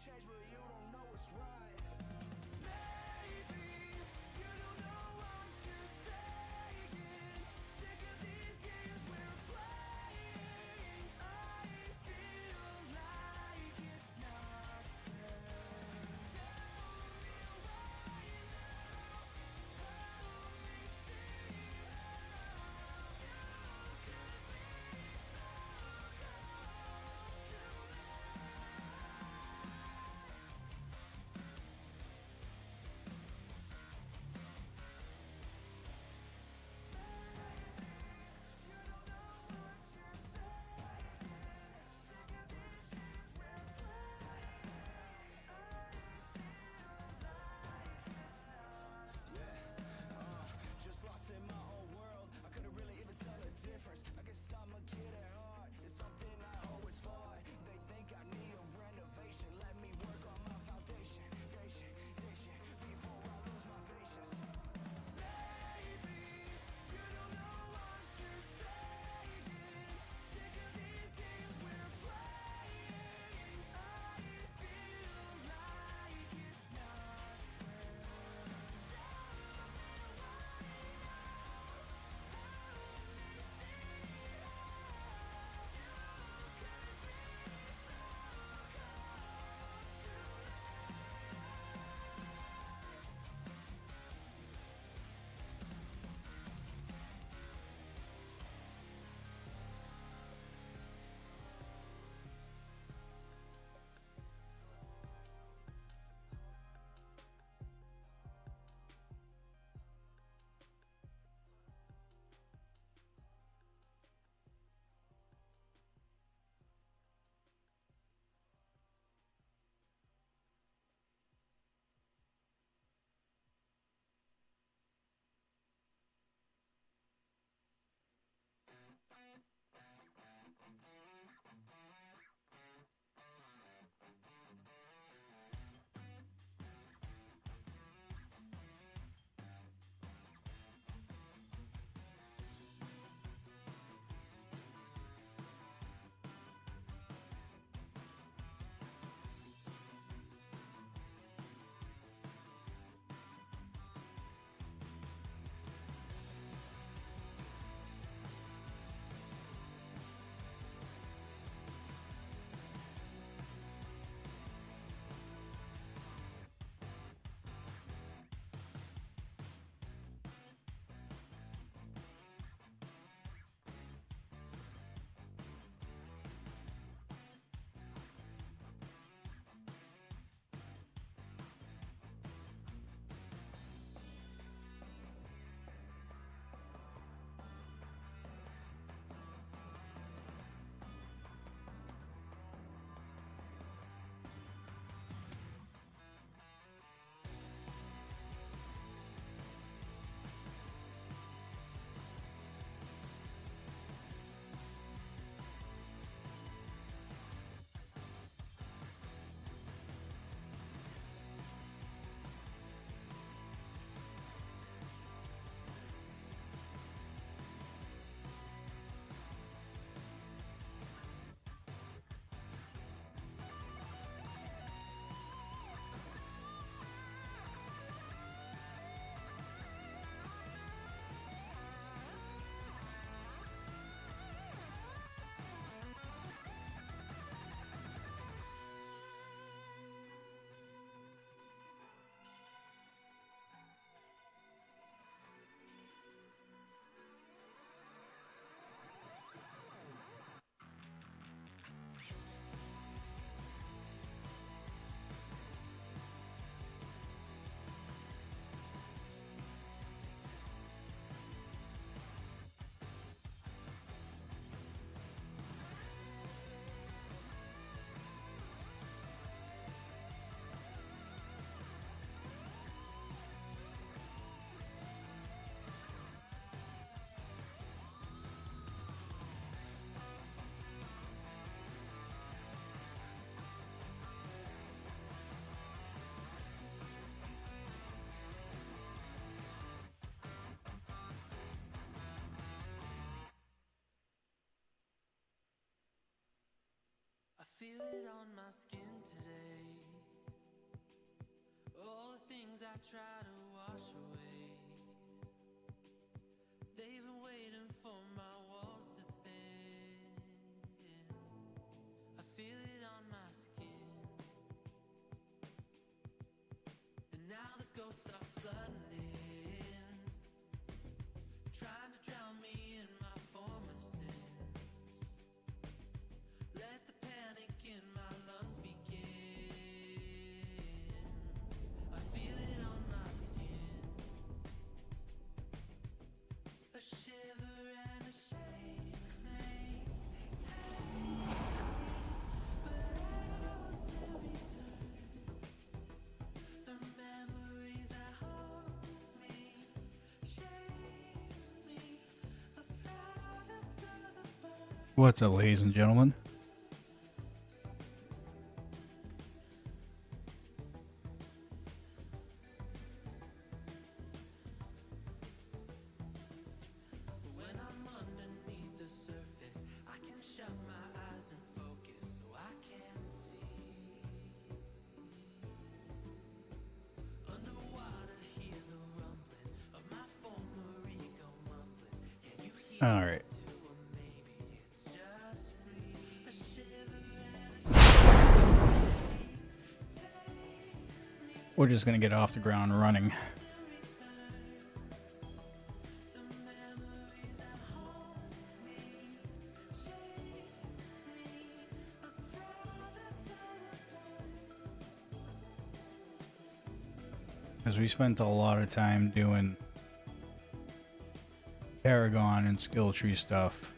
change, but you don't know what's right. Maybe you don't know what you're saying. Sick of these games we're playing. I feel like it's not fair. Tell me why now. Help me see how you could be so cold to me. You don't know what you're saying. Sick of these games we're playing. I feel like it's not. Yeah, just lost in my own world. I couldn't really even tell the difference. I guess I'm a kid at heart. It's something I always fought. They think I need a renovation. Let me work on my foundation. Before I lose my patience. Maybe you don't know what you're saying. Sick of these games we're playing. I feel like it's not fair. Tell me why now. Help me see how you could be so cold to me. I feel it on my skin today. try to wash away. They've been waiting for my walls to thin. I feel it on my skin. And now the ghosts are flooding in, trying to drown me in my former sins. Let the panic in my lungs begin. I feel it on my skin. A shiver and a shake may take me, but I will still return. The memories that hold me, shape me, a product of the burn. What's up, ladies and gentlemen? When I'm underneath the surface, I can shut my eyes and focus so I can see. Underwater, hear the rumbling of my former ego mumbling. Can you hear All right. too? Or maybe it's just me. A shiver and a We're just gonna get off the ground running. Because we spent a lot of time doing Paragon and skill tree stuff.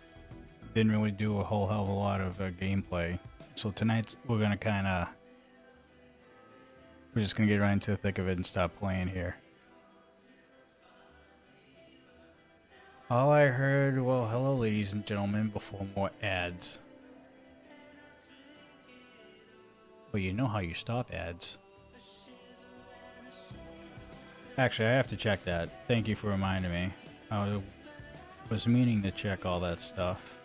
Didn't really do a whole hell of a lot of gameplay. So tonight we're just gonna get right into the thick of it and stop playing here. All I heard, well, hello ladies and gentlemen, before more ads. Well, you know how you stop ads. Actually, I have to check that. Thank you for reminding me. I was meaning to check all that stuff.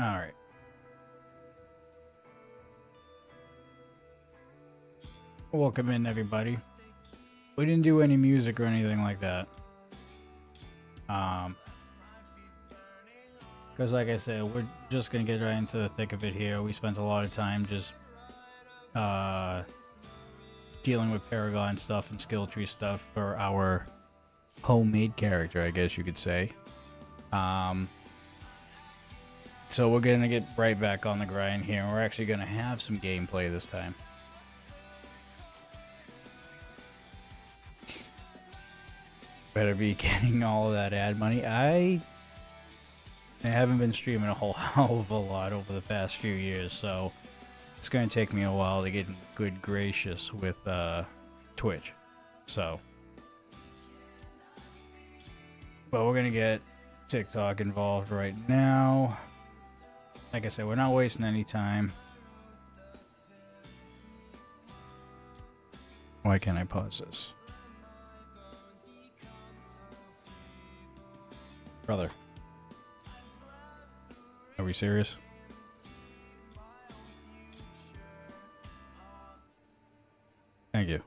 All right. Welcome in, everybody. We didn't do any music or anything like that. Because like I said, we're just going to get right into the thick of it here. We spent a lot of time just dealing with Paragon stuff and skill tree stuff for our homemade character, I guess you could say. So we're going to get right back on the grind here. And we're actually going to have some gameplay this time. Better be getting all of that ad money. I haven't been streaming a whole hell of a lot over the past few years, so it's going to take me a while to get in good gracious with Twitch. So, but we're going to get TikTok involved right now. Like I said, we're not wasting any time. Why can't I pause this? Brother. Are we serious? Thank you.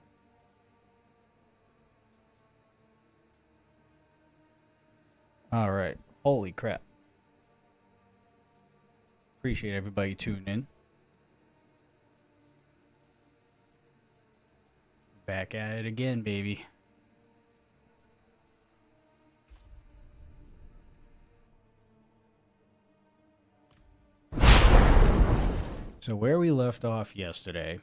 All right. Holy crap. Appreciate everybody tuning in. Back at it again, baby. So where we left off yesterday,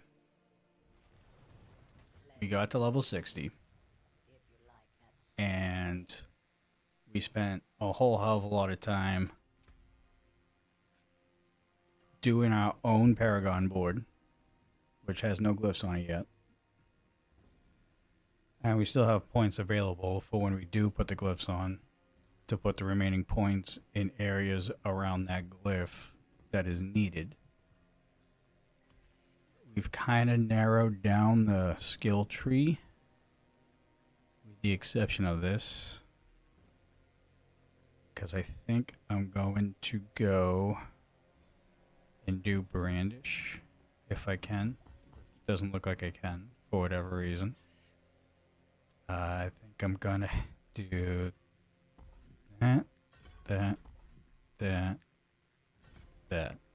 we got to level 60, and we spent a whole hell of a lot of time doing our own Paragon board, which has no glyphs on it yet. And we still have points available for when we do put the glyphs on, to put the remaining points in areas around that glyph that is needed. We've kind of narrowed down the skill tree, with the exception of this, because I think I'm going to go and do Brandish if I can. Doesn't look like I can for whatever reason. I think I'm gonna do that, that.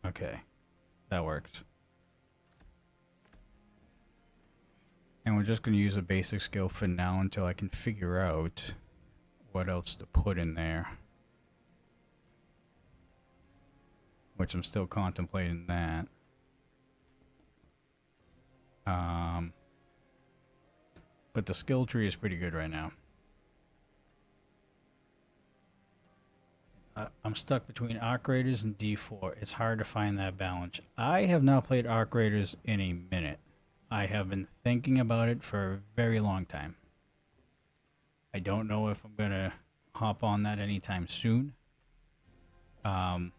Okay, that works. And we're just gonna use a basic skill for now until I can figure out what else to put in there. Which I'm still contemplating that. But the skill tree is pretty good right now. I'm stuck between Arc Raiders and D4. It's hard to find that balance. I have not played Arc Raiders in a minute. I have been thinking about it for a very long time. I don't know if I'm going to hop on that anytime soon. Or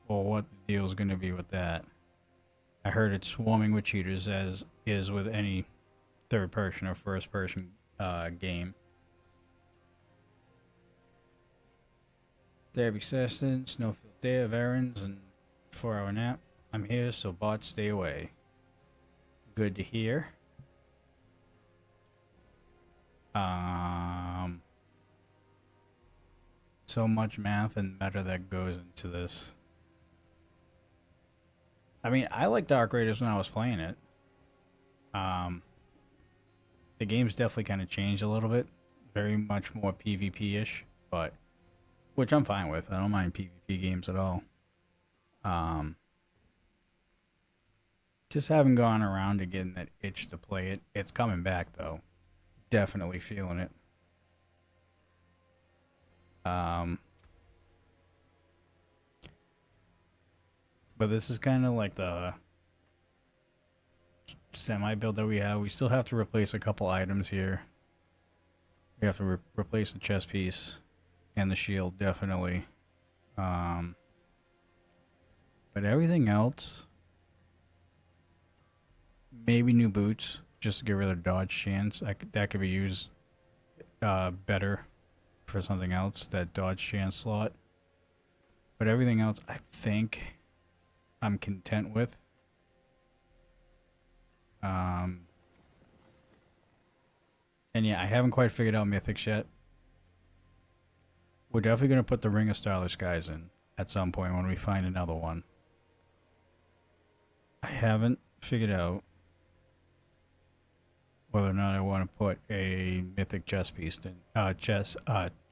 what the deal is going to be with that. I heard it's swarming with cheaters, as is with any third person or first person game. Therapy session, snowfield day of errands, and 4-hour nap. I'm here, so bots stay away. Good to hear. So much math and meta that goes into this. I mean, I liked Arc Raiders when I was playing it. The game's definitely kind of changed a little bit. Very much more PvP-ish, but which I'm fine with. I don't mind PvP games at all. Just haven't gone around to getting that itch to play it. It's coming back, though. Definitely feeling it. But this is kind of like the semi-build that we have. We still have to replace a couple items here. We have to replace the chest piece and the shield, definitely. But everything else, maybe new boots, just to get rid of dodge chance. That could be used better for something else, that dodge chance slot. But everything else, I think I'm content with. And yeah, I haven't quite figured out Mythics yet. We're definitely going to put the Ring of Starless Skies in at some point when we find another one. I haven't figured out whether or not I want to put a Mythic chess piece in.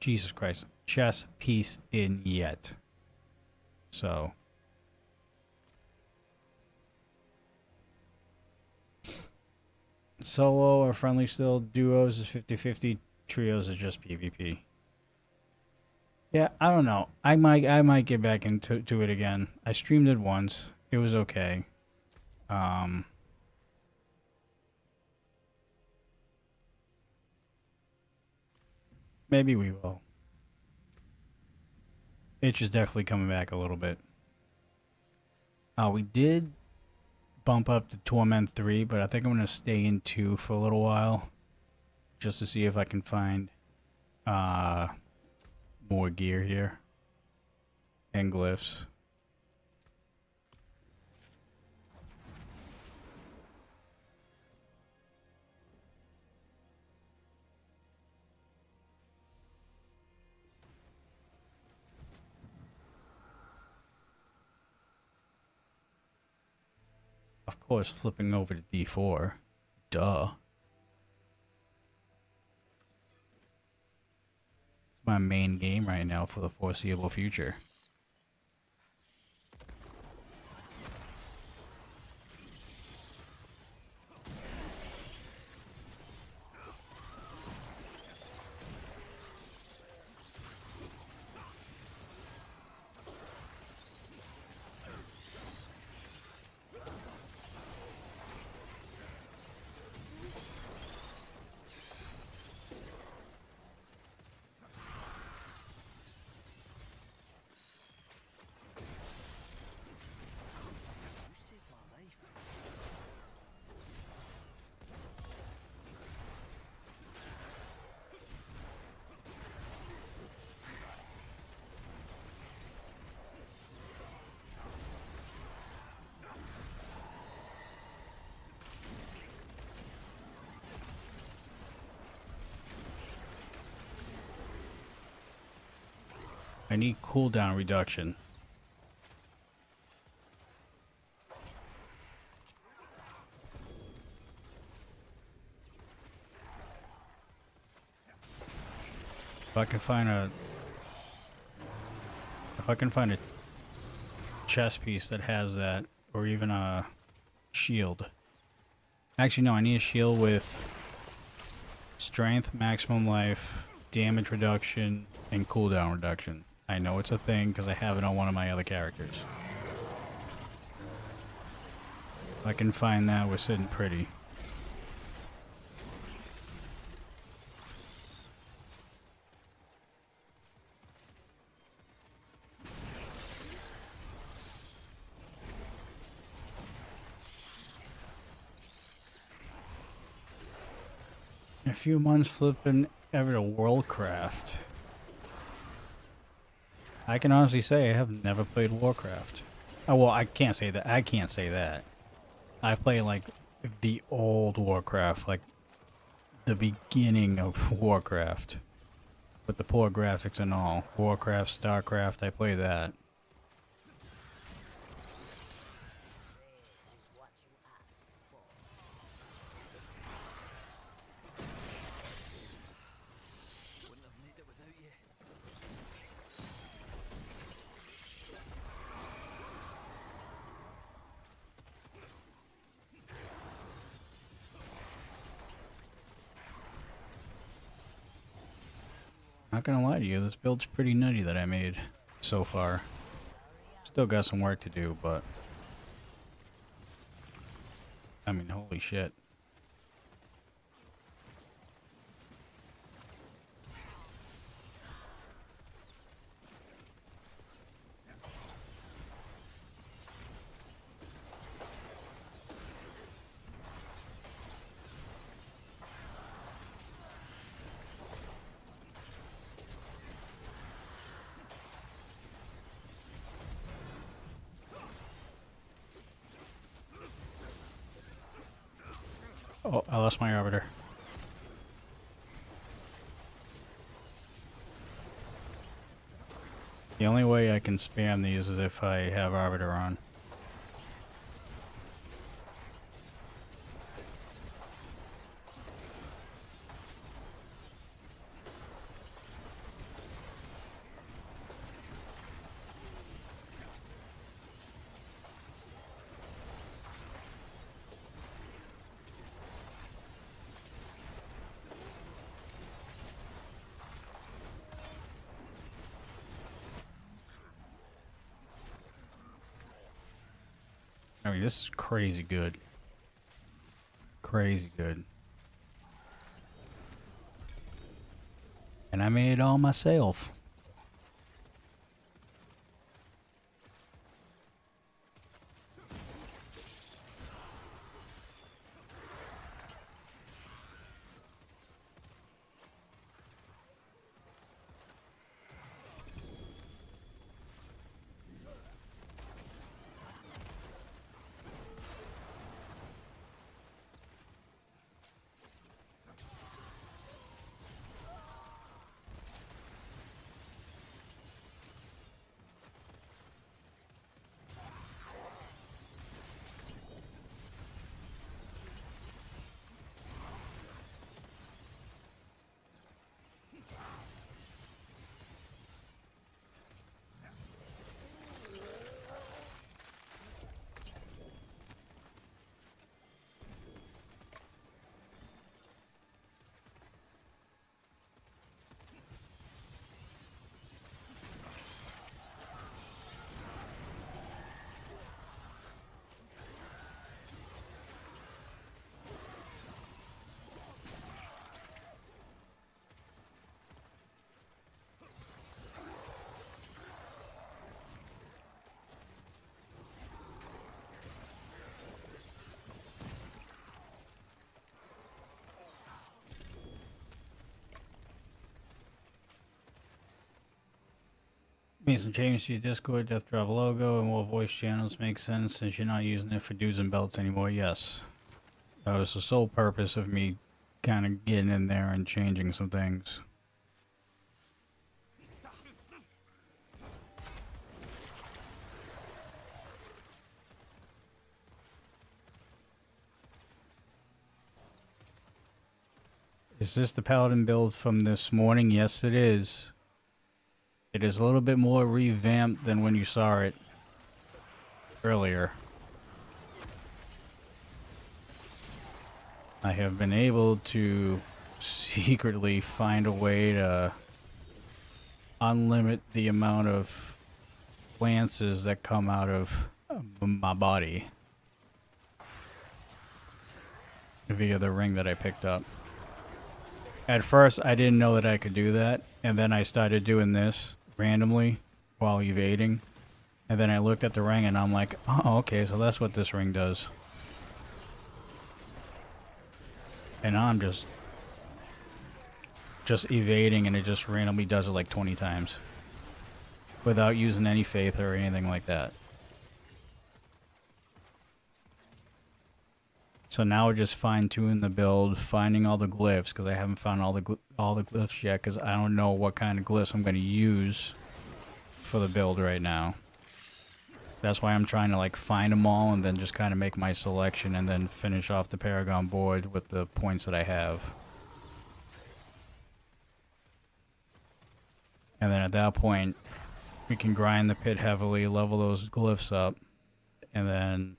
Jesus Christ. Chess piece in yet. So. Solo or friendly still. Duos is 50-50. Trios is just PvP. Yeah, I don't know. I might get back into it again. I streamed it once. It was okay. Maybe we will. Itch is definitely coming back a little bit. We did bump up to Torment 3, but I think I'm going to stay in 2 for a little while. Just to see if I can find more gear here. And glyphs. Of course, flipping over to D4. Duh. It's my main game right now for the foreseeable future. I need cooldown reduction. If I can find a... If I can find a chest piece that has that, or even a shield. Actually, no, I need a shield with strength, maximum life, damage reduction, and cooldown reduction. I know it's a thing because I have it on one of my other characters. If I can find that, we're sitting pretty. In a few months, flipping ever to Worldcraft. I can honestly say I have never played Warcraft. Oh, well, I can't say that. I can't say that. I play like the old Warcraft, like the beginning of Warcraft, with the poor graphics and all. Warcraft, Starcraft, I play that. Not gonna lie to you, this build's pretty nutty that I made so far. Still got some work to do, but... I mean, holy shit. Oh, I lost my arbiter. The only way I can spam these is if I have arbiter on. I mean, this is crazy good. Crazy good. And I made it all myself. Made some changes to your Discord, Death Drop logo, and more voice channels make sense since you're not using it for dudes and belts anymore. Yes. That was the sole purpose of me kind of getting in there and changing some things. Is this the Paladin build from this morning? Yes, it is. It is a little bit more revamped than when you saw it earlier. I have been able to secretly find a way to unlimit the amount of lances that come out of my body via the ring that I picked up. At first, I didn't know that I could do that, and then I started doing this randomly while evading, and then I looked at the ring and I'm like, oh, okay, so that's what this ring does. And now I'm just evading, and it just randomly does it like 20 times without using any faith or anything like that. So now we're just fine-tuning the build, finding all the glyphs, because I haven't found all the glyphs yet, because I don't know what kind of glyphs I'm going to use for the build right now. That's why I'm trying to like find them all and then just kind of make my selection and then finish off the Paragon board with the points that I have. And then at that point, we can grind the pit heavily, level those glyphs up, and then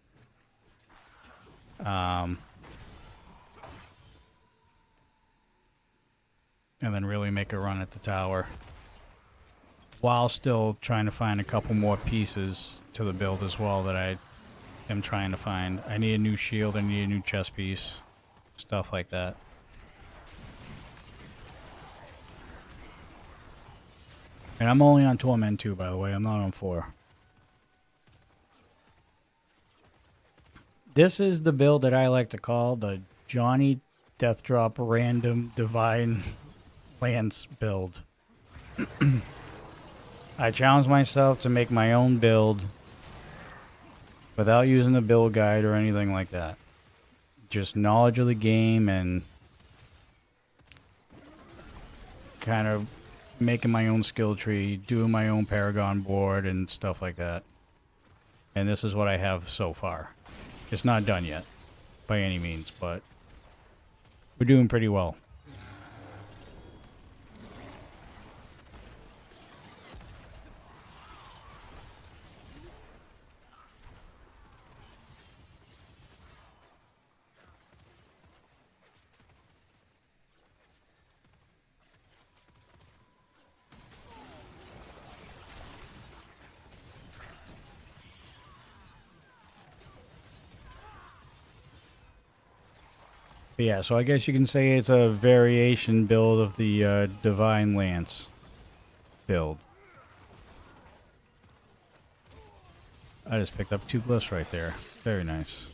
really make a run at the tower, while still trying to find a couple more pieces to the build as well that I am trying to find. I need a new shield, I need a new chest piece, stuff like that. And I'm only on Torment 2, by the way. I'm not on 4. This is the build that I like to call the Johnny Death Drop Random Divine Lance build. I challenge myself to make my own build without using a build guide or anything like that. Just knowledge of the game and kind of making my own skill tree, doing my own Paragon board and stuff like that. And this is what I have so far. It's not done yet, by any means, but we're doing pretty well. But yeah, so I guess you can say it's a variation build of the Divine Lance build. I just picked up 2 glyphs right there. Very nice.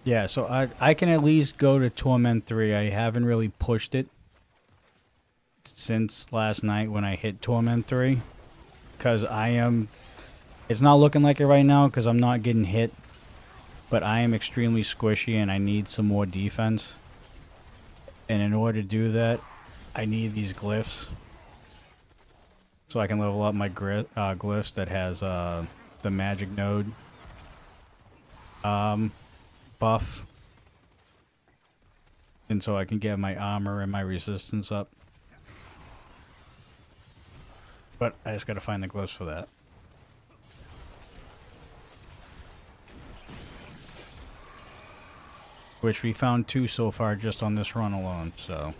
Yeah, so I can at least go to Torment 3. I haven't really pushed it since last night when I hit Torment 3. Because it's not looking like it right now because I'm not getting hit. But I am extremely squishy and I need some more defense. And in order to do that, I need these glyphs. So I can level up my glyphs that has the magic node buff, and so I can get my armor and my resistance up. But I just gotta find the glyphs for that. Which we found 2 so far just on this run alone, so.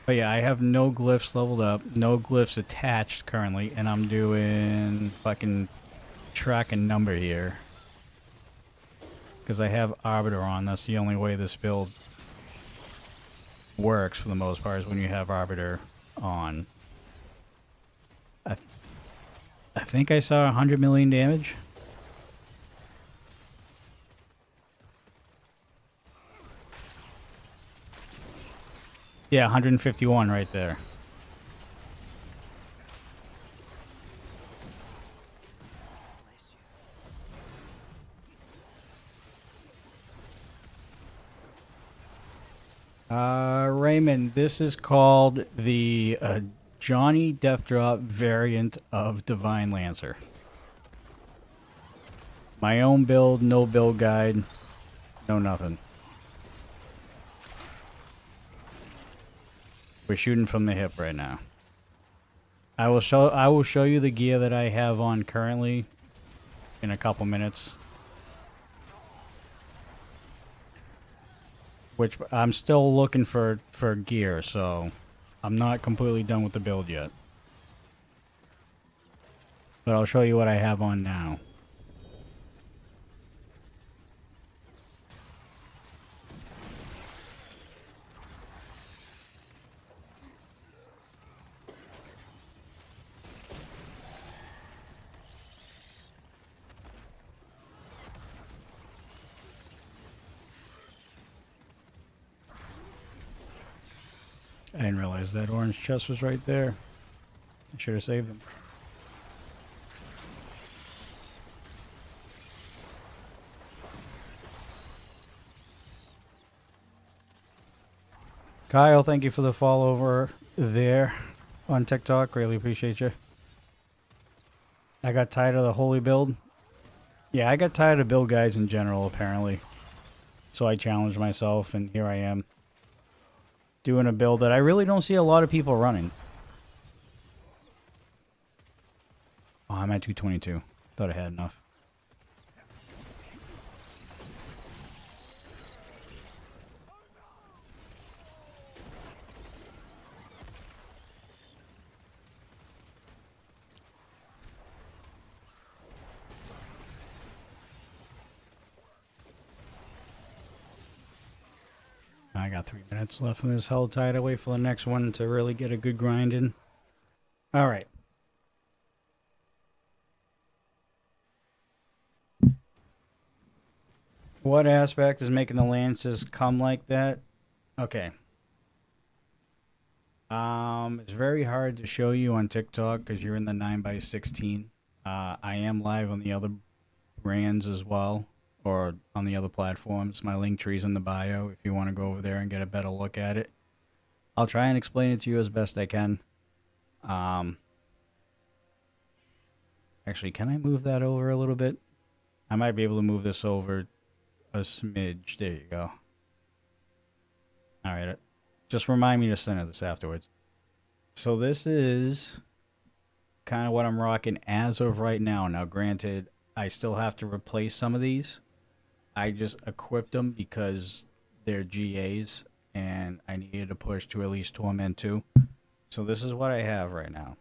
But yeah, I have no glyphs leveled up, no glyphs attached currently, and I'm doing fucking track and number here. Because I have Arbiter on. That's the only way this build works for the most part, is when you have Arbiter on. I think I saw 100 million damage. Yeah, 151 right there. Raymond, this is called the Johnny Deathdrop variant of Divine Lancer. My own build, no build guide, no nothing. We're shooting from the hip right now. I will show you the gear that I have on currently in a couple minutes. Which I'm still looking for gear, so I'm not completely done with the build yet. But I'll show you what I have on now. I didn't realize that orange chest was right there. I should have saved them. Kyle, thank you for the follow over there on TikTok. Really appreciate you. I got tired of the holy build. Yeah, I got tired of build guides in general, apparently. So I challenged myself, and here I am. Doing a build that I really don't see a lot of people running. Oh, I'm at 222. Thought I had enough. I got 3 minutes left in this hell tide. I wait for the next one to really get a good grind in. All right. What aspect is making the lances come like that? Okay. It's very hard to show you on TikTok because you're in the 9x16. I am live on the other brands as well, or on the other platforms. My link tree's in the bio if you want to go over there and get a better look at it. I'll try and explain it to you as best I can. Actually, can I move that over a little bit? I might be able to move this over a smidge. There you go. All right. Just remind me to center this afterwards. So this is kind of what I'm rocking as of right now. Now, granted, I still have to replace some of these. I just equipped them because they're GAs, and I needed to push to at least Torment 2. So this is what I have right now.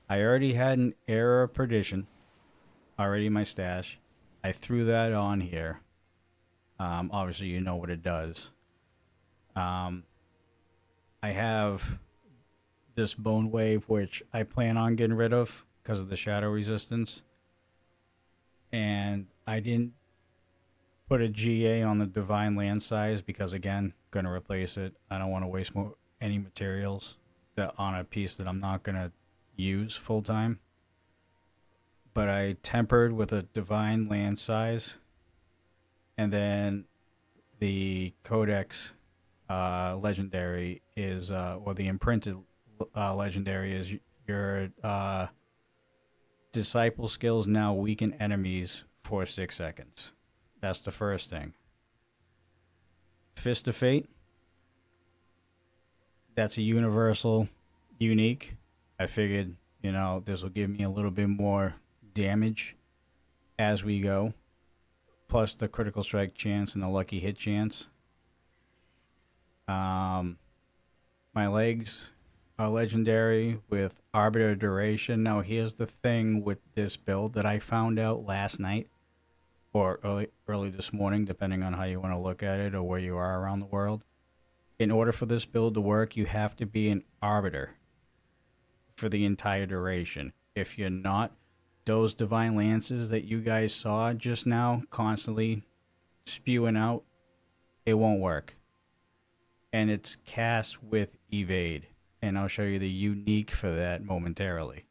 I already had an Era of Perdition already in my stash. I threw that on here. Obviously, you know what it does. I have this Bone Wave, which I plan on getting rid of because of the shadow resistance. And I didn't put a GA on the Divine Land size because, again, going to replace it. I don't want to waste any materials on a piece that I'm not going to use full time. But I tempered with a Divine Land size. And then the Codex legendary is, or the imprinted legendary is your disciple skills now weaken enemies for 6 seconds. That's the first thing. Fist of Fate. That's a universal unique. I figured, this will give me a little bit more damage as we go. Plus the critical strike chance and the lucky hit chance. My legs are legendary with Arbiter Duration. Now, here's the thing with this build that I found out last night or early this morning, depending on how you want to look at it or where you are around the world. In order for this build to work, you have to be an Arbiter for the entire duration. If you're not, those Divine Lances that you guys saw just now constantly spewing out, it won't work. And it's cast with Evade. And I'll show you the unique for that momentarily.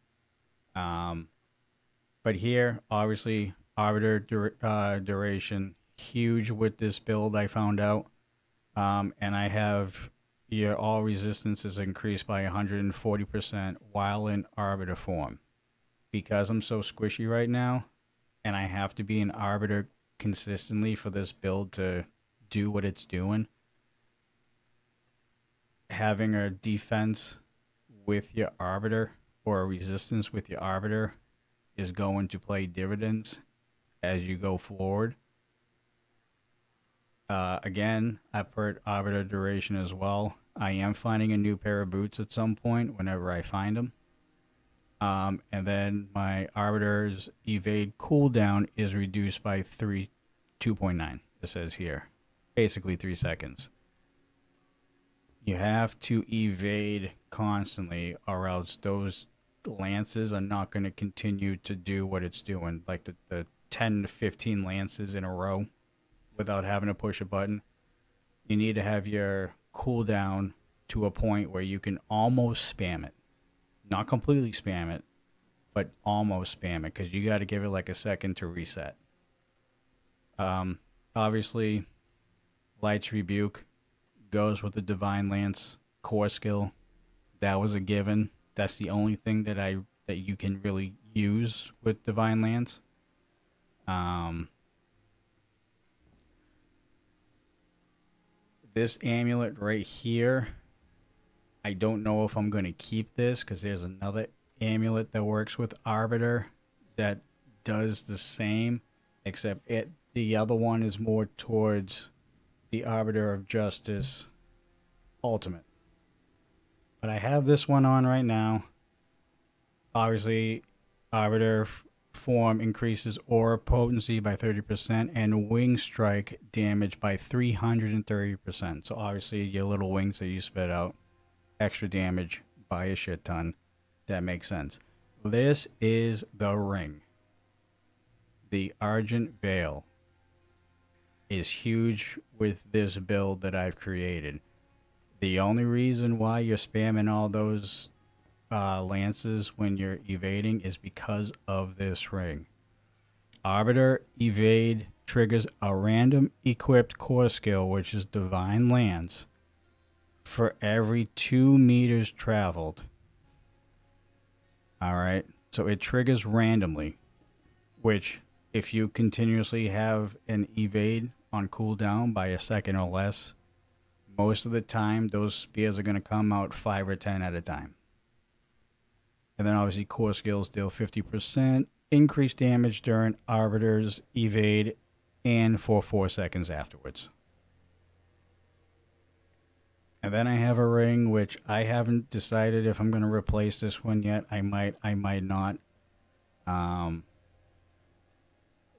But here, obviously, Arbiter duration, huge with this build, I found out. And I have your all resistance is increased by 140% while in arbiter form. Because I'm so squishy right now, and I have to be an arbiter consistently for this build to do what it's doing, having a defense with your arbiter or a resistance with your arbiter is going to play dividends as you go forward. Again, I put arbiter duration as well. I am finding a new pair of boots at some point whenever I find them. And then my arbiter's evade cooldown is reduced by 2.9. It says here, basically 3 seconds. You have to evade constantly, or else those lances are not going to continue to do what it's doing. Like the 10 to 15 lances in a row without having to push a button. You need to have your cooldown to a point where you can almost spam it. Not completely spam it, but almost spam it, because you got to give it like a second to reset. Obviously, Light's Rebuke goes with the Divine Lance core skill. That was a given. That's the only thing that you can really use with Divine Lance. This amulet right here, I don't know if I'm going to keep this, because there's another amulet that works with Arbiter that does the same, except the other one is more towards the Arbiter of Justice Ultimate. But I have this one on right now. Obviously, Arbiter form increases aura potency by 30% and wing strike damage by 330%. So obviously your little wings that you spit out, extra damage by a shit ton. That makes sense. This is the ring. The Argent Veil is huge with this build that I've created. The only reason why you're spamming all those lances when you're evading is because of this ring. Arbiter evade triggers a random equipped core skill, which is Divine Lance, for every 2 meters traveled. Alright, so it triggers randomly, which if you continuously have an evade on cooldown by a second or less, most of the time those spears are going to come out 5 or 10 at a time. And then obviously core skills deal 50% increased damage during Arbiter's evade and for 4 seconds afterwards. And then I have a ring which I haven't decided if I'm going to replace this one yet. I might not.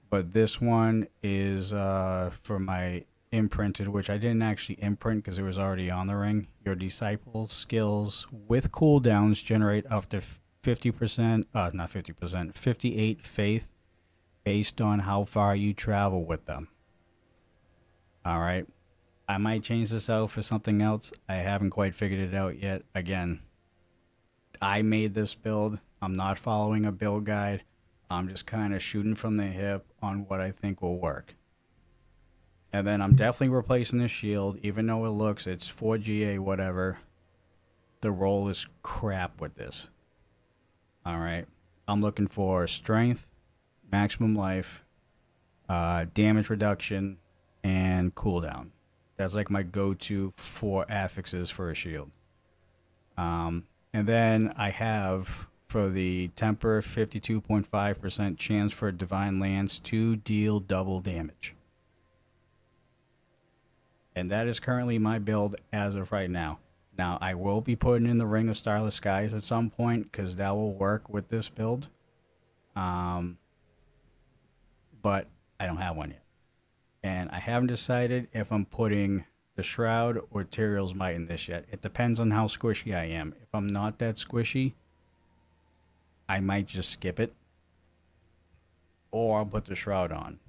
But this one is for my imprinted, which I didn't actually imprint because it was already on the ring. Your disciple skills with cooldowns generate up to 50%, not 50%, 58 faith based on how far you travel with them. All right. I might change this out for something else. I haven't quite figured it out yet. Again, I made this build. I'm not following a build guide. I'm just kind of shooting from the hip on what I think will work. And then I'm definitely replacing this shield, even though it looks, it's 4GA, whatever. The roll is crap with this. Alright. I'm looking for strength, maximum life, damage reduction, and cooldown. That's like my go-to 4 affixes for a shield. And then I have, for the temper, 52.5% chance for Divine Lance to deal double damage. And that is currently my build as of right now. Now, I will be putting in the Ring of Starless Skies at some point, because that will work with this build. But I don't have one yet. And I haven't decided if I'm putting the Shroud or Tyrael's Might in this yet. It depends on how squishy I am. If I'm not that squishy, I might just skip it. Or I'll put the Shroud on.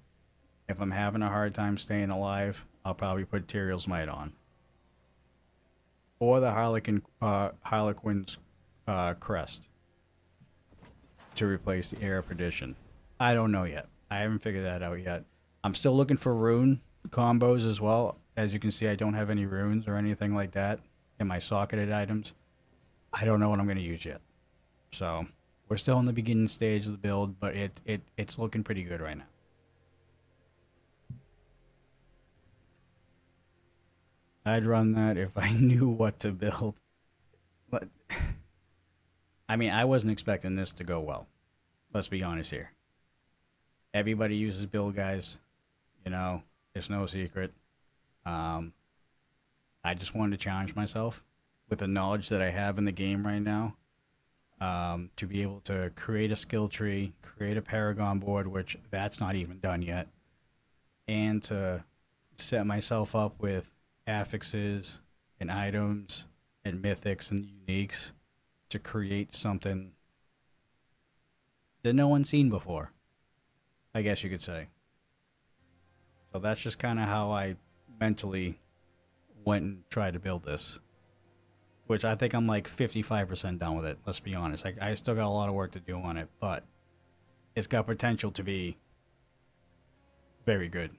If I'm having a hard time staying alive, I'll probably put Tyrael's Might on. Or the Harlequin's Crest to replace the Air of Perdition. I don't know yet. I haven't figured that out yet. I'm still looking for rune combos as well. As you can see, I don't have any runes or anything like that in my socketed items. I don't know what I'm going to use yet. So we're still in the beginning stage of the build, but it's looking pretty good right now. I'd run that if I knew what to build. But I mean, I wasn't expecting this to go well. Let's be honest here. Everybody uses build guys. You know, it's no secret. Um, I just wanted to challenge myself with the knowledge that I have in the game right now, to be able to create a skill tree, create a Paragon board, which that's not even done yet, and to set myself up with affixes and items and mythics and uniques to create something that no one's seen before, I guess you could say. So that's just kind of how I mentally went and tried to build this, which I think I'm like 55% done with it. Let's be honest. Like, I still got a lot of work to do on it, but it's got potential to be very good.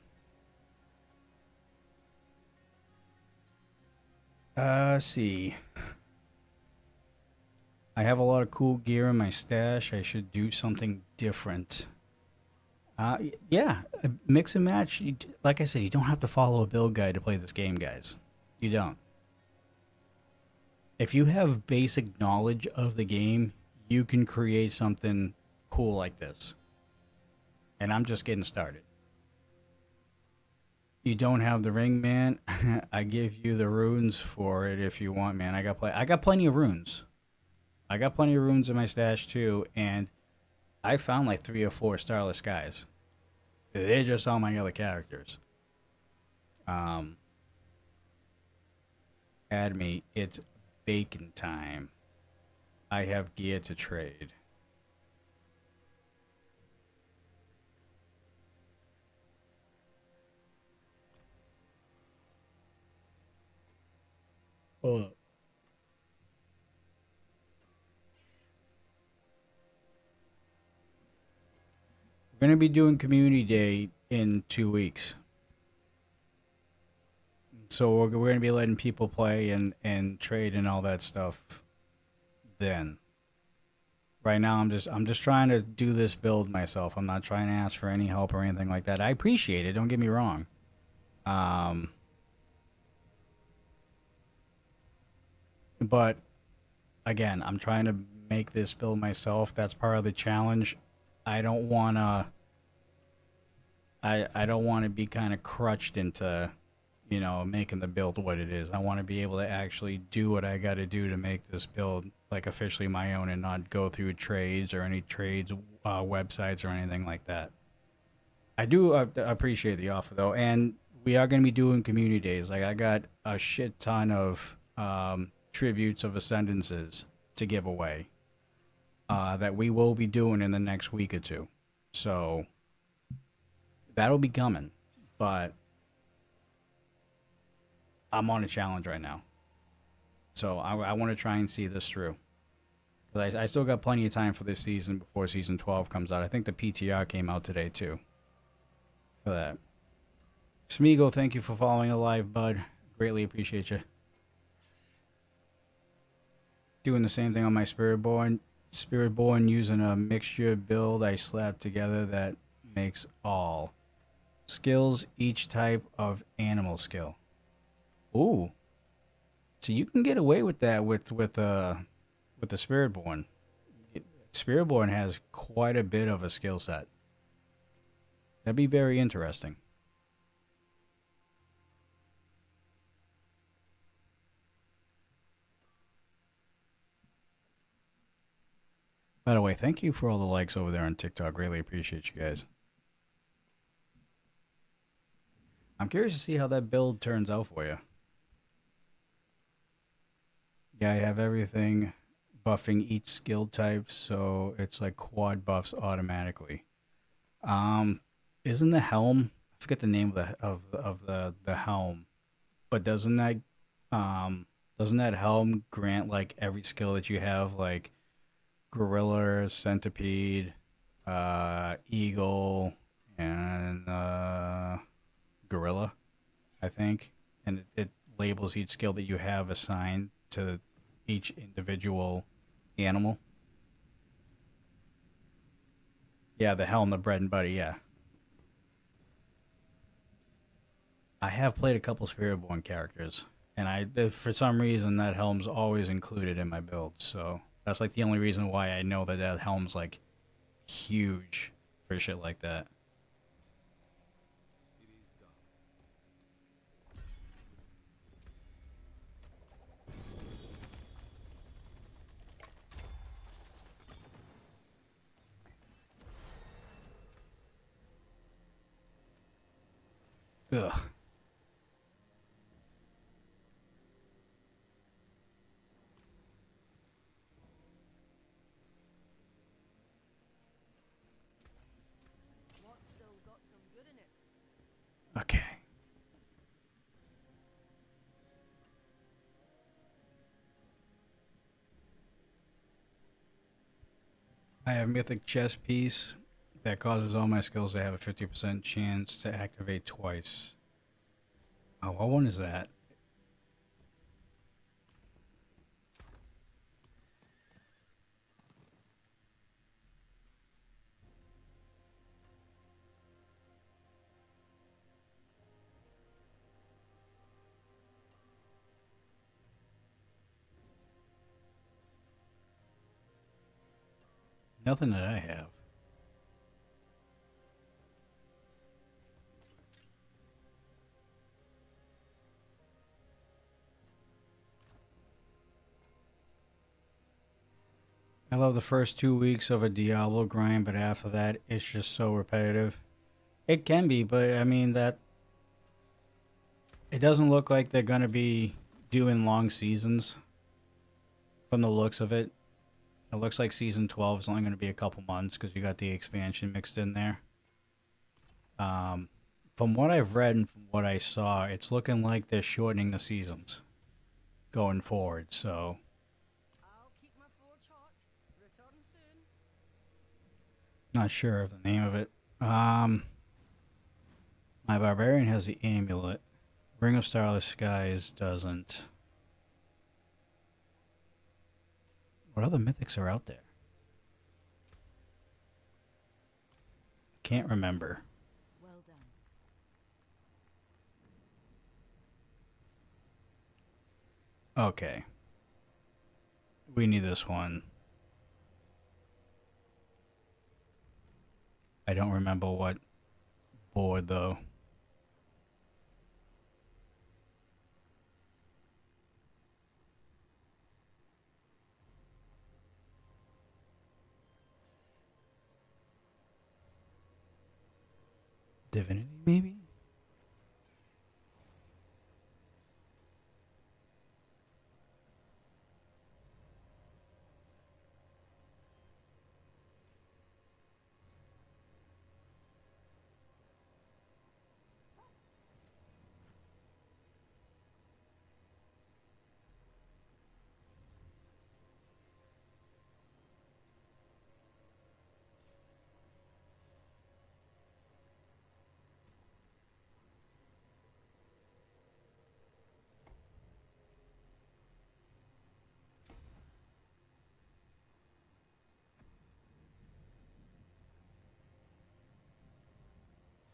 See. I have a lot of cool gear in my stash. I should do something different. Yeah, mix and match. Like I said, you don't have to follow a build guide to play this game, guys. You don't. If you have basic knowledge of the game, you can create something cool like this. And I'm just getting started. You don't have the ring, man. I give you the runes for it if you want, man. I got plenty of runes. I got plenty of runes in my stash too, and I found like 3 or 4 starless guys. They're just all my other characters. Um, Add me. It's bacon time. I have gear to trade. Hold up. We're gonna be doing community day in 2 weeks, so we're gonna be letting people play and trade and all that stuff. Then, right now, I'm just trying to do this build myself. I'm not trying to ask for any help or anything like that. I appreciate it. Don't get me wrong. Um, but again, I'm trying to make this build myself. That's part of the challenge. I don't wanna. I don't want to be kind of crutched into, making the build what it is. I want to be able to actually do what I got to do to make this build like officially my own and not go through trades or any trades websites or anything like that. I do appreciate the offer though, and we are going to be doing community days. Like, I got a shit ton of tributes of ascendances to give away that we will be doing in the next week or two. So that'll be coming, but I'm on a challenge right now. So I want to try and see this through. 'Cause I still got plenty of time for this season before season 12 comes out. I think the PTR came out today too. For that. Smeagol, thank you for following alive, bud. Greatly appreciate you. Doing the same thing on my Spiritborn. Spiritborn using a mixture build I slapped together that makes all skills each type of animal skill. Ooh. So you can get away with that with the Spiritborn. Spiritborn has quite a bit of a skill set. That'd be very interesting. By the way, thank you for all the likes over there on TikTok. Really appreciate you guys. I'm curious to see how that build turns out for you. Yeah, I have everything buffing each skill type, so it's like quad buffs automatically. Um, isn't the helm? I forget the name of the helm, but doesn't that helm grant like every skill that you have, like gorilla, centipede, eagle, and gorilla, I think. and it labels each skill that you have assigned to each individual animal. Yeah, the helm, the bread and butter. Yeah, I have played a couple Spiritborn characters, and for some reason that helm's always included in my build. So that's like the only reason why I know that that helm's like huge for shit like that. Ugh. What's still got some good in it? Okay. I have Mythic Chess Piece that causes all my skills to have a 50% chance to activate twice. Oh, what one is that? Nothing that I have. I love the first 2 weeks of a Diablo grind, but after that, it's just so repetitive. It can be, but I mean that it doesn't look like they're gonna be doing long seasons from the looks of it. It looks like season 12 is only going to be a couple months because you got the expansion mixed in there. Um, from what I've read and from what I saw, it's looking like they're shortening the seasons going forward. So, I'll keep my forge hot. Return soon. not sure of the name of it. My barbarian has the amulet. Ring of Starless Skies doesn't. What other mythics are out there? Can't remember. Well done. Okay. We need this one. I don't remember what board though. Divinity, maybe?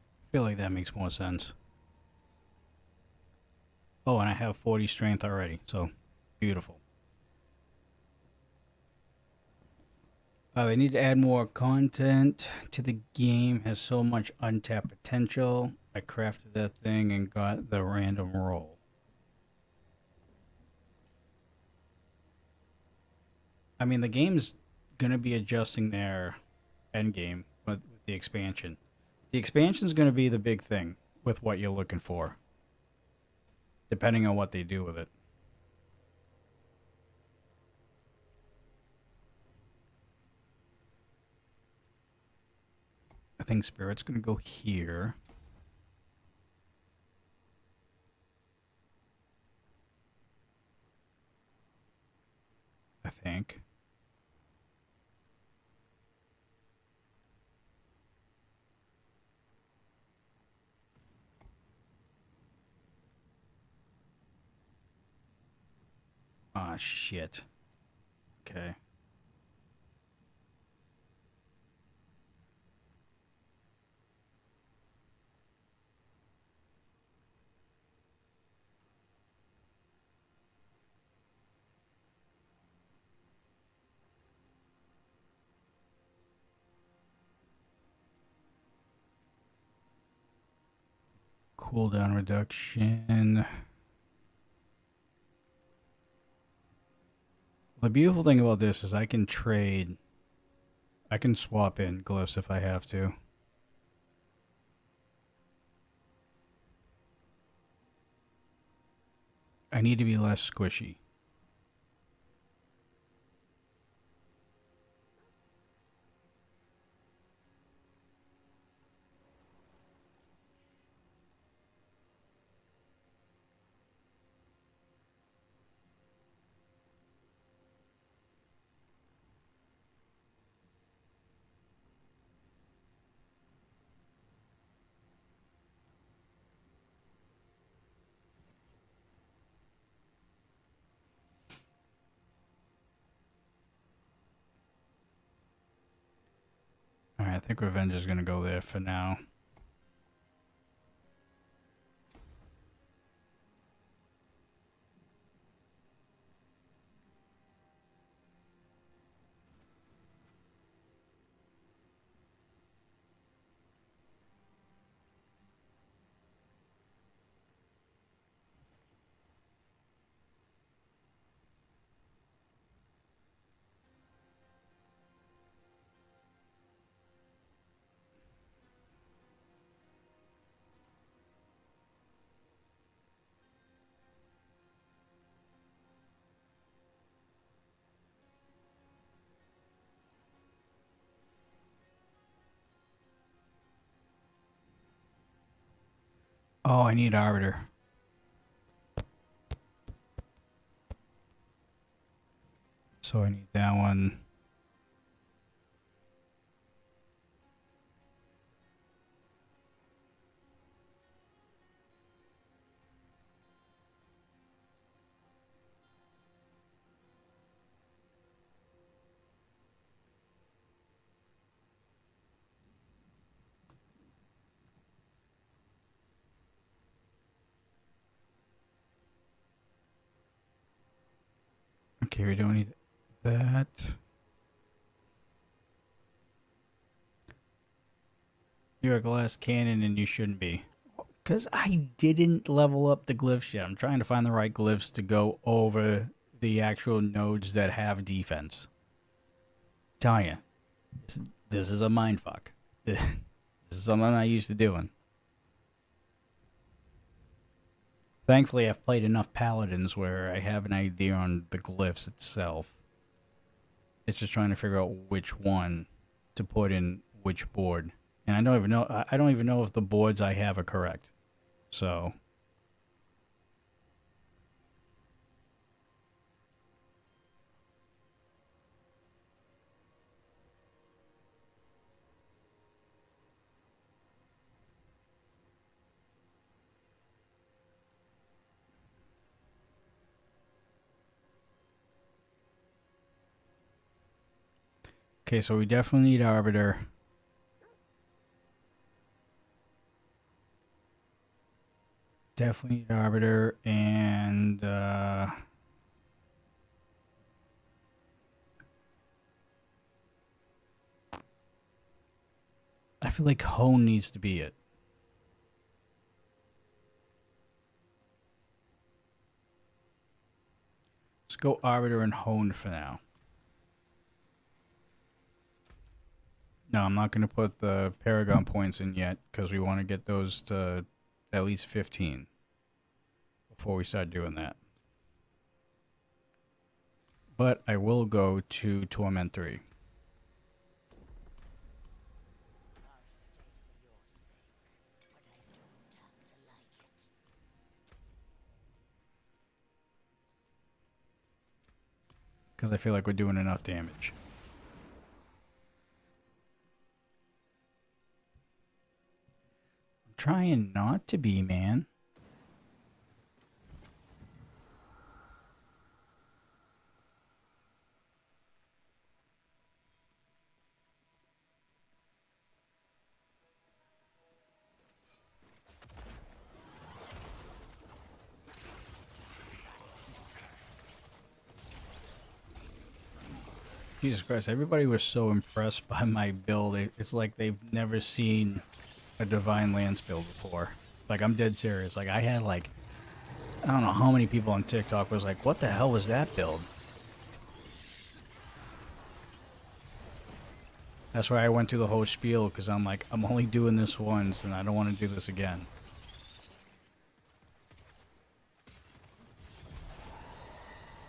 I feel like that makes more sense. Oh, and I have 40 strength already, so beautiful. They need to add more content to the game. Has so much untapped potential. I crafted that thing and got the random roll. I mean, the game's gonna be adjusting their end game with the expansion. The expansion's gonna be the big thing with what you're looking for, depending on what they do with it. I think Spirit's gonna go here. I think. shit. Okay. Cooldown reduction. The beautiful thing about this is I can trade. I can swap in glyphs if I have to. I need to be less squishy. Alright, I think Revenge is going to go there for now. Oh, I need Arbiter. So I need that one. Okay, we don't need that. You're a glass cannon and you shouldn't be. Because I didn't level up the glyphs yet. I'm trying to find the right glyphs to go over the actual nodes that have defense. Tell you, this is a mindfuck. This is something I'm not used to doing. Thankfully, I've played enough Paladins where I have an idea on the glyphs itself. It's just trying to figure out which one to put in which board. And I don't even know. I don't even know if the boards I have are correct. So okay, so we definitely need Arbiter. Definitely need Arbiter and I feel like Hone needs to be it. Let's go Arbiter and Hone for now. No, I'm not going to put the Paragon points in yet because we want to get those to at least 15 before we start doing that. But I will go to Torment 3. Because I feel like we're doing enough damage. I'm trying not to be, man. Jesus Christ, everybody was so impressed by my build. It's like they've never seen a Divine Lance build before. Like, I'm dead serious. Like, I had, like, I don't know how many people on TikTok was like, what the hell was that build? That's why I went through the whole spiel, because I'm like, I'm only doing this once, and I don't want to do this again.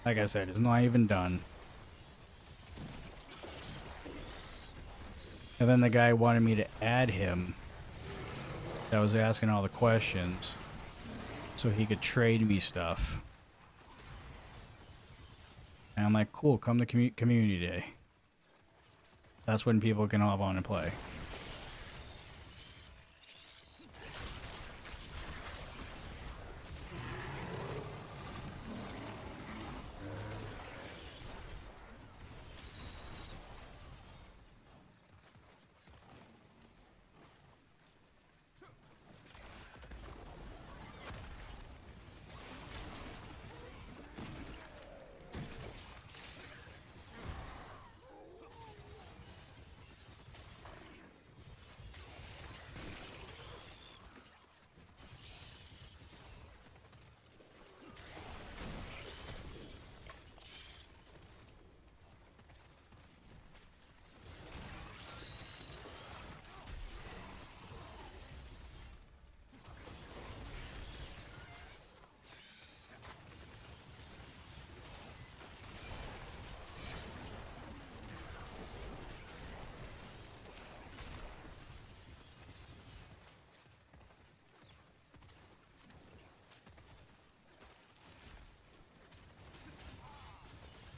Like I said, it's not even done. And then the guy wanted me to add him that was asking all the questions so he could trade me stuff. And I'm like, cool, come to community day. That's when people can hop on and play.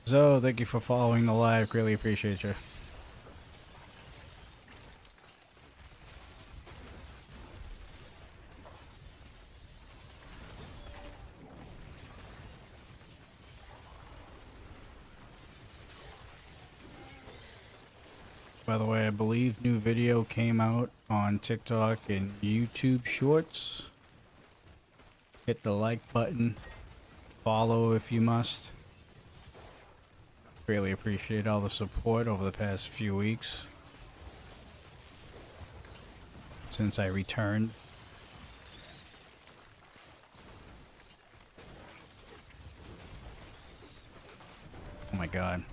So, thank you for following the live. Greatly appreciate you. By the way, I believe new video came out on TikTok and YouTube Shorts. Hit the like button. Follow if you must. Greatly appreciate all the support over the past few weeks since I returned. Oh my god.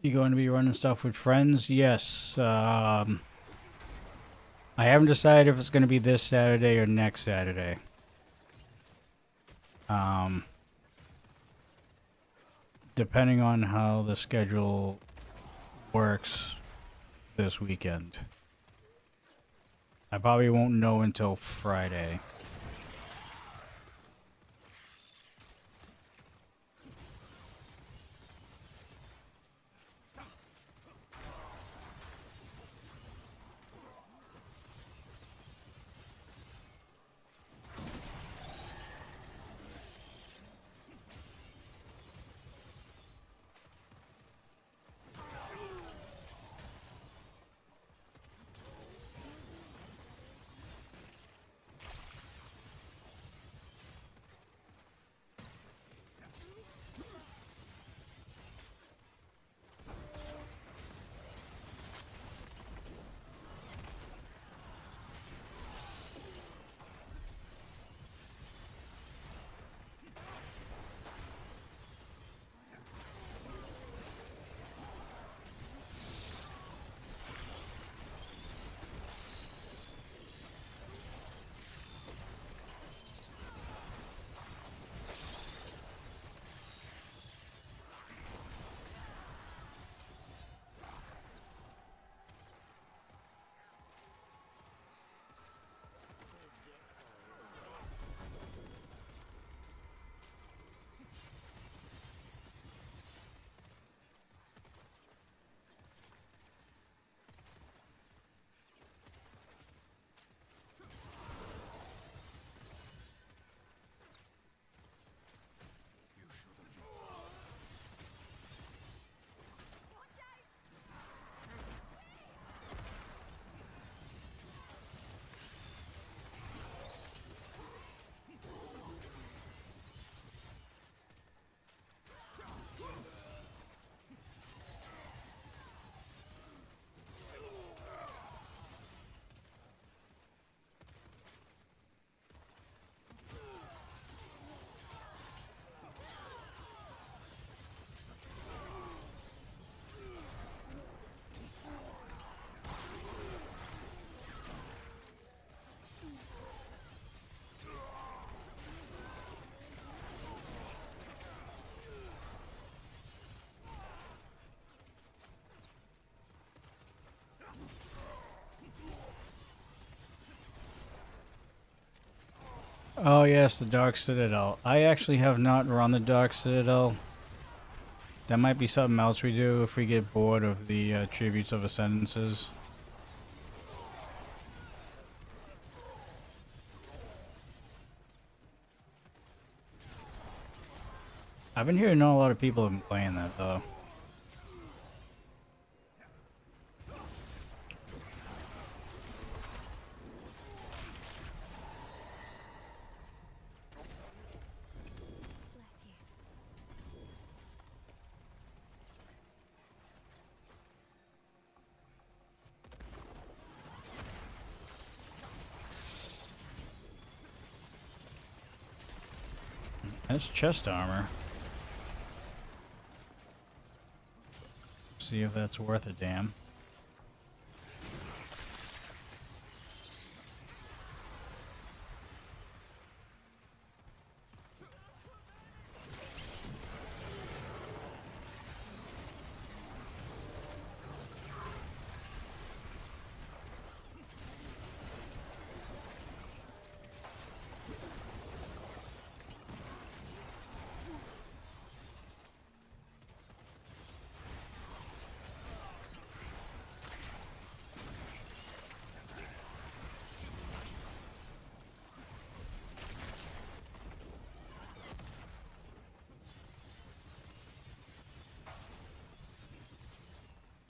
You going to be running stuff with friends? Yes. I haven't decided if it's going to be this Saturday or next Saturday. depending on how the schedule works this weekend. I probably won't know until Friday. Oh yes, the Dark Citadel. I actually have not run the Dark Citadel. That might be something else we do if we get bored of the Tributes of Ascendances. I've been hearing not a lot of people have been playing that though. That's chest armor. See if that's worth a damn.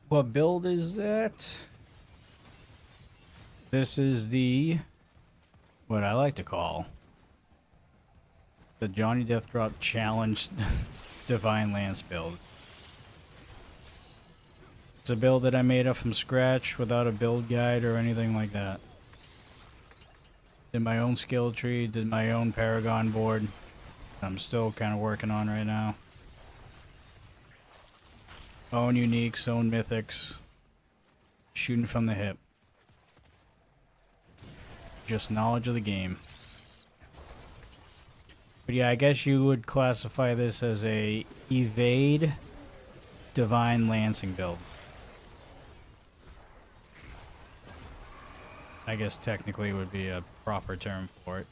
What build is that? This is the, what I like to call, the Johnny Deathdrop Challenge Divine Lance build. It's a build that I made up from scratch without a build guide or anything like that. Did my own skill tree, did my own Paragon board. I'm still kind of working on right now. Own uniques, own mythics. Shooting from the hip. Just knowledge of the game. But yeah, I guess you would classify this as a evade divine lancing build. I guess technically would be a proper term for it.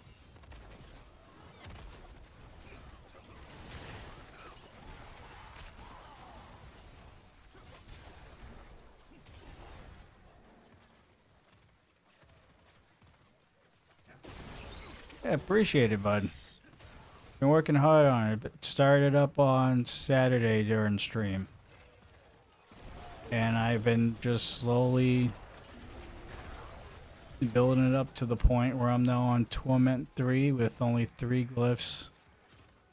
Yeah, appreciate it, bud. Been working hard on it. But started up on Saturday during stream. And I've been just slowly building it up to the point where I'm now on Torment 3 with only 3 glyphs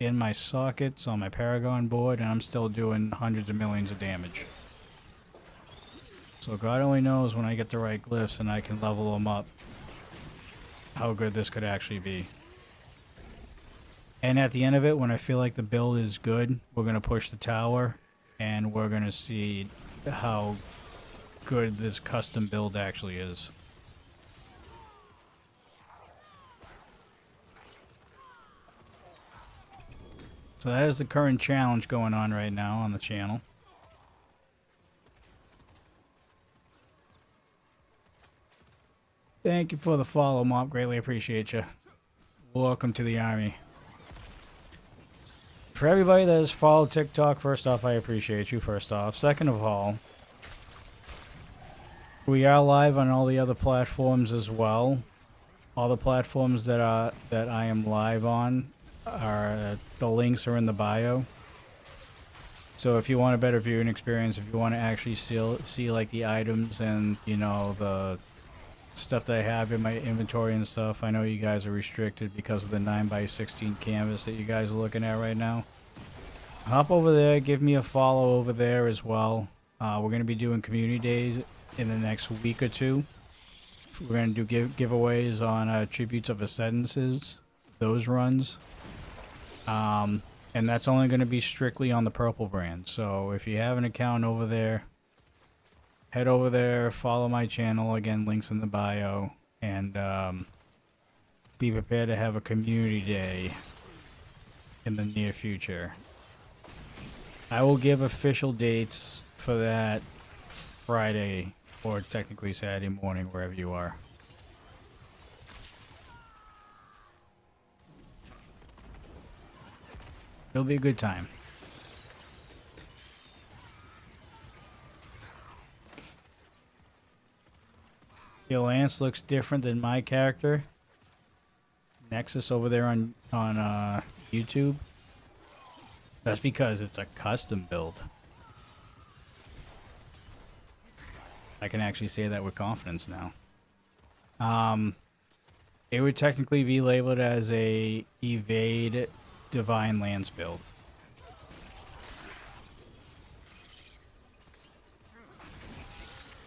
in my sockets on my Paragon board, and I'm still doing hundreds of millions of damage. So God only knows when I get the right glyphs and I can level them up how good this could actually be. And at the end of it, when I feel like the build is good, we're going to push the tower and we're going to see how good this custom build actually is. So that is the current challenge going on right now on the channel. Thank you for the follow, Mop. Greatly appreciate you. Welcome to the army. For everybody that has followed TikTok, first off, I appreciate you, first off. Second of all, we are live on all the other platforms as well. All the platforms that I am live on are the links are in the bio. So if you want a better viewing experience, if you want to actually see like the items and, you know, the stuff that I have in my inventory and stuff, I know you guys are restricted because of the 9x16 canvas that you guys are looking at right now. Hop over there, give me a follow over there as well. We're going to be doing community days in the next week or two. We're going to do giveaways on Tributes of Ascendances, those runs. And that's only going to be strictly on the purple brand. So if you have an account over there, head over there, follow my channel. Again, links in the bio. And be prepared to have a community day in the near future. I will give official dates for that Friday, or technically Saturday morning, wherever you are. It'll be a good time. Yo, Lance looks different than my character. Nexus over there on YouTube. That's because it's a custom build. I can actually say that with confidence now. It would technically be labeled as a evade divine lance build.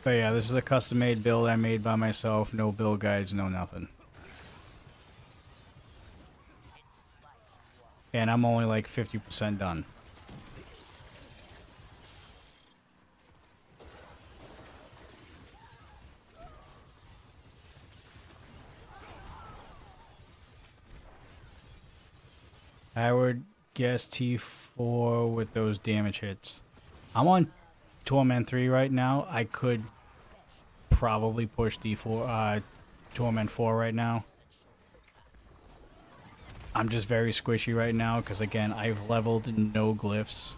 But yeah, this is a custom made build I made by myself. No build guides, no nothing. And I'm only like 50% done. I would guess T4 with those damage hits. I'm on Torment 3 right now. I could probably push D4, Torment 4 right now. I'm just very squishy right now because, again, I've leveled no glyphs.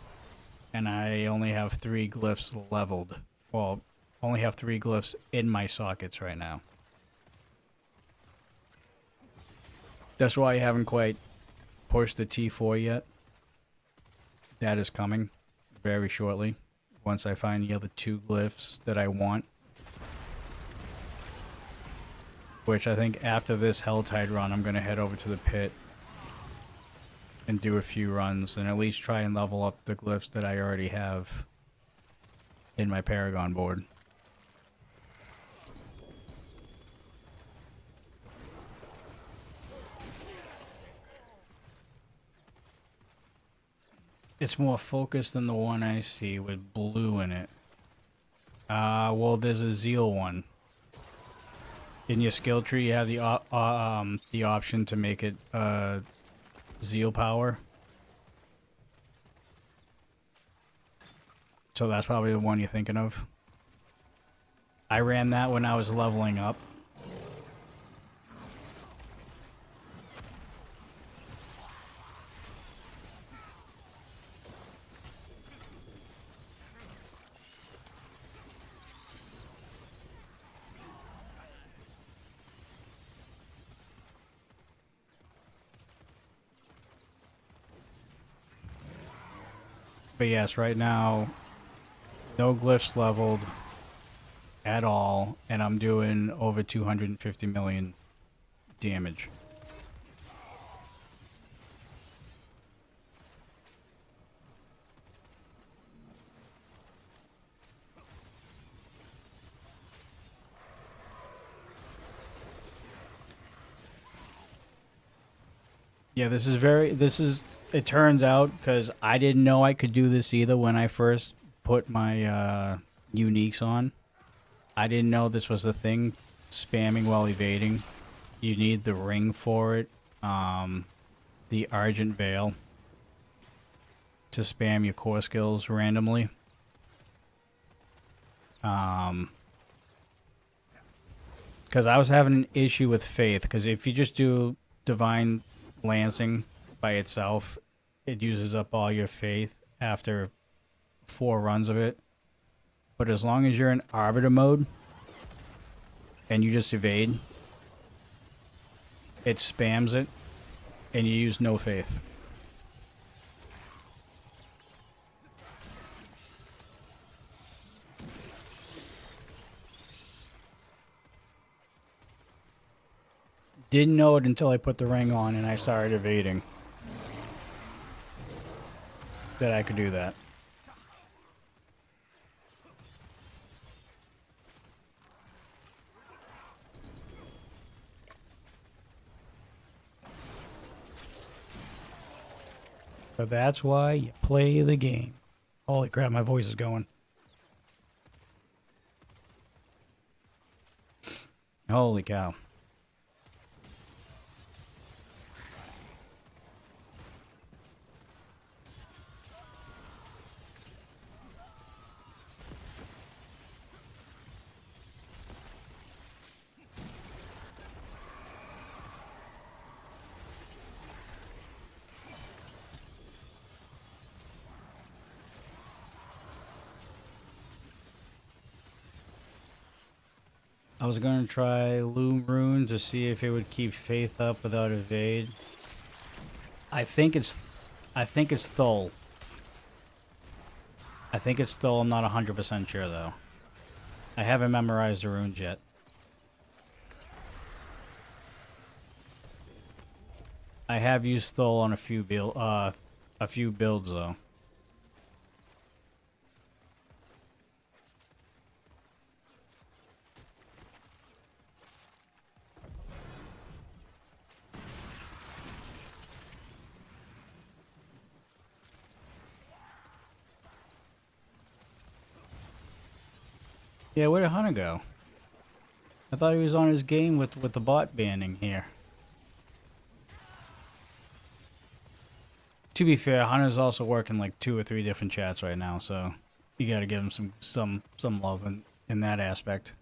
And I only have 3 glyphs leveled. Well, only have 3 glyphs in my sockets right now. That's why I haven't quite pushed the T4 yet. That is coming very shortly. Once I find the other 2 glyphs that I want. Which I think after this Helltide run, I'm going to head over to the pit and do a few runs and at least try and level up the glyphs that I already have in my Paragon board. It's more focused than the one I see with blue in it. Well, there's a Zeal one. In your skill tree, you have the option to make it Zeal Power. So that's probably the one you're thinking of. I ran that when I was leveling up. But yes, right now, no glyphs leveled at all, and I'm doing over 250 million damage. Yeah, it turns out, because I didn't know I could do this either when I first put my uniques on. I didn't know this was the thing, spamming while evading. You need the ring for it, the Argent Veil, to spam your core skills randomly. Because I was having an issue with Faith, because if you just do Divine Lancing by itself, it uses up all your Faith after 4 runs of it. But as long as you're in Arbiter mode and you just evade, it spams it and you use no Faith. Didn't know it until I put the ring on and I started evading that I could do that. So that's why you play the game. Holy crap, my voice is going. Holy cow. I was going to try Loom Rune to see if it would keep Faith up without evade. I think it's Thol. I think it's Thol. I'm not 100% sure though. I haven't memorized the runes yet. I have used Thol on a few builds though. Yeah, where did Hunter go? I thought he was on his game with the bot banning here. To be fair, Hunter's also working like 2 or 3 different chats right now, so you gotta give him some love in that aspect.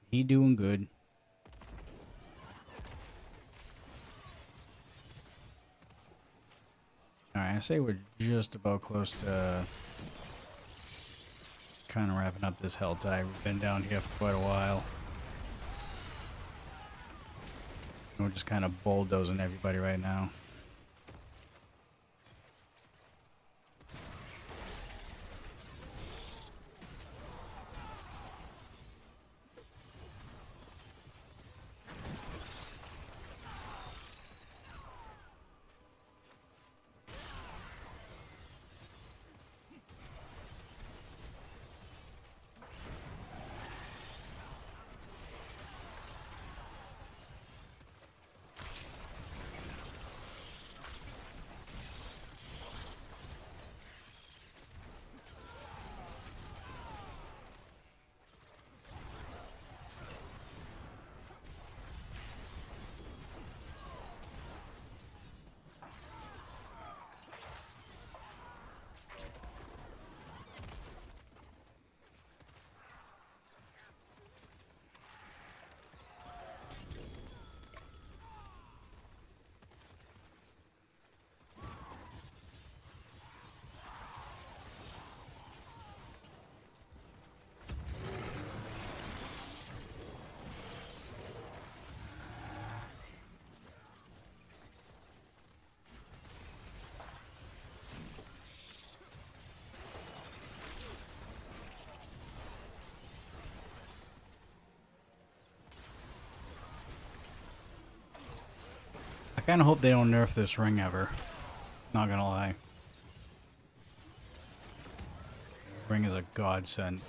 He doing good. Alright, I say we're just about close to kind of wrapping up this hell tide. We've been down here for quite a while. We're just kind of bulldozing everybody right now. I kind of hope they don't nerf this ring ever. Not gonna lie. Ring is a godsend.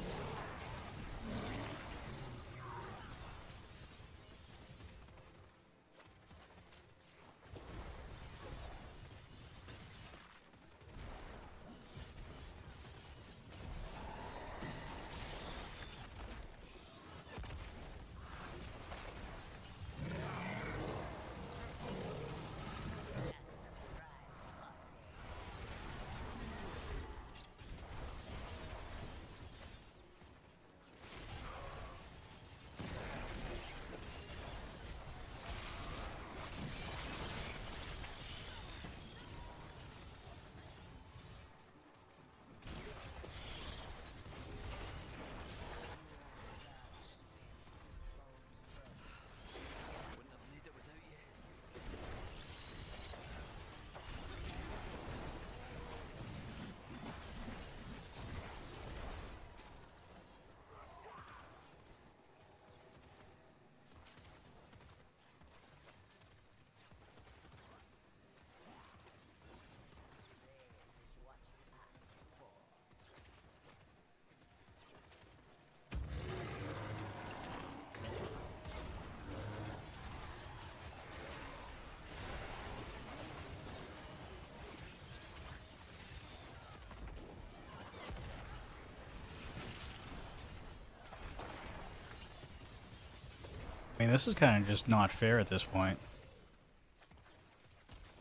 I mean, this is kind of just not fair at this point.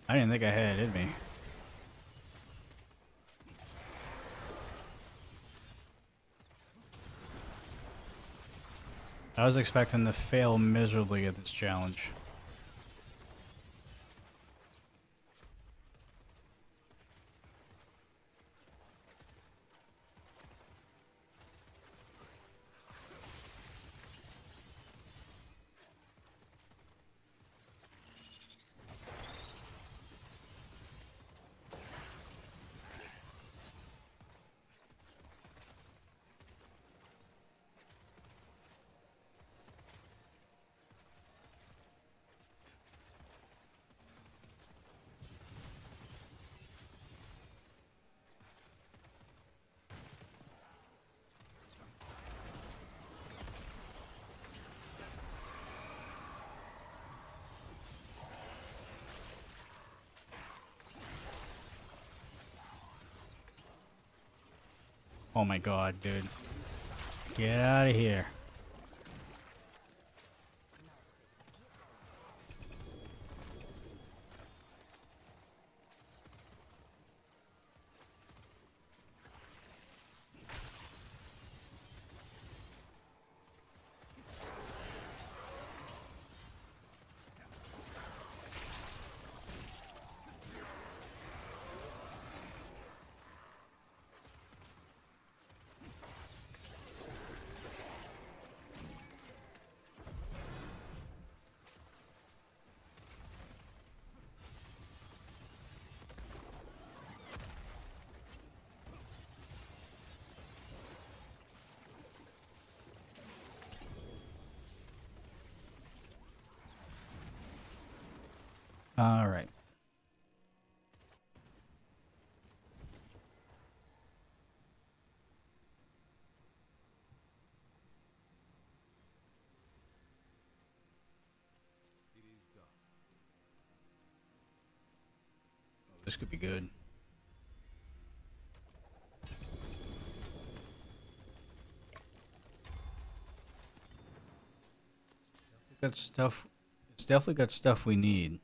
I didn't think I had it in me. I was expecting to fail miserably at this challenge. Oh my god, dude. Get out of here. All right. This could be good. Got stuff. It's definitely got stuff we need.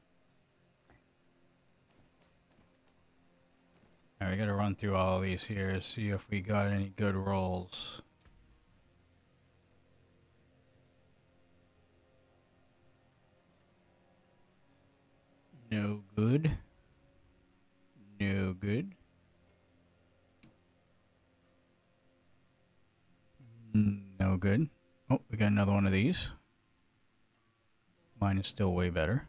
Alright, we gotta run through all these here, see if we got any good rolls. No good. No good. No good. Oh, we got another one of these. Mine is still way better.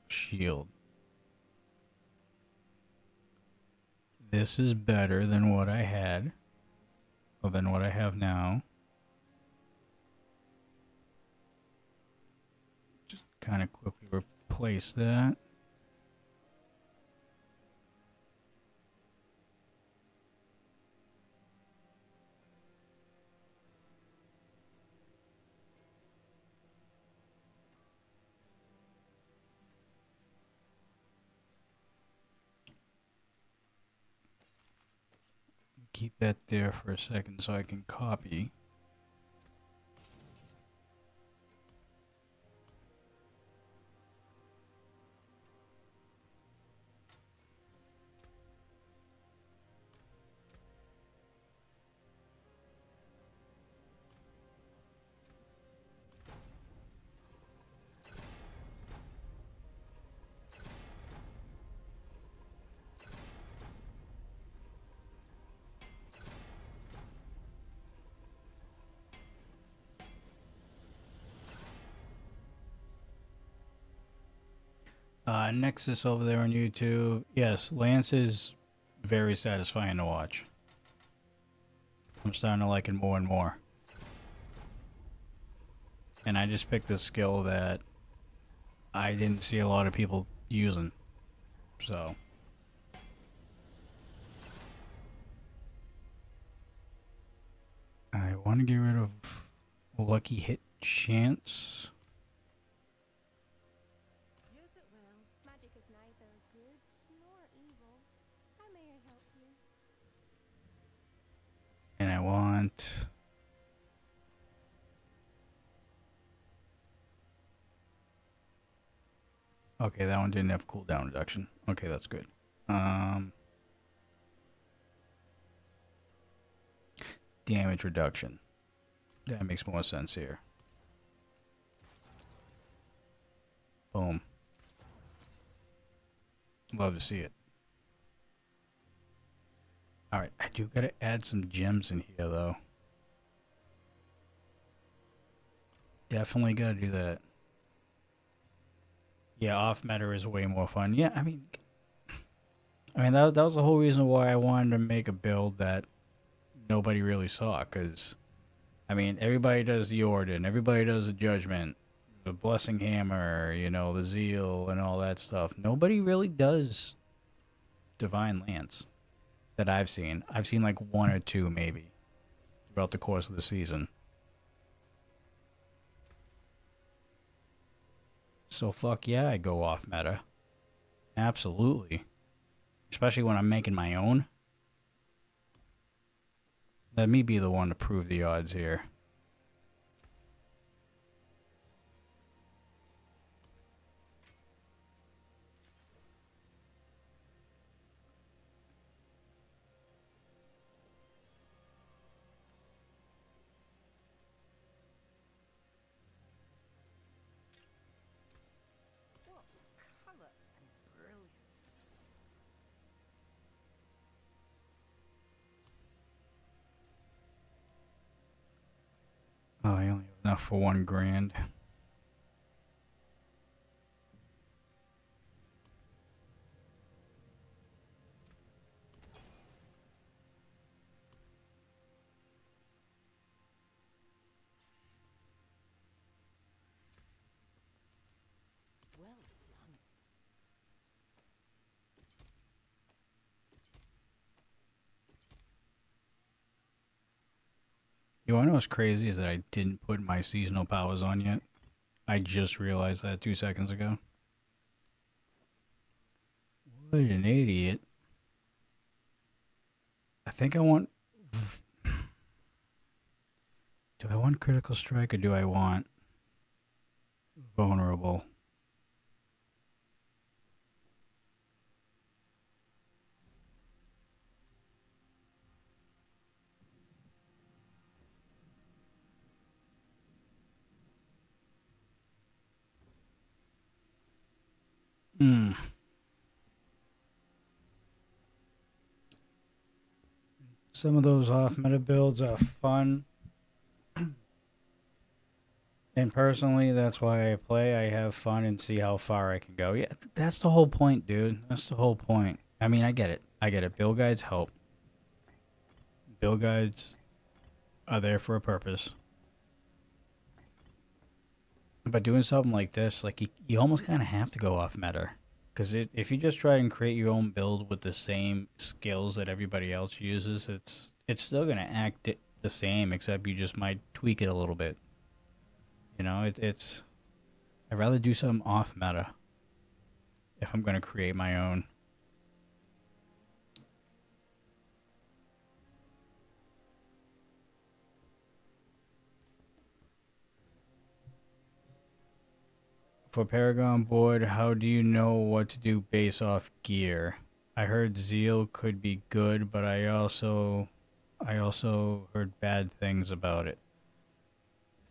Shield. This is better than what I had. Or than what I have now. kind of quickly replace that. Keep that there for a second so I can copy. Nexus over there on YouTube. Yes, Lance is very satisfying to watch. I'm starting to like it more and more. And I just picked a skill that I didn't see a lot of people using. So. I want to get rid of Lucky Hit Chance. Use it well. Magic is neither good nor evil. How may I help you? And I want... Okay, that one didn't have cooldown reduction. Okay, that's good. Damage reduction. That makes more sense here. Boom. Love to see it. Alright, I do gotta add some gems in here though. Definitely gotta do that. Yeah, off meta is way more fun. Yeah, I mean that was the whole reason why I wanted to make a build that nobody really saw, because I mean everybody does the Orden, everybody does the Judgment, the Blessing Hammer, you know, the Zeal and all that stuff. Nobody really does Divine Lance that I've seen. I've seen like one or two maybe throughout the course of the season. So fuck yeah, I go off meta. Absolutely. Especially when I'm making my own. Let me be the one to prove the odds here. What color and brilliance. Oh, I only have enough for 1 grand. Well done. You wanna know what's crazy is that I didn't put my seasonal powers on yet. I just realized that 2 seconds ago. What an idiot. I think I want... Do I want critical strike or do I want vulnerable? Hmm. Some of those off meta builds are fun. And personally, that's why I play. I have fun and see how far I can go. Yeah, that's the whole point, dude. That's the whole point. I mean, I get it. I get it. Build guides help. Build guides are there for a purpose. But doing something like this, like you almost kind of have to go off meta. Because if you just try and create your own build with the same skills that everybody else uses, it's still gonna act the same, except you just might tweak it a little bit. You know, it's I'd rather do something off meta if I'm gonna create my own. For Paragon board, how do you know what to do based off gear? I heard Zeal could be good, but I also heard bad things about it.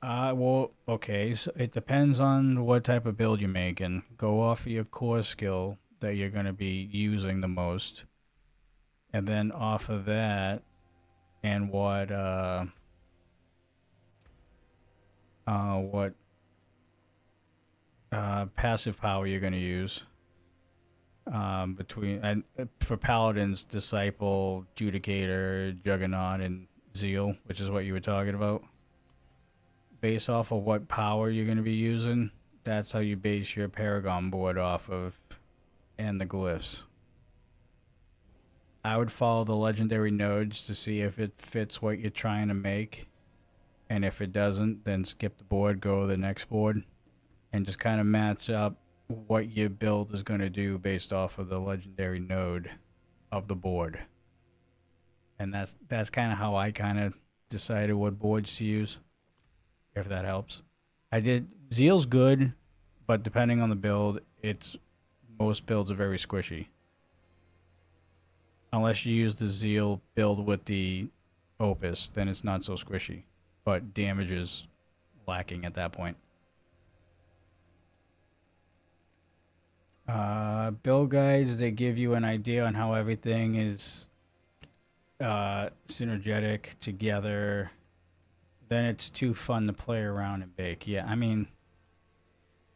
Well, okay, so it depends on what type of build you're making. Go off of your core skill that you're going to be using the most, and then off of that, and what passive power you're going to use. Between and for paladins, disciple, judicator, juggernaut, and zeal, which is what you were talking about. Based off of what power you're going to be using, that's how you base your paragon board off of, and the glyphs. I would follow the legendary nodes to see if it fits what you're trying to make, and if it doesn't, then skip the board, go to the next board, and just kind of match up what your build is going to do based off of the legendary node of the board. And that's kind of how I kind of decided what boards to use, if that helps. I did Zeal's good, but depending on the build, it's most builds are very squishy. Unless you use the Zeal build with the Opus, then it's not so squishy. But damage is lacking at that point. Build guides, they give you an idea on how everything is synergetic together. Then it's too fun to play around and bake. Yeah, I mean,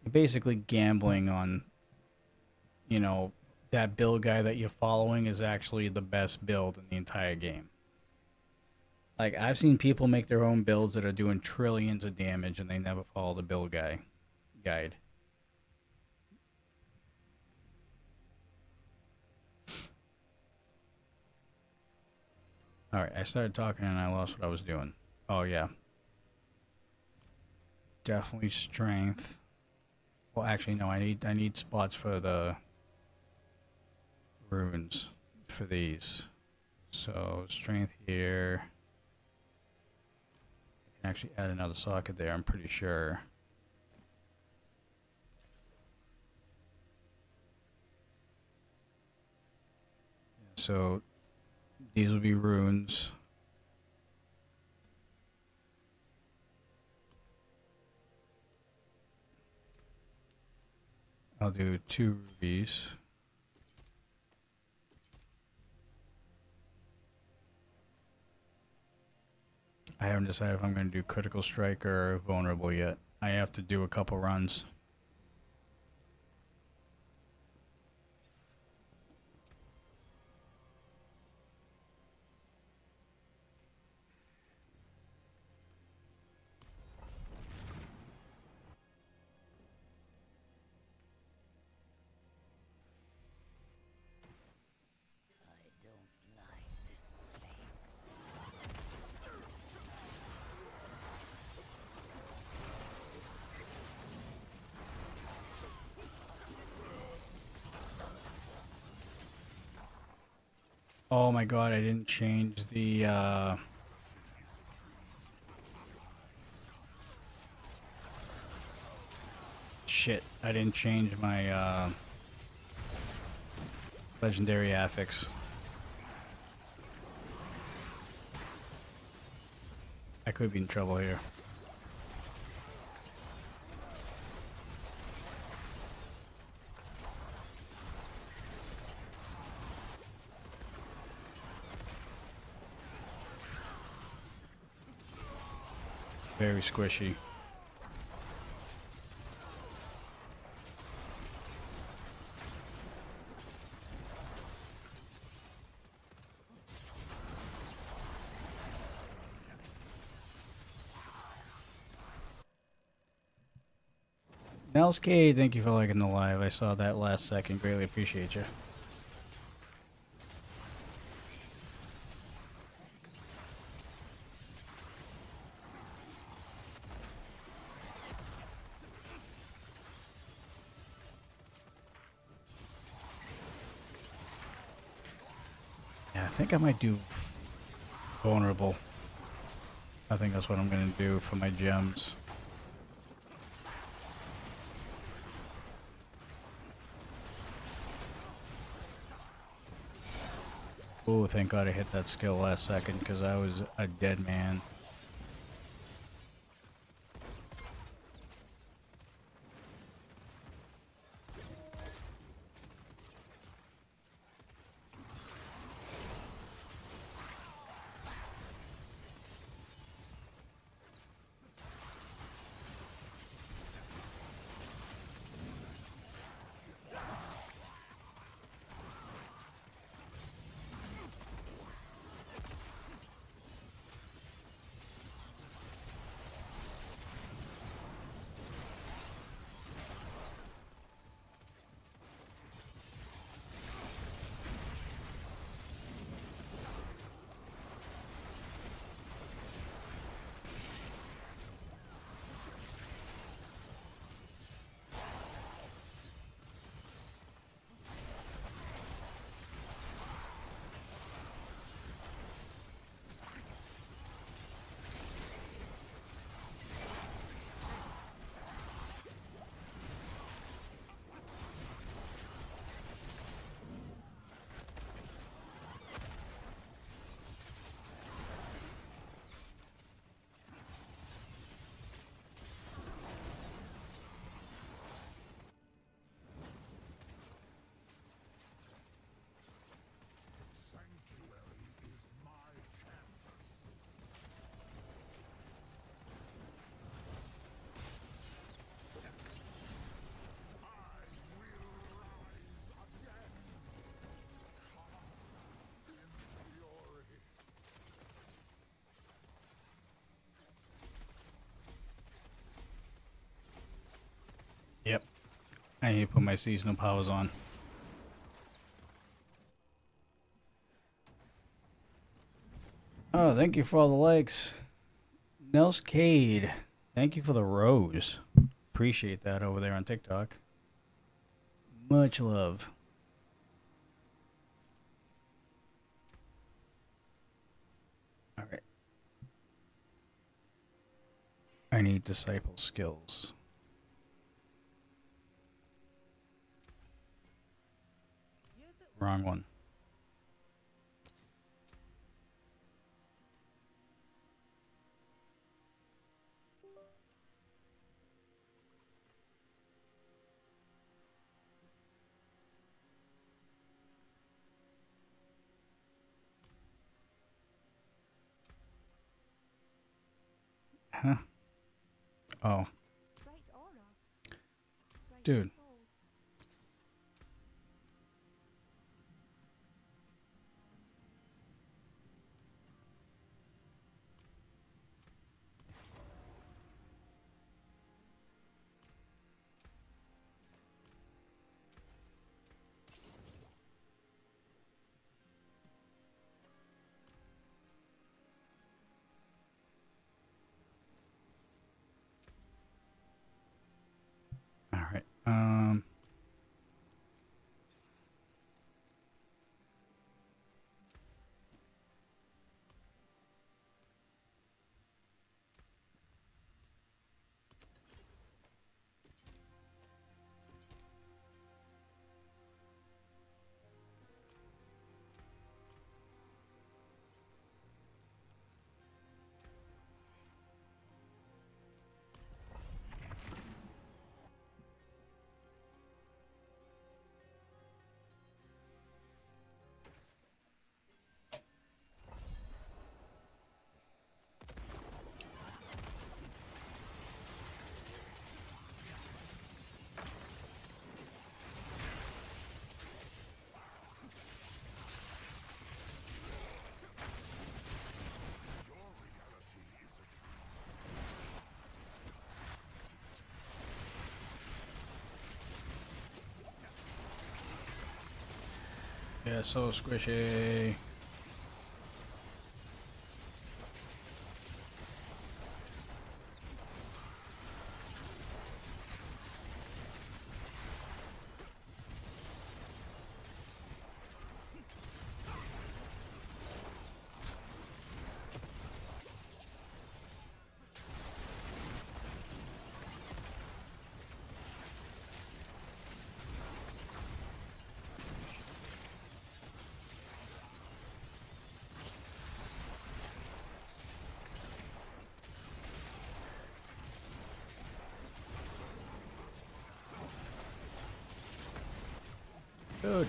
you're basically gambling on, that build guy that you're following is actually the best build in the entire game. Like, I've seen people make their own builds that are doing trillions of damage and they never follow the build guide. All right, I started talking and I lost what I was doing. Oh yeah, definitely strength. Well, actually, no. I need spots for the runes for these. So strength here. I can actually add another socket there. I'm pretty sure. So these will be runes. I'll do 2 rubies. I haven't decided if I'm going to do critical strike or vulnerable yet. I have to do a couple runs. I don't like this place. Oh my god, I didn't change the shit. I didn't change my legendary affix. I could be in trouble here. Very squishy. Nels K, thank you for liking the live. I saw that last second. Greatly appreciate you. Yeah, I think I might do vulnerable. I think that's what I'm gonna do for my gems. Oh, thank God I hit that skill last second because I was a dead man. Yep. I need to put my seasonal powers on. Oh, thank you for all the likes. Nels Cade, thank you for the rose. Appreciate that over there on TikTok. Much love. All right. I need disciple skills. Wrong one. Huh? Oh, dude. All right. Yeah, so squishy. Dude.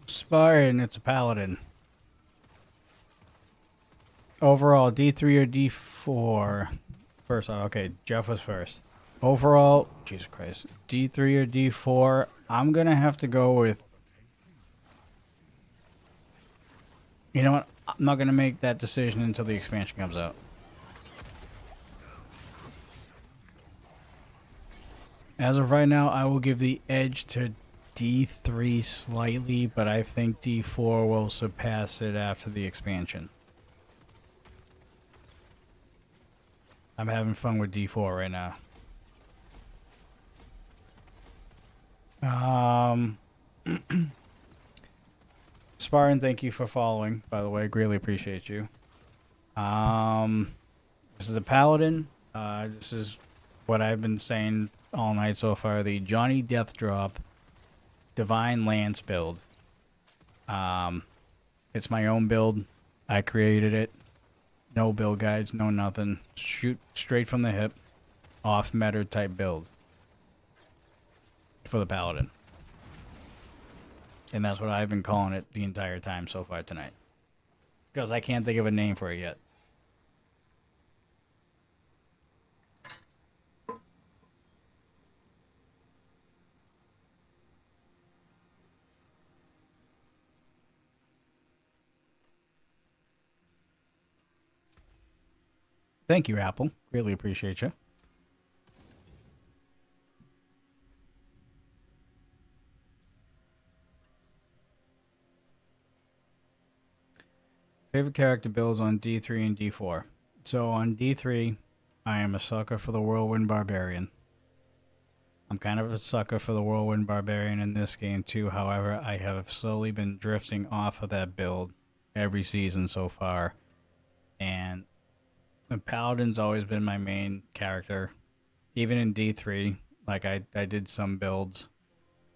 Spartan, it's a paladin. Overall, D3 or D4? First off, okay, Jeff was first. Overall, Jesus Christ, D3 or D4? I'm gonna have to go with. You know what? I'm not gonna make that decision until the expansion comes out. As of right now, I will give the edge to D3 slightly, but I think D4 will surpass it after the expansion. I'm having fun with D4 right now. Spartan, thank you for following, by the way. Greatly appreciate you. This is a paladin. This is what I've been saying all night so far. The Johnny Deathdrop Divine Lance build. It's my own build. I created it. No build guides, no nothing. Shoot straight from the hip. Off meta type build. For the paladin. And that's what I've been calling it the entire time so far tonight. Because I can't think of a name for it yet. Thank you, Apple. Really appreciate you. Favorite character builds on D3 and D4. So on D3, I am a sucker for the Whirlwind Barbarian. I'm kind of a sucker for the Whirlwind Barbarian in this game too. However, I have slowly been drifting off of that build every season so far. And the Paladin's always been my main character. Even in D3, like I did some builds.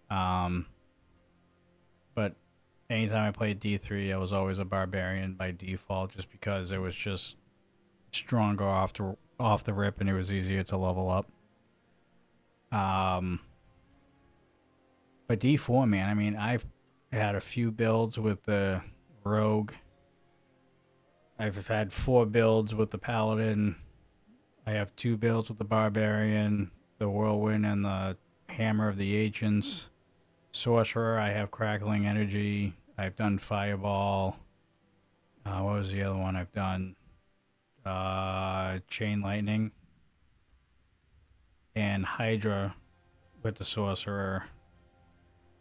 But anytime I played D3, I was always a Barbarian by default just because it was just stronger off the rip and it was easier to level up. But D4, man, I mean, I've had a few builds with the Rogue. I've had 4 builds with the Paladin. I have 2 builds with the Barbarian, the Whirlwind, and the Hammer of the Ancients. Sorcerer, I have Crackling Energy. I've done Fireball. What was the other one I've done? Chain Lightning. And Hydra with the Sorcerer.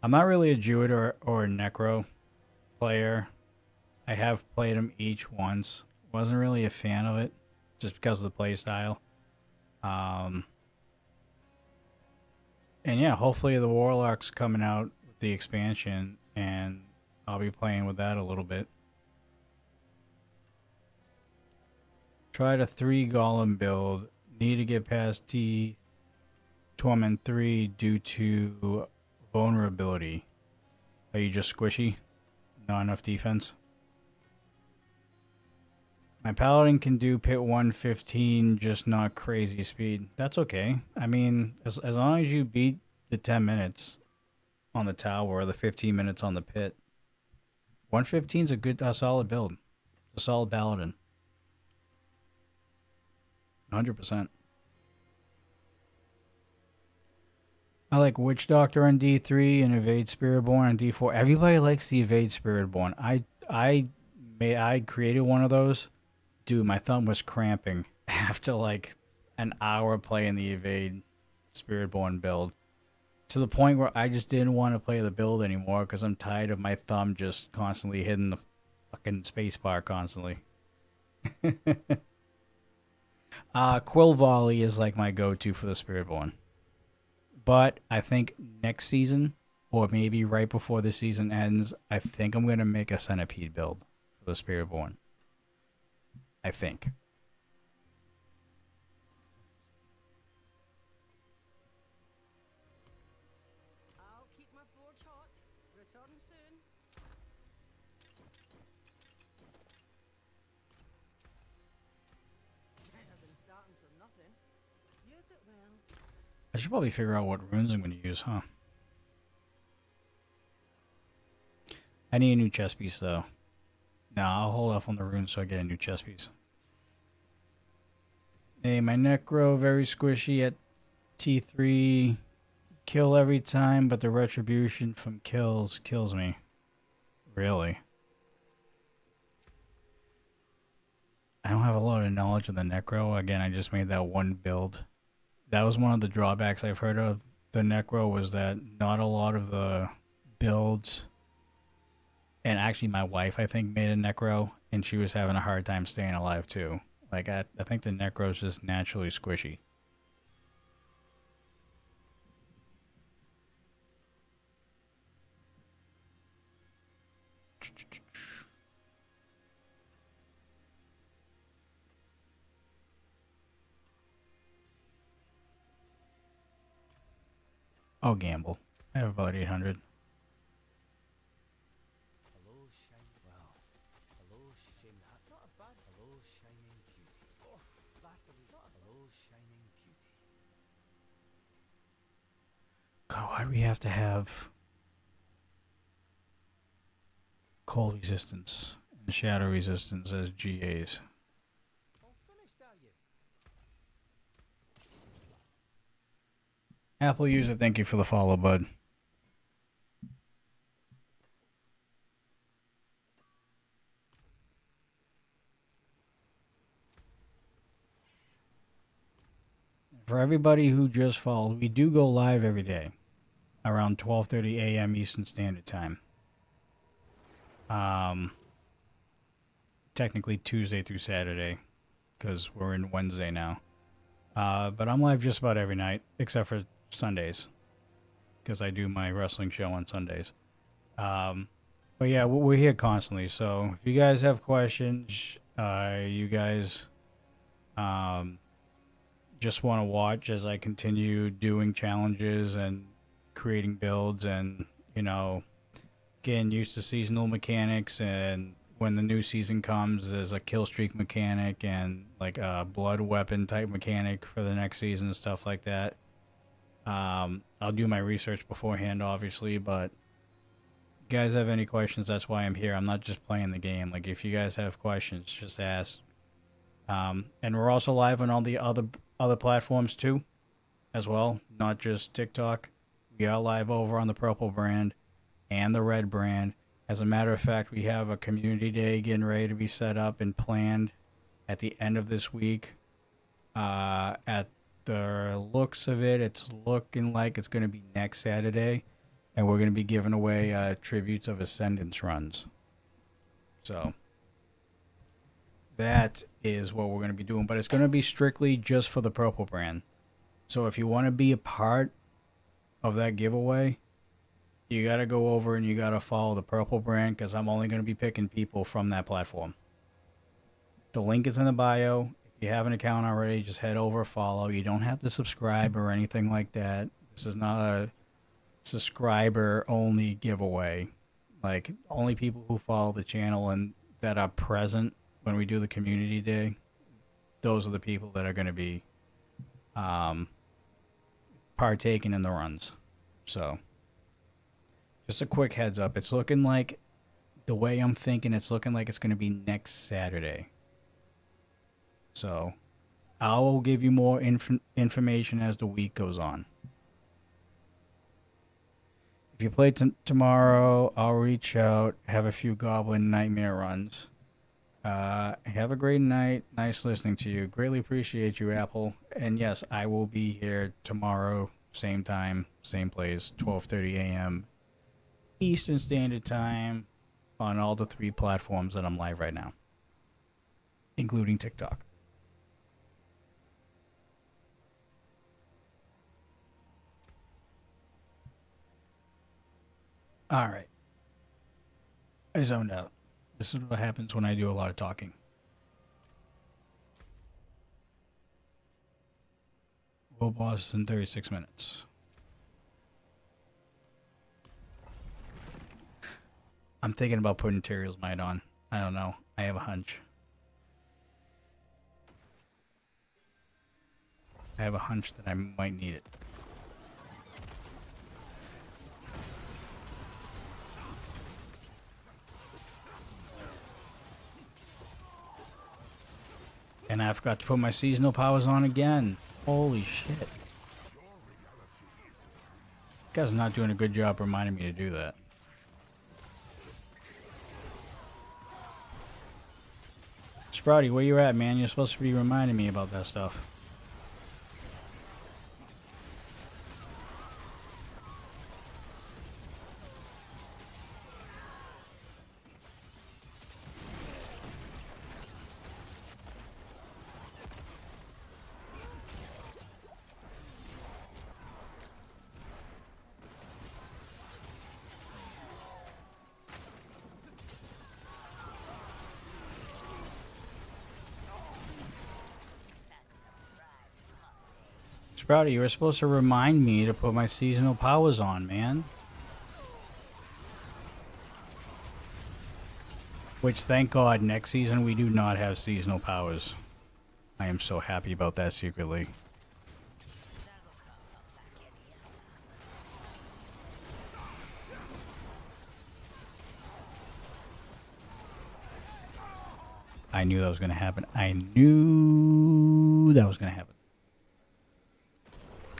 I'm not really a Druid or a Necro player. I have played them each once. Wasn't really a fan of it, just because of the play style. And yeah, hopefully the Warlock's coming out with the expansion, and I'll be playing with that a little bit. Tried a 3 Golem build. Need to get past T Torment 3 due to vulnerability. Are you just squishy? Not enough defense? My Paladin can do pit 115, just not crazy speed. That's okay. I mean, as long as you beat the 10 minutes on the tower or the 15 minutes on the pit, 115 is a solid build. It's a solid Paladin. 100%. I like Witch Doctor on D3 and Evade Spiritborn on D4. Everybody likes the Evade Spiritborn. I created one of those. Dude, my thumb was cramping after like an hour playing the Evade Spiritborn build. To the point where I just didn't want to play the build anymore because I'm tired of my thumb just constantly hitting the fucking spacebar constantly. Quill Volley is like my go-to for the Spiritborn. But I think next season, or maybe right before the season ends, I think I'm going to make a Centipede build for the Spiritborn. I think. I'll keep my forge hot. Return soon. I've been starting from nothing. Use it well. I should probably figure out what runes I'm going to use, huh? I need a new chest piece, though. No, I'll hold off on the runes so I get a new chest piece. Hey, my Necro, very squishy at T3. Kill every time, but the retribution from kills me. Really? I don't have a lot of knowledge of the Necro. Again, I just made that one build. That was one of the drawbacks I've heard of the Necro, was that not a lot of the builds, and actually my wife, I think, made a Necro, and she was having a hard time staying alive too. Like, I think the Necro is just naturally squishy. I'll gamble. I have about 800. Hello, shine well. Hello, shine that. Not a bad. Hello, shining beauty. Oh, bastard, not a hello, shining beauty. God, why do we have to have cold resistance and shadow resistance as GAs? All finished, are you? Apple user, thank you for the follow, bud. For everybody who just followed, we do go live every day around 12:30 a.m. Eastern Standard Time. Technically Tuesday through Saturday, because we're in Wednesday now. But I'm live just about every night, except for Sundays, because I do my wrestling show on Sundays. But yeah, we're here constantly. So if you guys have questions, you guys just want to watch as I continue doing challenges and creating builds, and getting used to seasonal mechanics, and when the new season comes, there's a kill streak mechanic and like a blood weapon type mechanic for the next season, stuff like that. I'll do my research beforehand, obviously, but if you guys have any questions, that's why I'm here. I'm not just playing the game. Like, if you guys have questions, just ask. And we're also live on all the other platforms too, as well, not just TikTok. We are live over on the purple brand and the red brand. As a matter of fact, we have a community day getting ready to be set up and planned at the end of this week. At the looks of it, it's looking like it's going to be next Saturday, and we're going to be giving away tributes of Ascendance runs. So that is what we're going to be doing, but it's going to be strictly just for the purple brand. So if you want to be a part of that giveaway, you got to go over and you got to follow the purple brand, because I'm only going to be picking people from that platform. The link is in the bio. If you have an account already, just head over, follow. You don't have to subscribe or anything like that. This is not a subscriber only giveaway. Like, only people who follow the channel and that are present when we do the community day, those are the people that are going to be partaking in the runs. So just a quick heads up. It's looking like, the way I'm thinking, it's looking like it's going to be next Saturday. So I'll give you more information as the week goes on. If you play tomorrow, I'll reach out, have a few Goblin Nightmare runs. Have a great night. Nice listening to you. Greatly appreciate you, Apple. And yes, I will be here tomorrow, same time, same place, 12:30 a.m. Eastern Standard Time, on all the 3 platforms that I'm live right now, including TikTok. All right. I zoned out. This is what happens when I do a lot of talking. We'll boss in 36 minutes. I'm thinking about putting Tyrael's Might on. I don't know. I have a hunch. I have a hunch that I might need it. And I forgot to put my seasonal powers on again. Holy shit. This guy's not doing a good job reminding me to do that. Sprouty, where you at, man? You're supposed to be reminding me about that stuff. Sprouty, you were supposed to remind me to put my seasonal powers on, man. Which, thank God, next season we do not have seasonal powers. I am so happy about that secretly. I knew that was going to happen. I knew that was going to happen.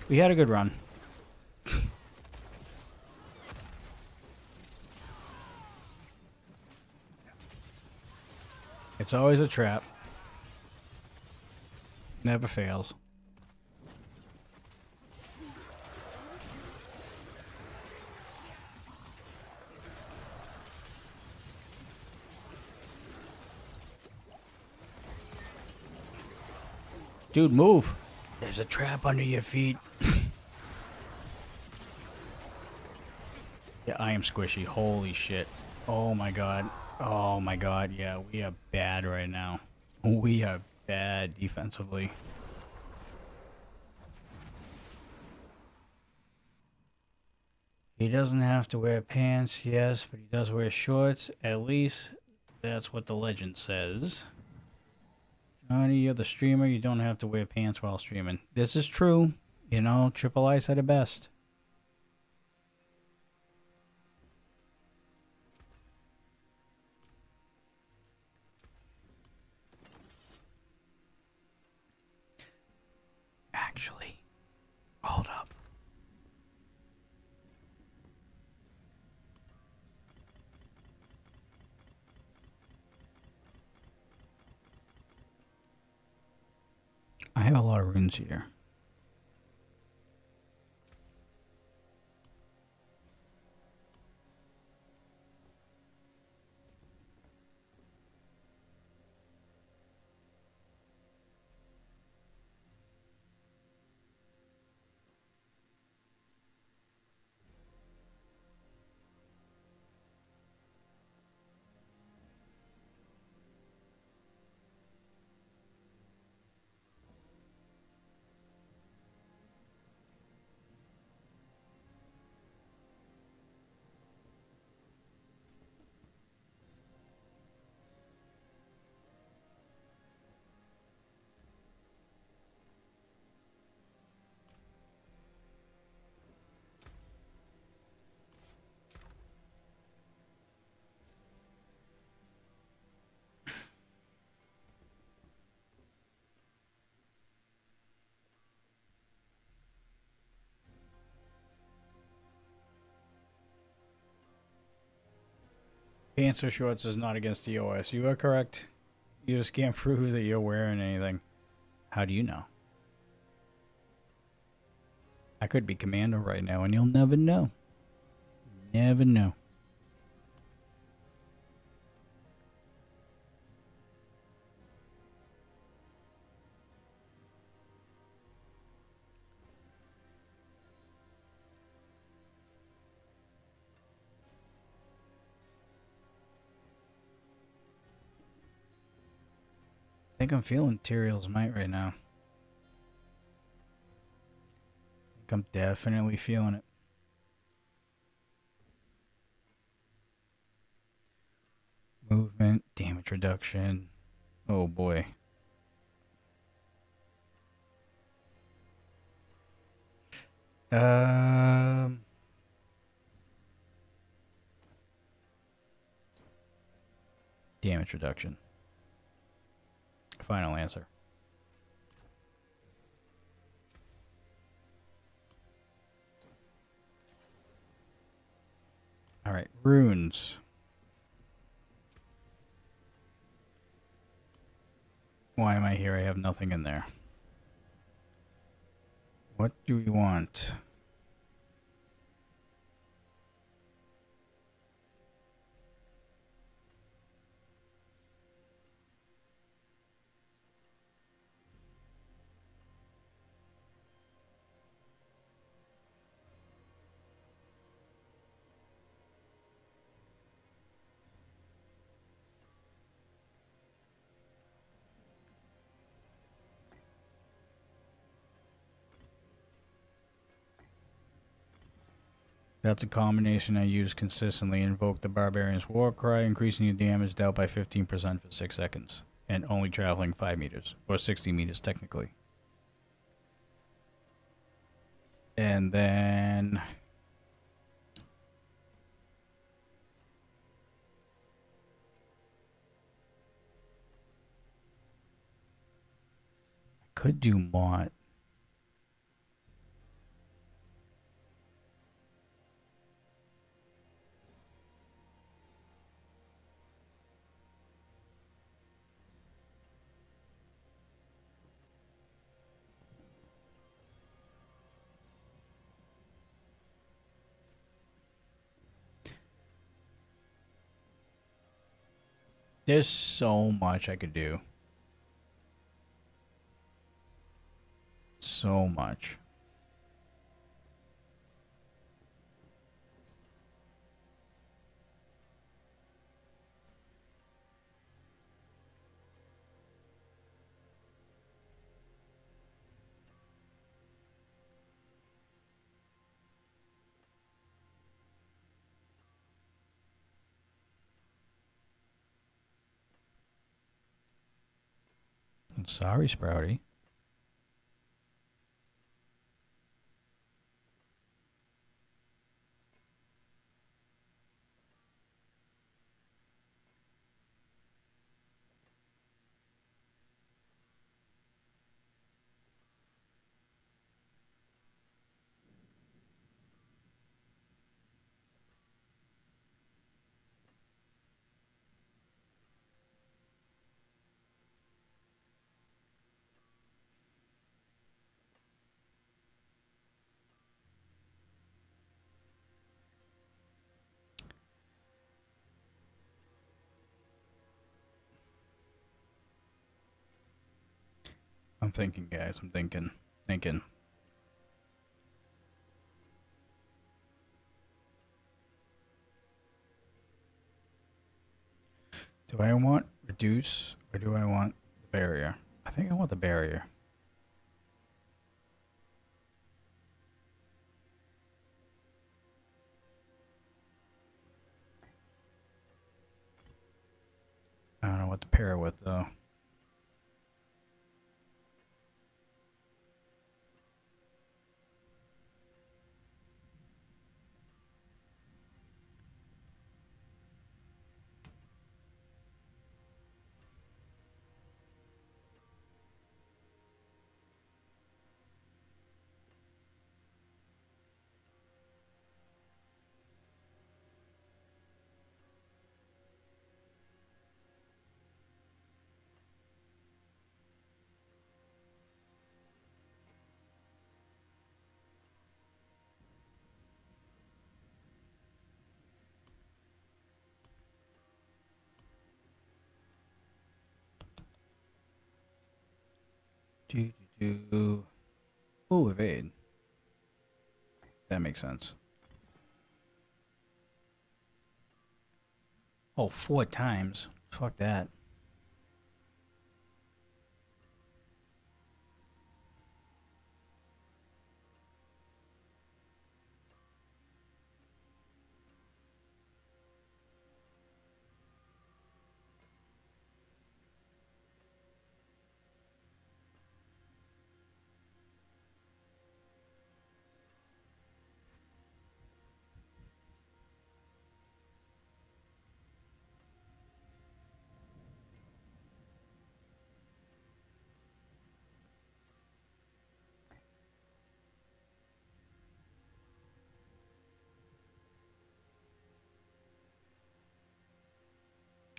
We had a good run. It's always a trap. Never fails. Dude, move. There's a trap under your feet. Yeah, I am squishy. Holy shit. Oh my god. Oh my god. Yeah, we are bad right now. We are bad defensively. He doesn't have to wear pants, yes, but he does wear shorts. At least that's what the legend says. Johnny, you're the streamer. You don't have to wear pants while streaming. This is true. You know, Triple I said it best. Actually, hold up. I have a lot of runes here. Pants or shorts is not against the OS. You are correct. You just can't prove that you're wearing anything. How do you know? I could be commando right now and you'll never know. Never know. I think I'm feeling Tyrael's might right now. I think I'm definitely feeling it. Movement, damage reduction. Oh boy. Um, damage reduction. Final answer. All right, runes. Why am I here? I have nothing in there. What do we want? That's a combination I use consistently. Invoke the Barbarian's War Cry, increasing your damage dealt by 15% for 6 seconds. And only traveling 5 meters. Or 60 meters, technically. And then... could do Mott. There's so much I could do. So much. I'm sorry, Sprouty. I'm thinking, guys. I'm thinking. Thinking. Do I want reduce or do I want the barrier? I think I want the barrier. I don't know what to pair it with though. Do. Oh, evade. That makes sense. Oh, 4 times. Fuck that.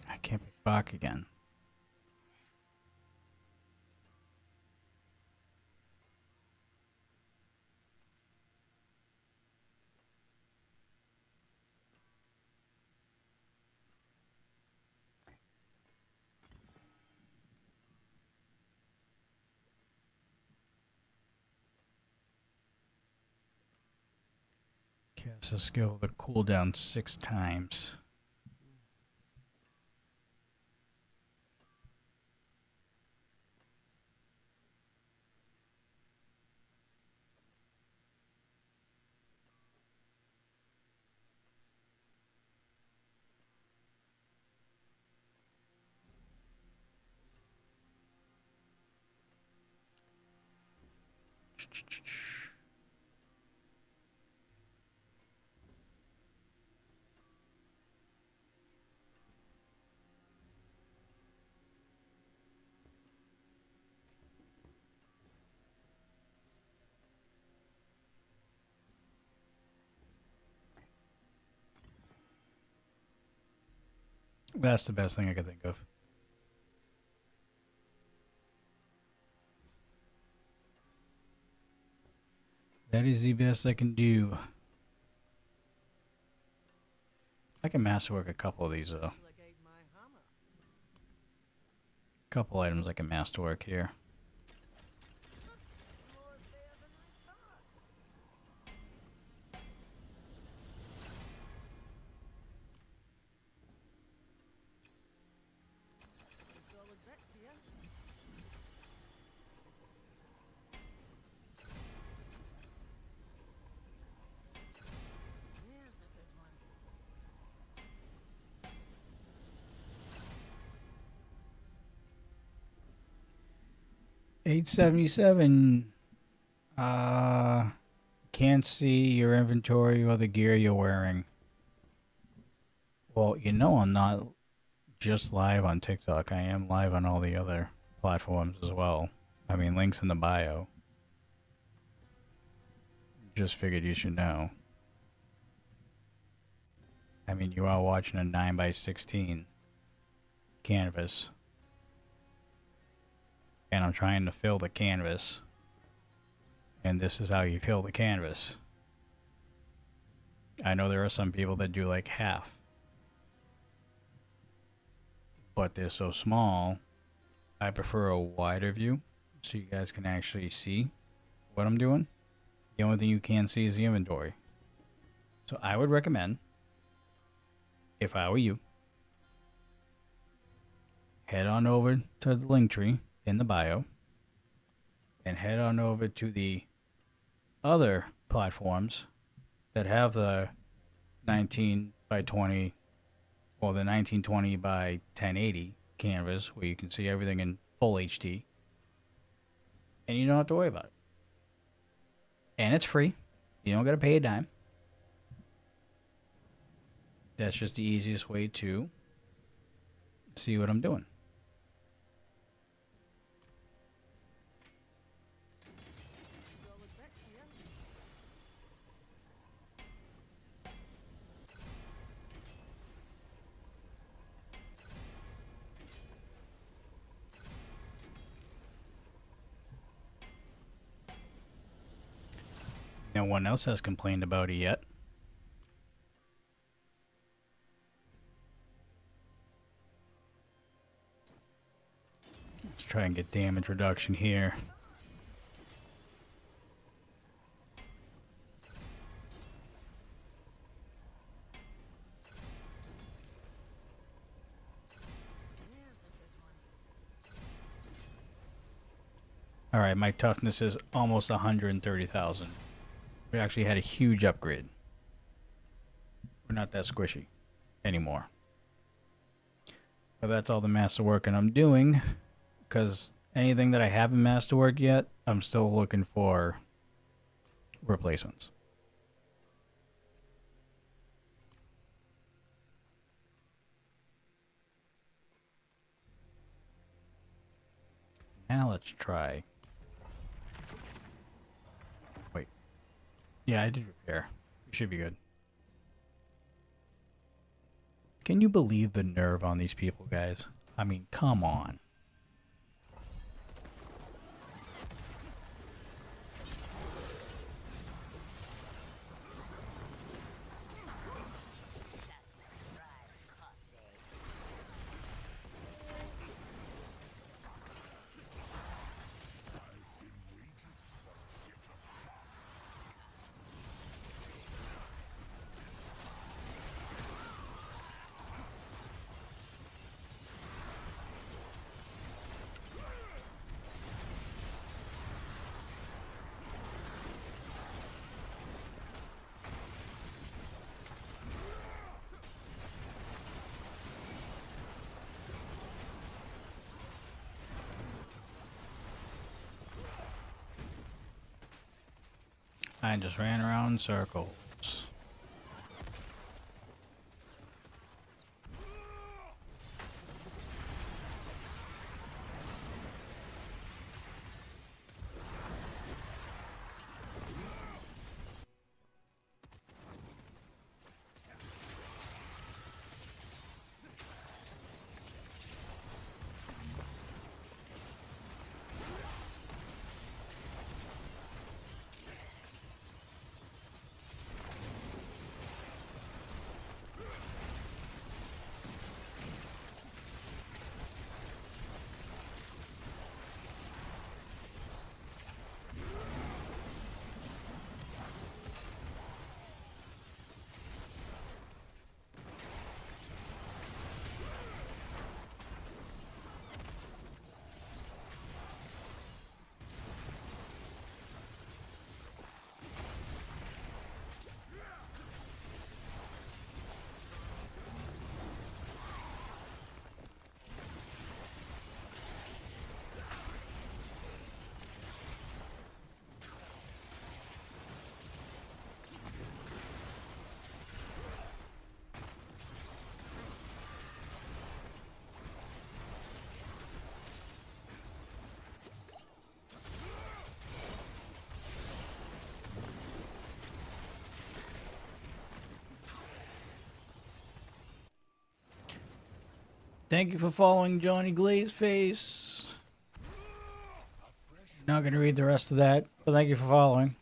I can't pick Bach again. Cast a skill the cooldown 6 times. That's the best thing I could think of. That is the best I can do. I can masterwork a couple of these though. Couple items I can masterwork here. Here's a good one. 877. Can't see your inventory or the gear you're wearing. Well, you know I'm not just live on TikTok. I am live on all the other platforms as well. I mean, links in the bio. Just figured you should know. I mean, you are watching a 9x16 canvas. And I'm trying to fill the canvas. And this is how you fill the canvas. I know there are some people that do like half. But they're so small, I prefer a wider view. so you guys can actually see what I'm doing. The only thing you can see is the inventory. So I would recommend, if I were you, head on over to the link tree in the bio and head on over to the other platforms that have the 19 by 20 or the 1920 by 1080 canvas where you can see everything in full HD and you don't have to worry about it. And it's free. You don't got to pay a dime. That's just the easiest way to see what I'm doing. No one else has complained about it yet. Let's try and get damage reduction here. Alright, my toughness is almost 130,000. We actually had a huge upgrade. We're not that squishy anymore. But that's all the masterwork and I'm doing, because anything that I haven't masterwork yet, I'm still looking for replacements. Now let's try. Wait. Yeah, I did repair. We should be good. Can you believe the nerve on these people, guys? I mean, come on. I just ran around in circles. Thank you for following Johnny Glazeface. Not gonna read the rest of that, but thank you for following.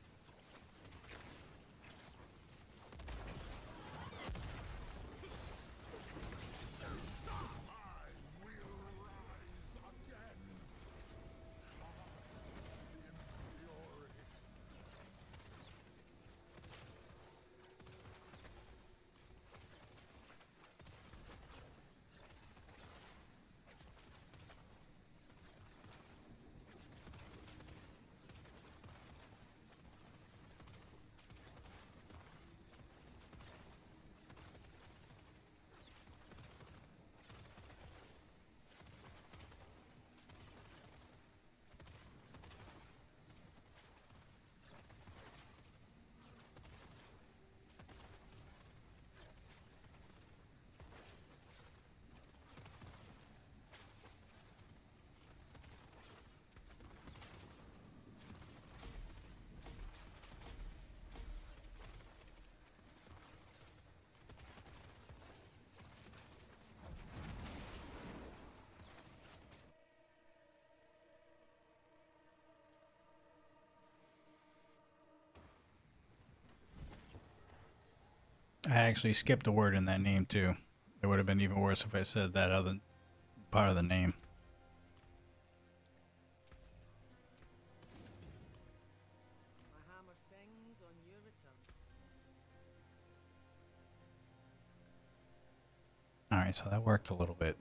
I actually skipped a word in that name too. It would have been even worse if I said that other part of the name. My hammer sings on your return. Alright, so that worked a little bit.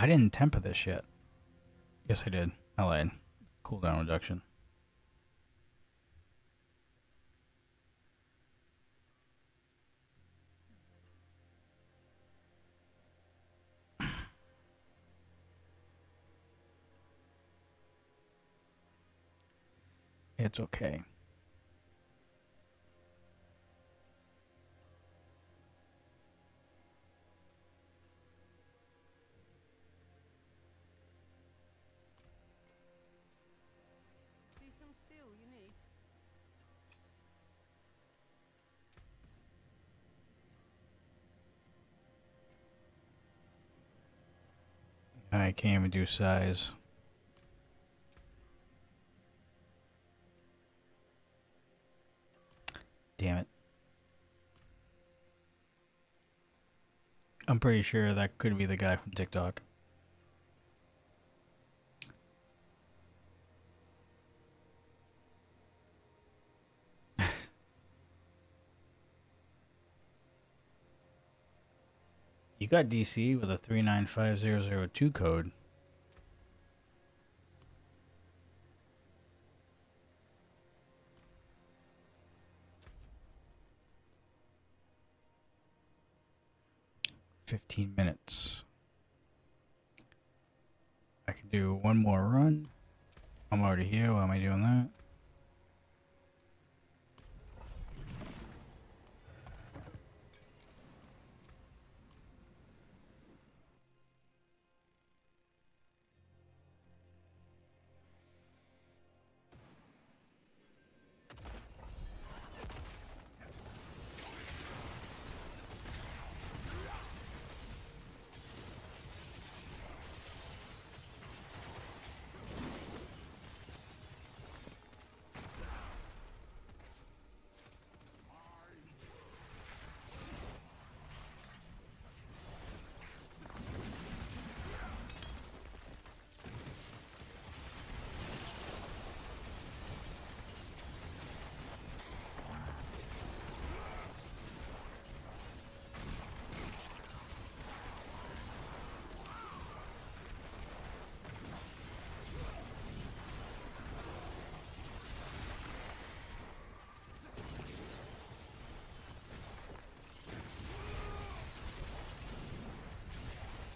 I didn't temper this yet. Yes, I did. I lied. Cooldown reduction. It's okay. See some steel you need? I can't even do size. Damn it. I'm pretty sure that could be the guy from TikTok. You got DC with a 395002 code. $15. I can do one more run. I'm already here. Why am I doing that?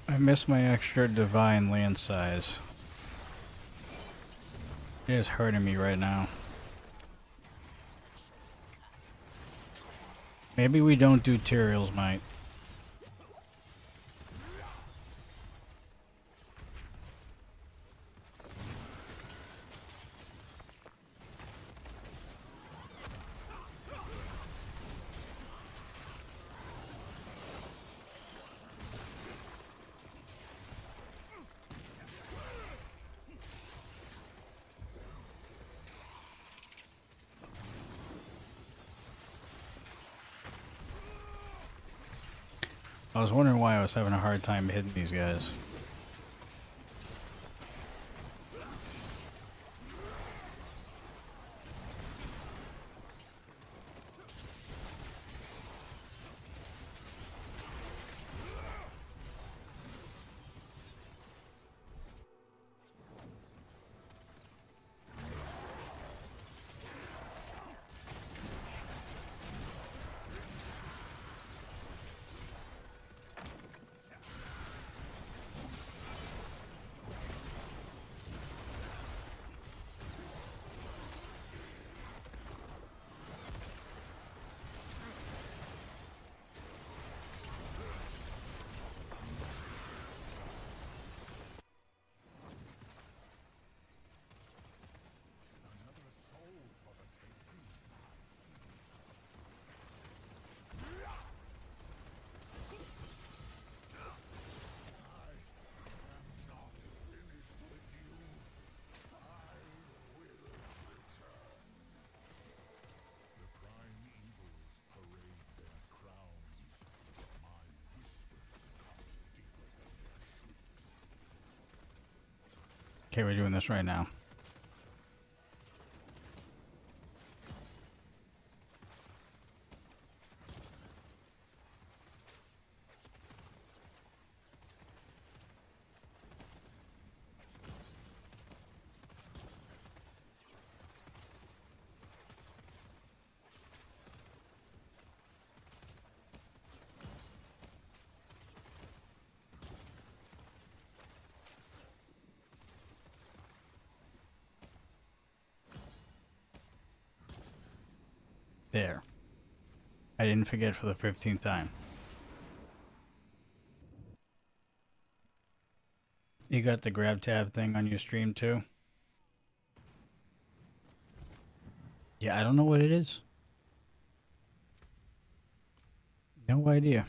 I missed my extra divine land size. It is hurting me right now. Maybe we don't do Tyrael's Might. I was wondering why I was having a hard time hitting these guys. Okay, we're doing this right now. There. I didn't forget for the 15th time. You got the grab tab thing on your stream too? Yeah, I don't know what it is. No idea.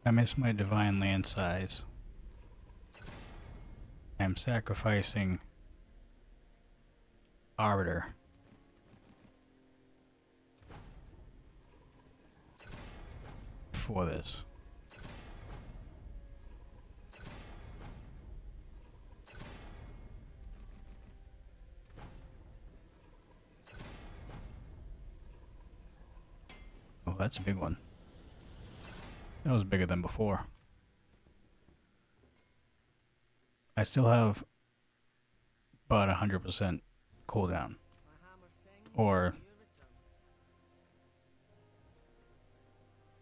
I miss my divine land size. I'm sacrificing Arbiter for this. Oh, that's a big one. That was bigger than before. I still have about 100% cooldown. Or,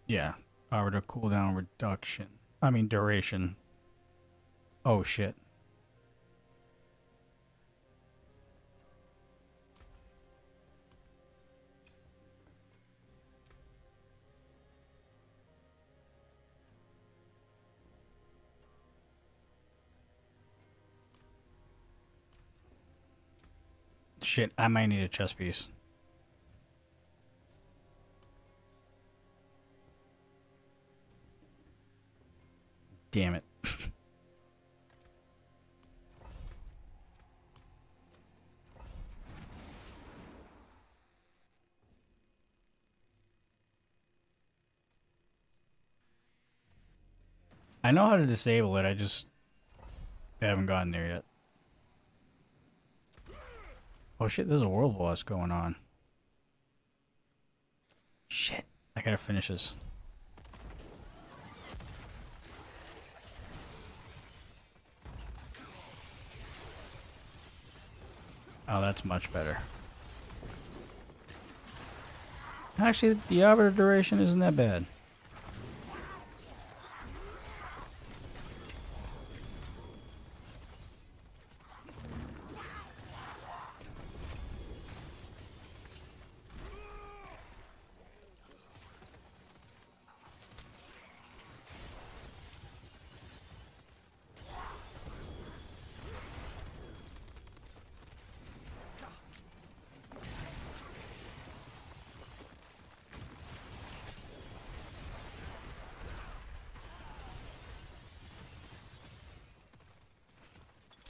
yeah, Arbiter cooldown reduction. I mean, duration. Oh, shit. Shit, I might need a chess piece. Damn it. I know how to disable it, I just haven't gotten there yet. Oh shit, there's a world boss going on. Shit, I gotta finish this. Oh, that's much better. Actually, the Arbiter duration isn't that bad.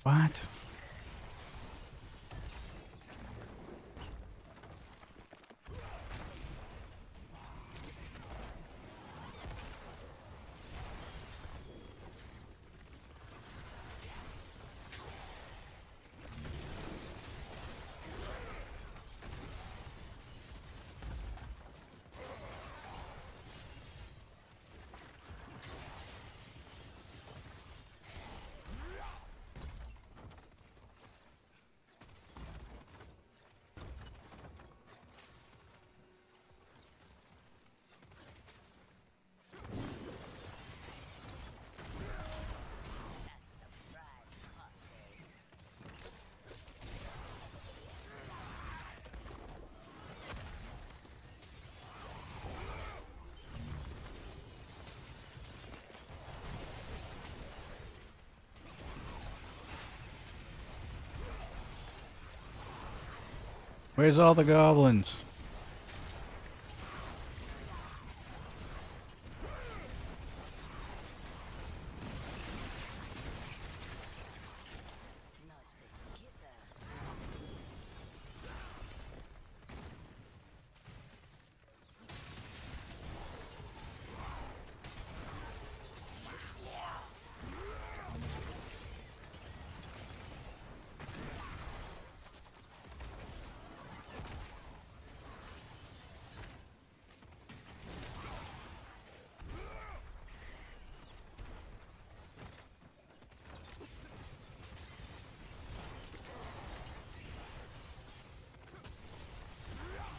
What? Where's all the goblins? Nice bit of kit there.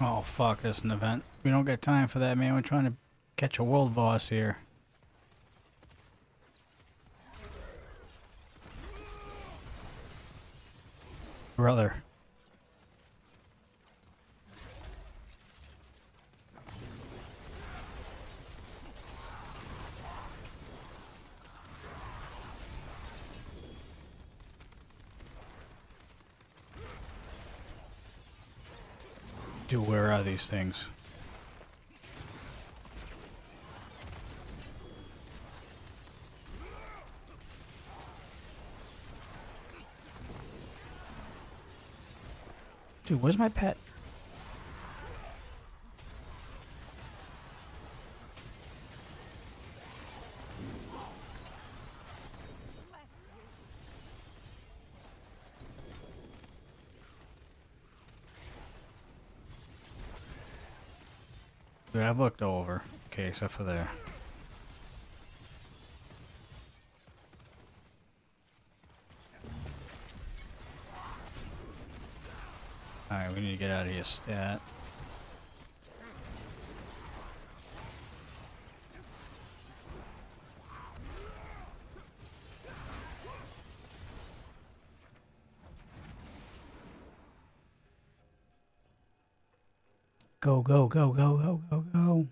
Oh fuck, this is an event. We don't got time for that, man. We're trying to catch a world boss here. Brother. Dude, where are these things? Dude, where's my pet? Dude, I've looked over. Okay, except for there. Alright, we need to get out of here, stat. Go, go, go, go, go, go, go.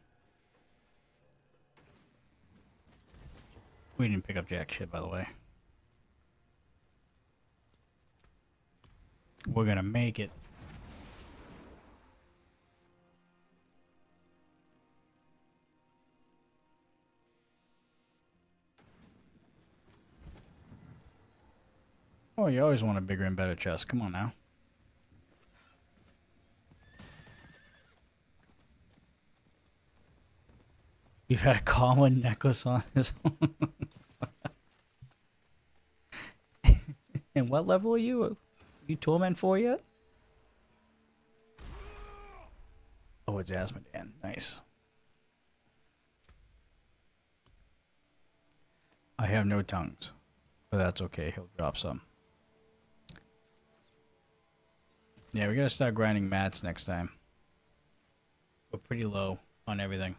We didn't pick up jack shit, by the way. We're gonna make it. Oh, you always want a bigger and better chest. Come on now. You've had a common necklace on this. And what level are you? You Torment 4 yet? Oh, it's Asmodan. Nice. I have no tongues, but that's okay. He'll drop some. Yeah, we gotta start grinding mats next time. We're pretty low on everything.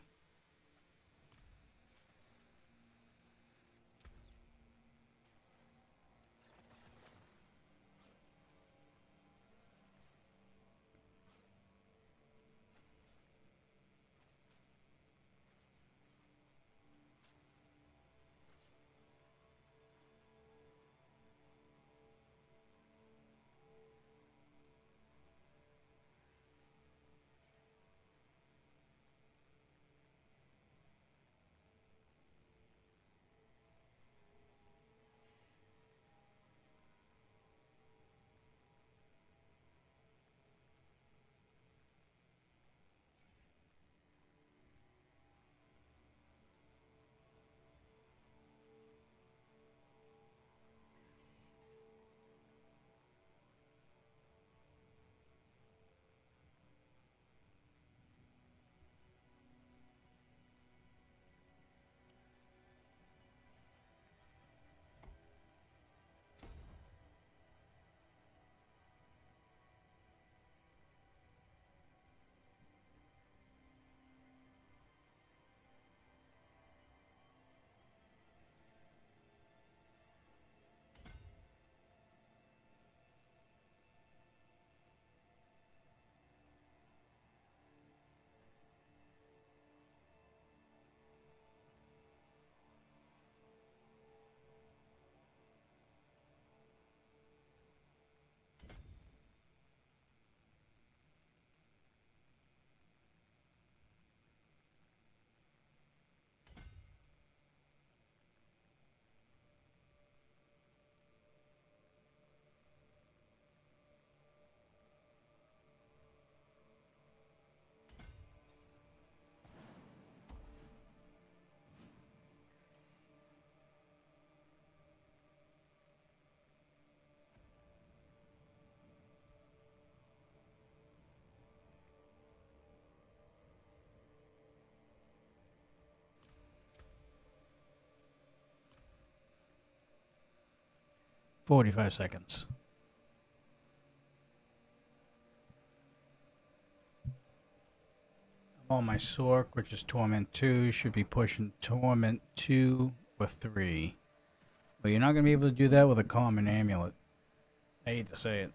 45 seconds. I'm on my Sork, which is Torment 2. Should be pushing Torment 2 or 3. But you're not going to be able to do that with a common amulet. I hate to say it.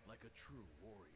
Like a true warrior.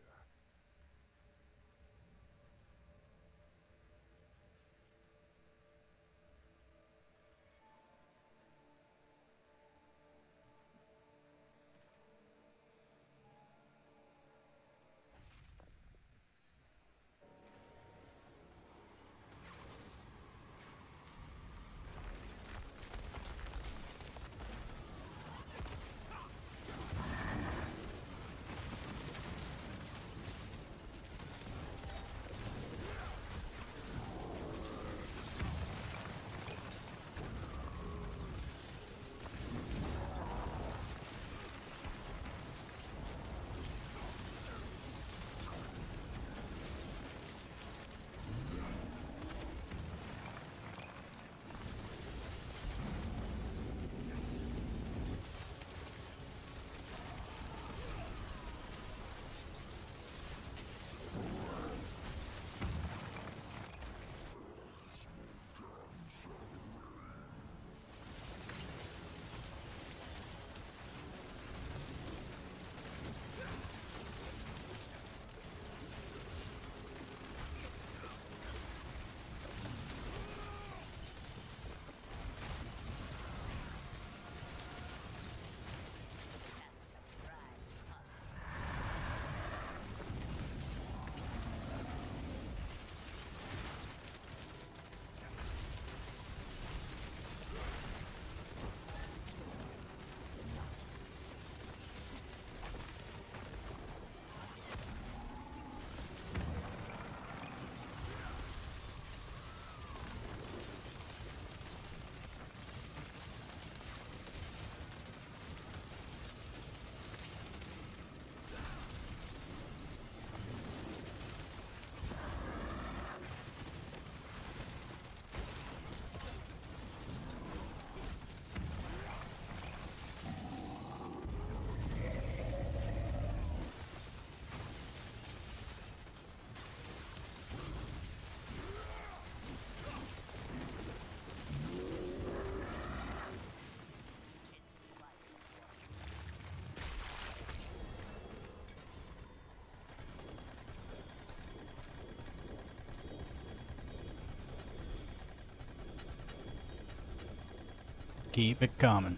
Keep it coming.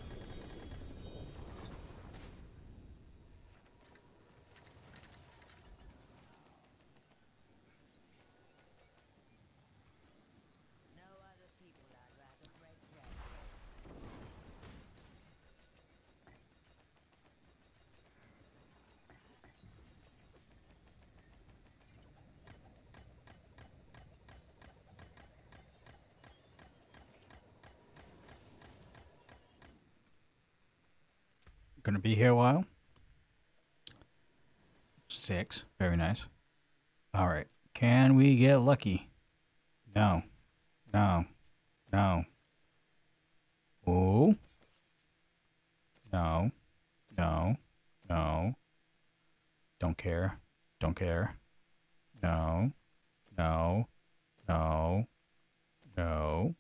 No other people I'd rather break bread with. Gonna be here a while. 6. Very nice. Alright. Can we get lucky? No. No. No. Oh. No. No. No. Don't care. Don't care. No. No. No. No.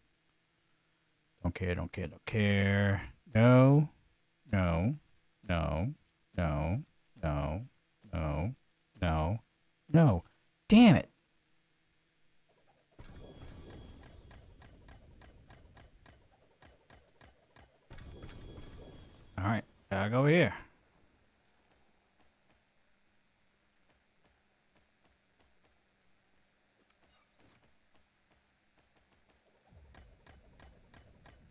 Don't care. Don't care. Don't care. No. No. No. No. No. No. No. No. Damn it. Alright. Gotta go here.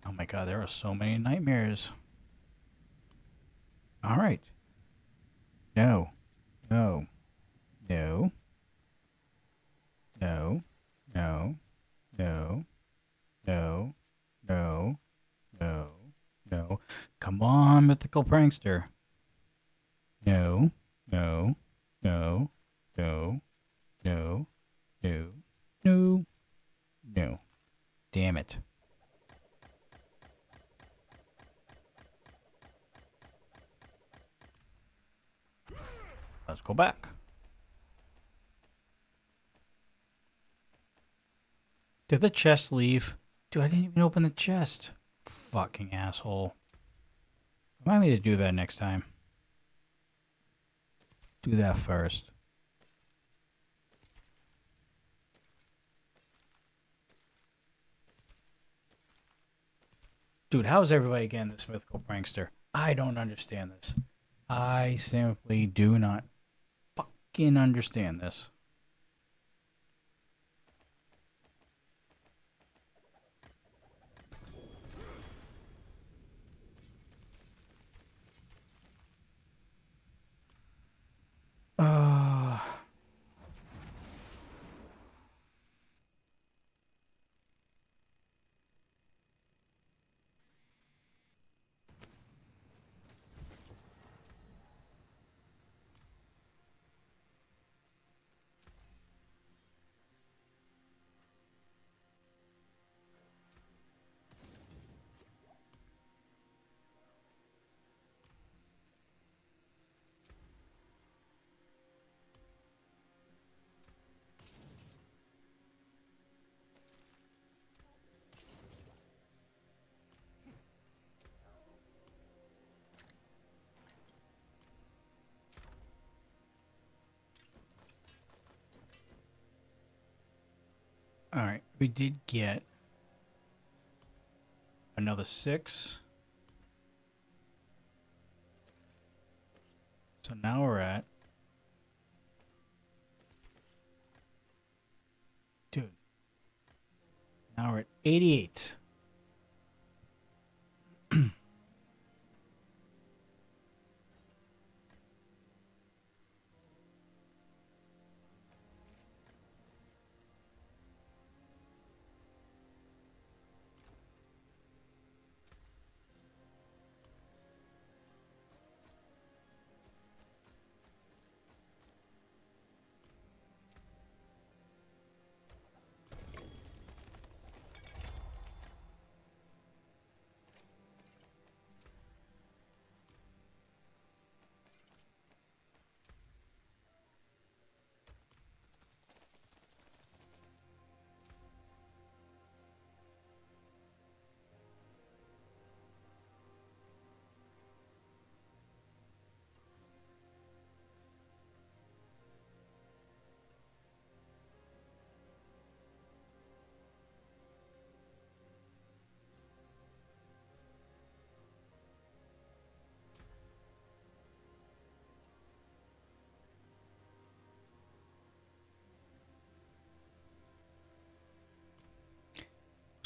Oh my god, there are so many nightmares. Alright. No. No. No. No. No. No. No. No. No. No. Come on, mythical prankster. No, no, no, no, no, no, no, no. Damn it. Let's go back. Did the chest leave? Dude, I didn't even open the chest. Fucking asshole. Remind me to do that next time. Do that first. Dude, how's everybody getting this mythical prankster? I don't understand this. I simply do not fucking understand this. Uh, Alright, we did get another 6. So now we're at... Dude. Now we're at 88.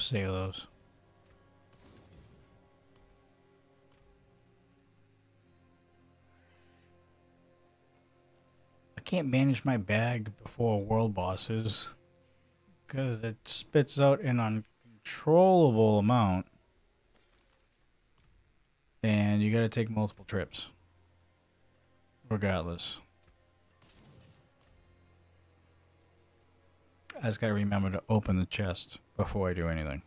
Save those. I can't manage my bag before world bosses because it spits out an uncontrollable amount, and you gotta take multiple trips regardless. I just gotta remember to open the chest before I do anything.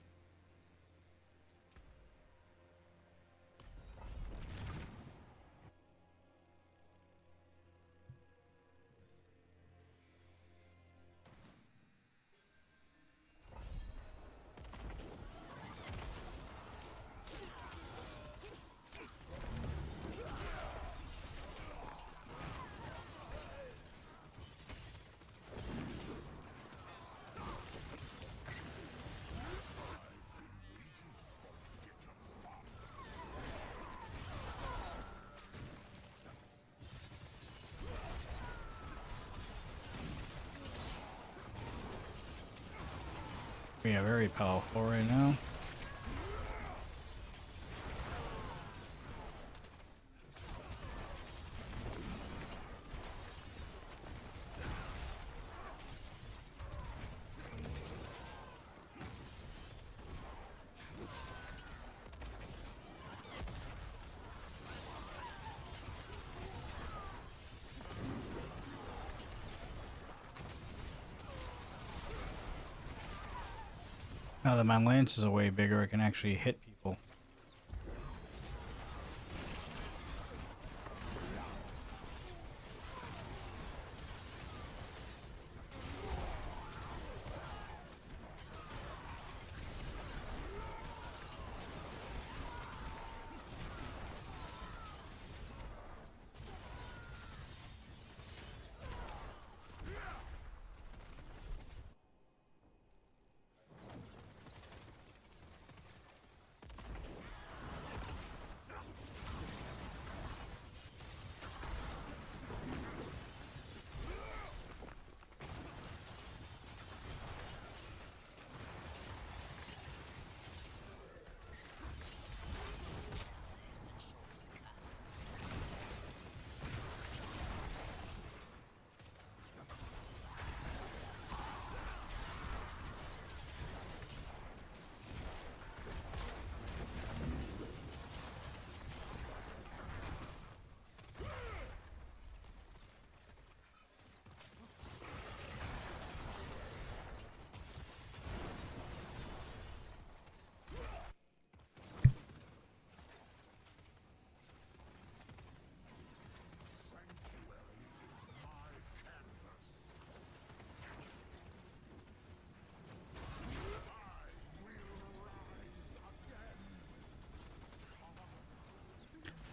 We are very powerful right now. Now that my lances are way bigger, I can actually hit people.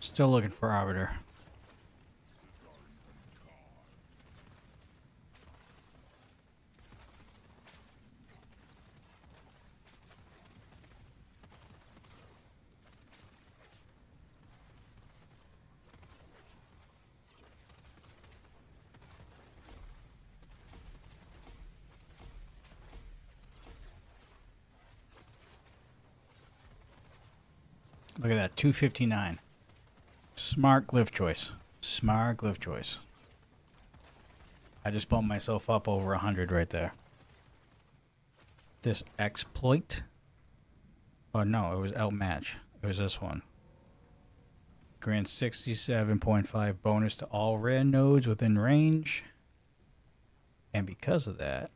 Still looking for Arbiter. Look at that, 259. Smart glyph choice. Smart glyph choice. I just bumped myself up over 100 right there. This exploit. Oh no, it was outmatch. It was this one. Grants 67.5 bonus to all rare nodes within range. And because of that,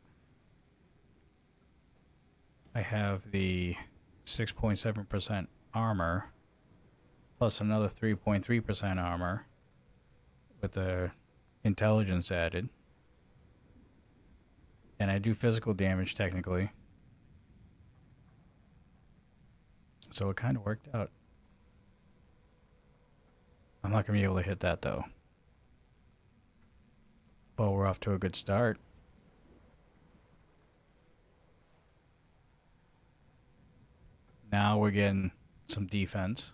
I have the 6.7% armor plus another 3.3% armor with the intelligence added. And I do physical damage technically. So it kind of worked out. I'm not going to be able to hit that though. But we're off to a good start. Now we're getting some defense.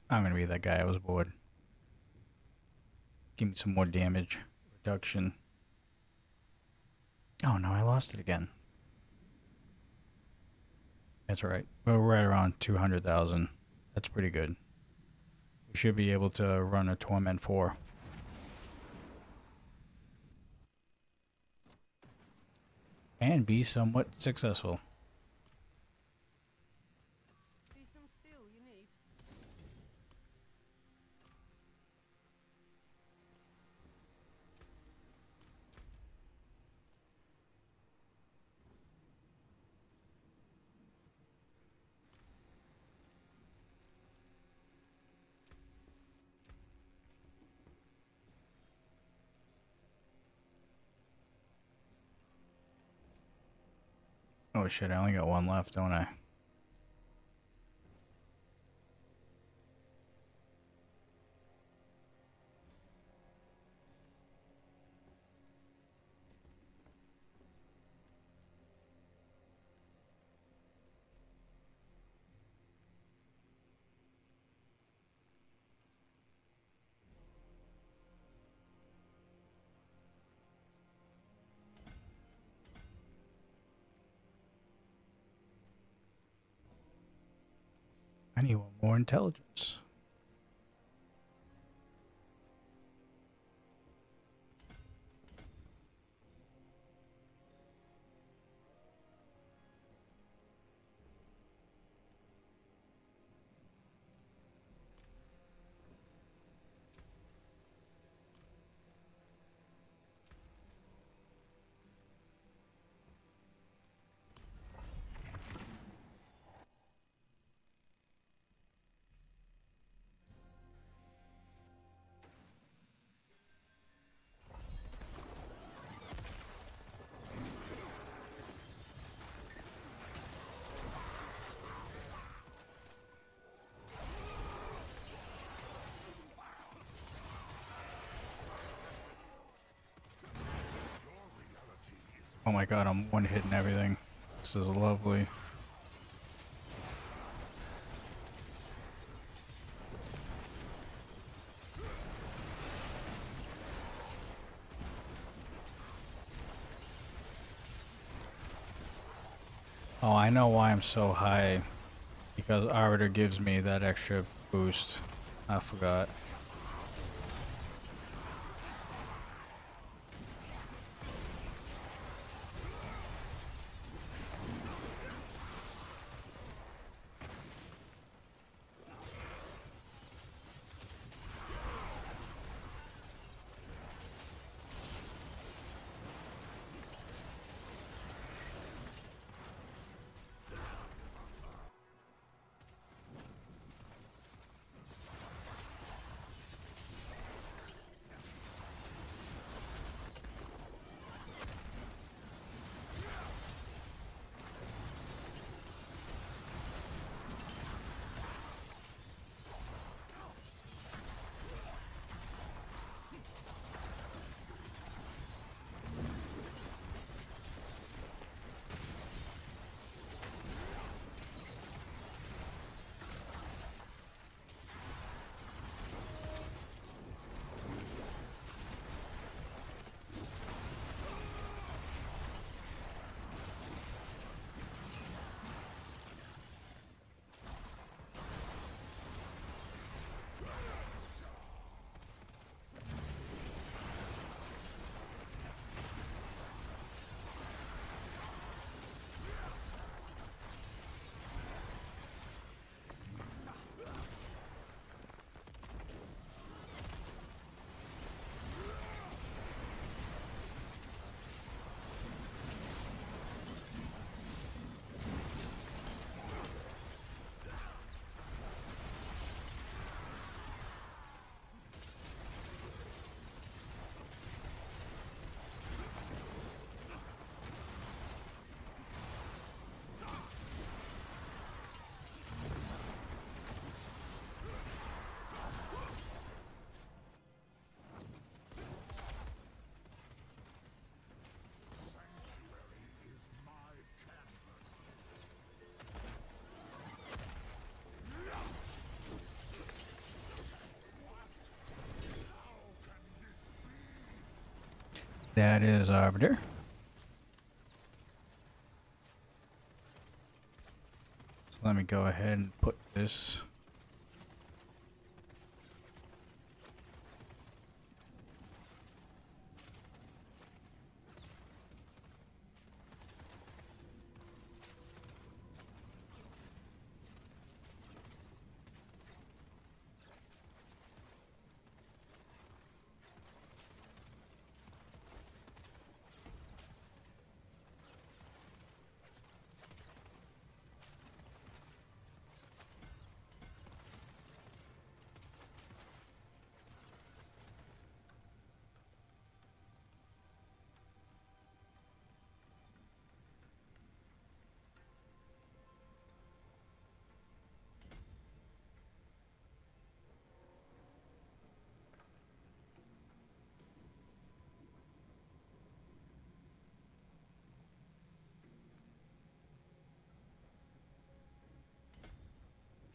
I'm going to be that guy. I was bored. Give me some more damage reduction. Oh no, I lost it again. That's right. We're right around 200,000. That's pretty good. We should be able to run a Torment 4. And be somewhat successful. See some steel you need? Oh shit, I only got one left, don't I? I need one more intelligence. Oh my god, I'm one hitting everything. This is lovely. Oh, I know why I'm so high. Because Arbiter gives me that extra boost. I forgot. That is Arbiter. So let me go ahead and put this.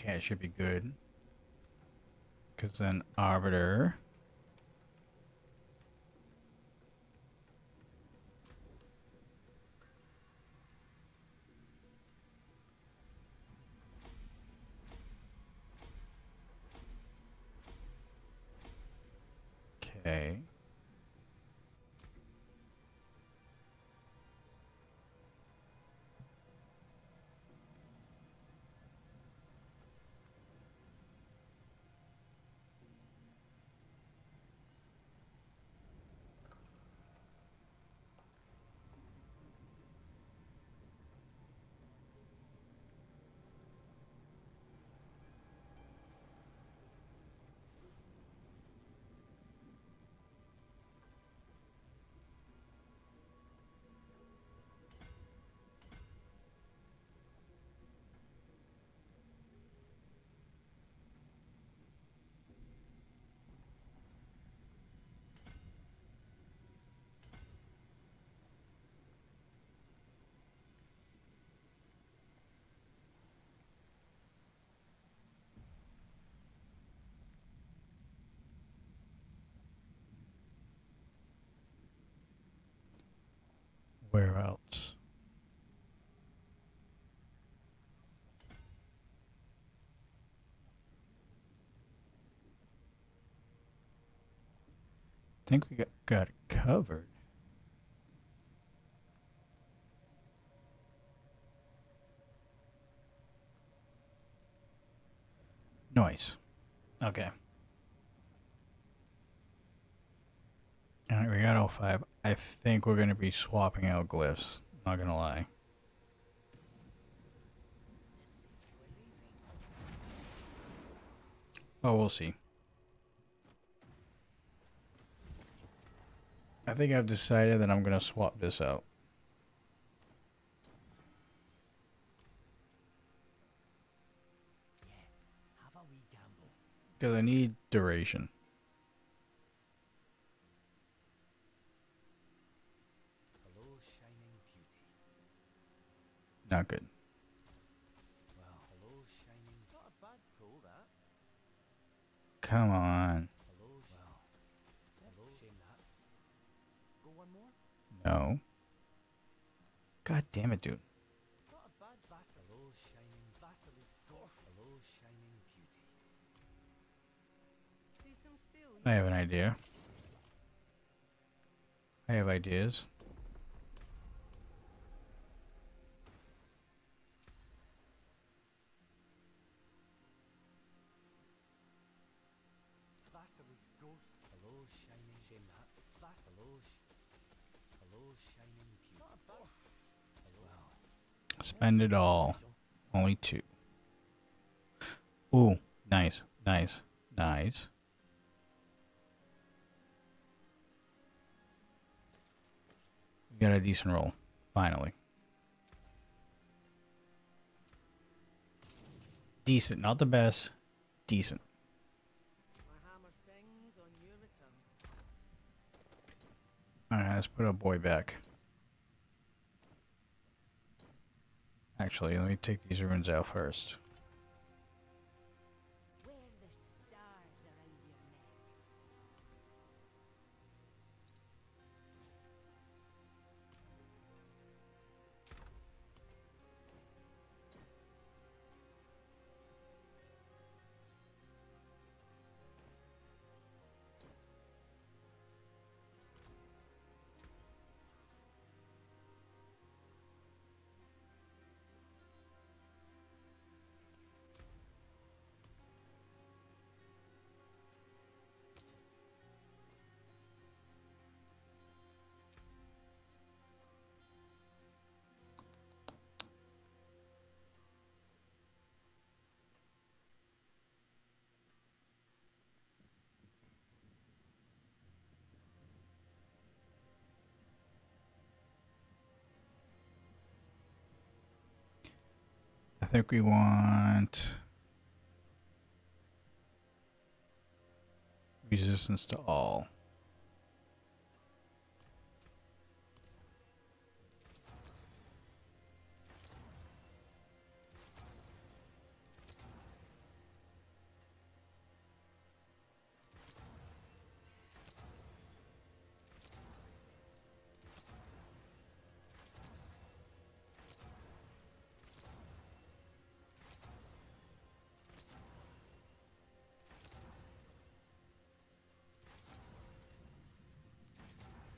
Okay, it should be good. Because then Arbiter. Okay. Where else? Think we got it covered. Nice. Okay. All right, we got all 5. I think we're gonna be swapping out glyphs. Not gonna lie. Oh, we'll see. I think I've decided that I'm gonna swap this out. Have a wee gamble. Because I need duration. Hello, shining beauty. Not good. Well, hello, shining. Not a bad pull, that. Come on. Hello, well. Hello, shame that. Go one more. No. God damn it, dude. Not a bad bastard. Hello, shining basilisk. Hello, shining beauty. See some steel. I have an idea. I have ideas. Basilisk ghost. Hello, shining. Shame that. Hello, shining beauty. Not a bad. Hello. Well. Spend it all. Only 2. Ooh, nice, nice, nice. We got a decent roll, finally. Decent, not the best. Decent. My hammer sings on your return. Alright, let's put our boy back. Actually, let me take these runes out first. Wear the stars around your neck. I think we want resistance to all.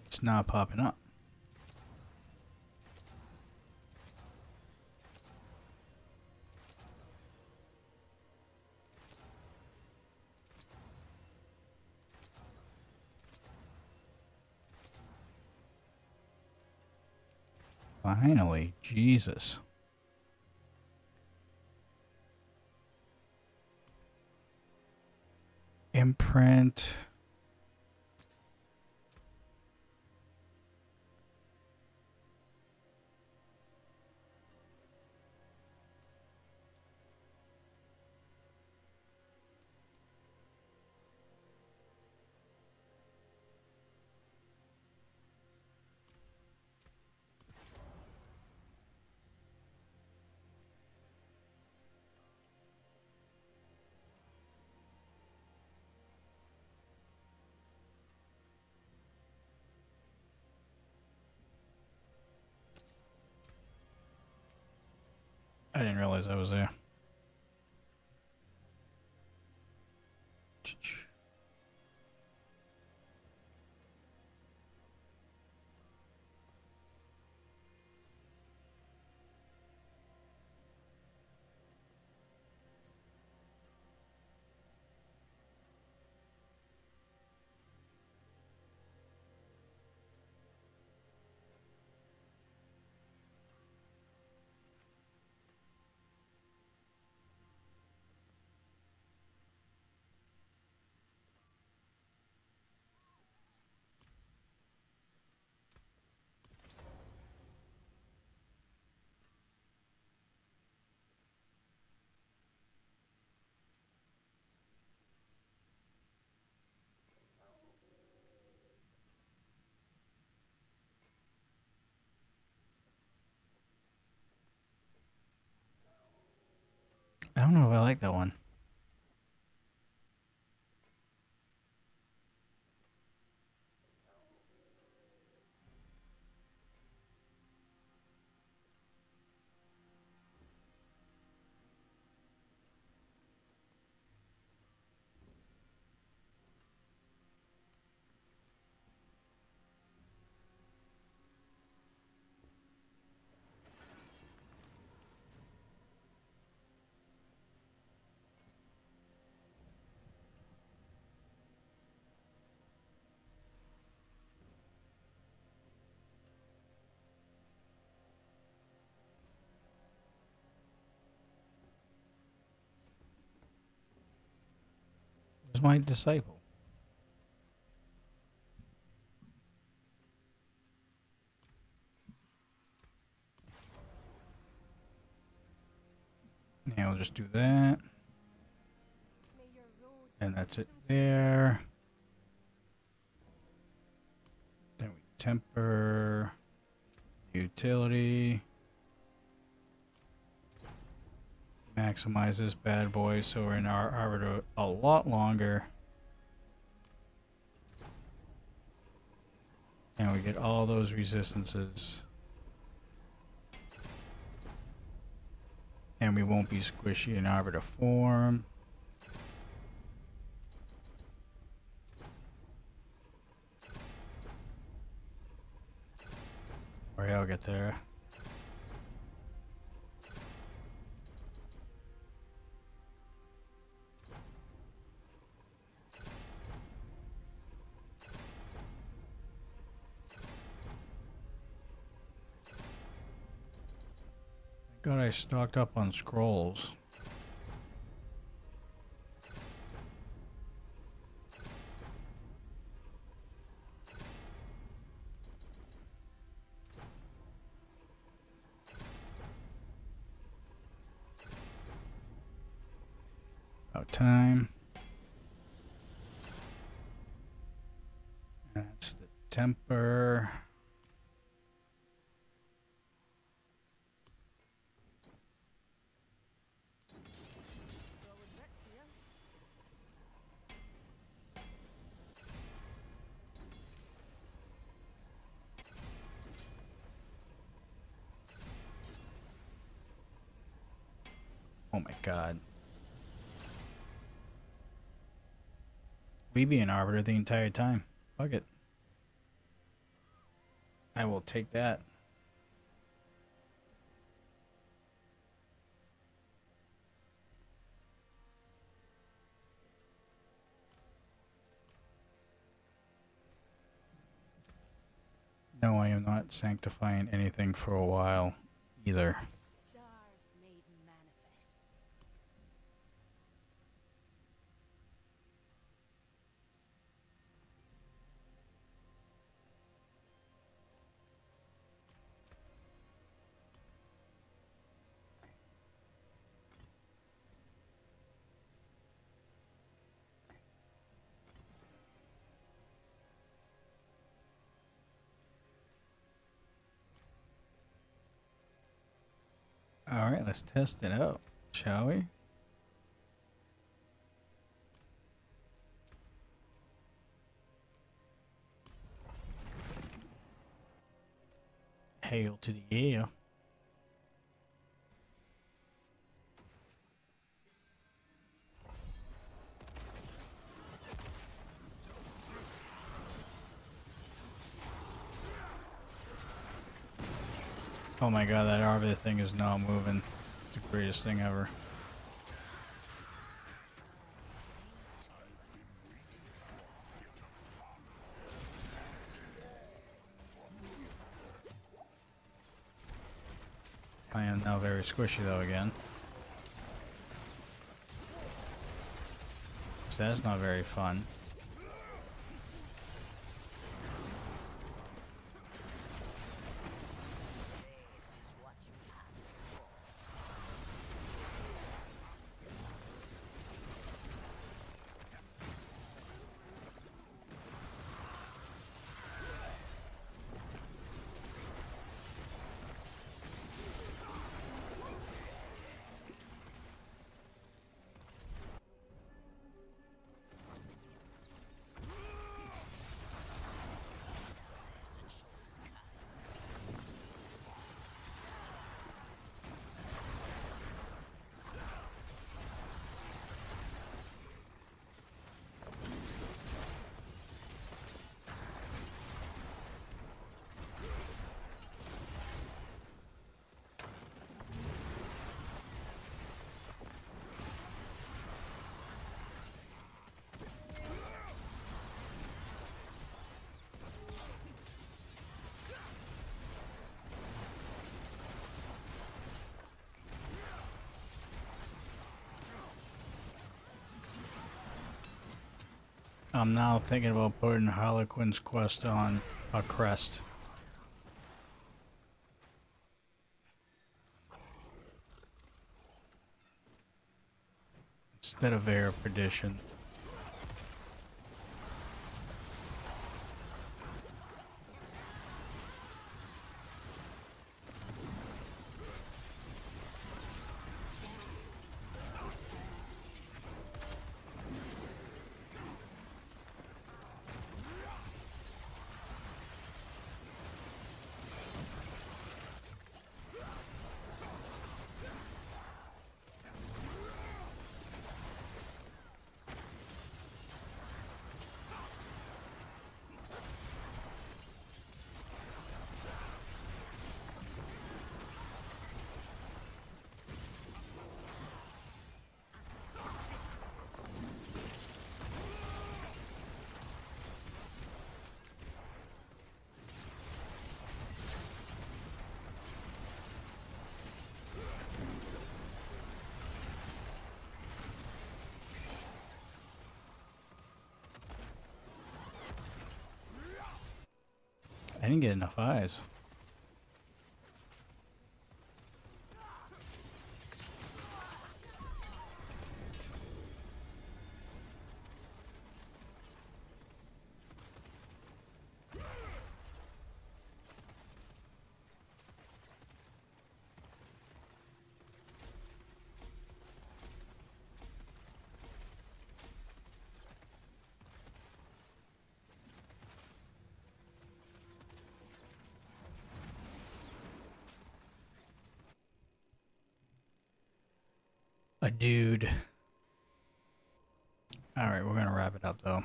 It's not popping up. Finally, Jesus. Imprint. didn't realize I was there. I don't know if I like that one. Where's my disciple? Yeah, I'll just do that. May your road And that's it blossom there. Then we temper utility. Maximize this bad boy so we're in our arbiter a lot longer. And we get all those resistances. And we won't be squishy in arbiter form. Or I'll get there. God, I stocked up on scrolls. About time. That's the temper. solid bricks here. Oh my god. We be an arbiter the entire time. Fuck it. I will take that. No, I am not sanctifying anything for a while either. The stars made manifest. Alright, let's test it out, shall we? Hail to the air. Oh my god, that Arbiter thing is not moving. It's the greatest thing ever. I am now very squishy though again. So that's not very fun. I'm now thinking about putting Harlequin's quest on a crest. Instead of Air Perdition. I didn't get enough eyes. A dude. Alright, we're gonna wrap it up though.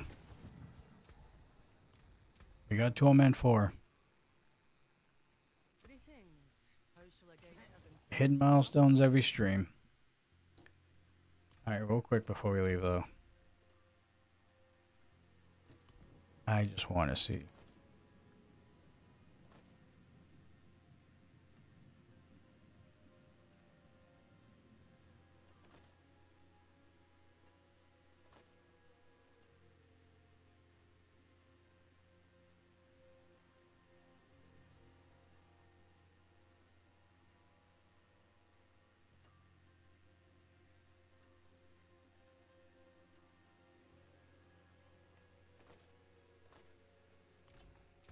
We got Torment 4. Hidden milestones every stream. Alright, real quick before we leave though. I just want to see.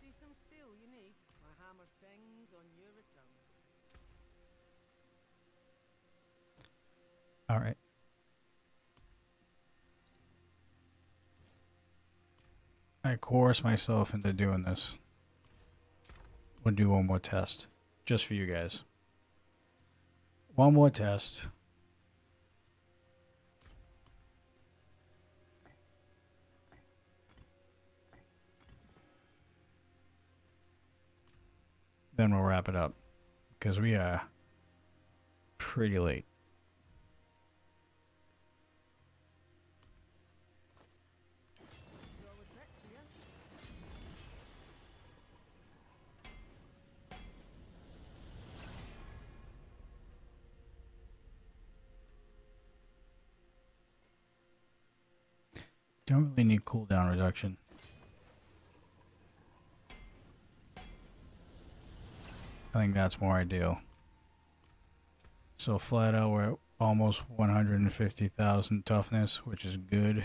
See some steel you need? My hammer sings on your return. Alright. I coerced myself into doing this. We'll do one more test. Just for you guys. One more test. Then we'll wrap it up. because we are pretty late. Roll with Rick here. Don't really need cooldown reduction. I think that's more ideal. So flat out, we're at almost 150,000 toughness, which is good.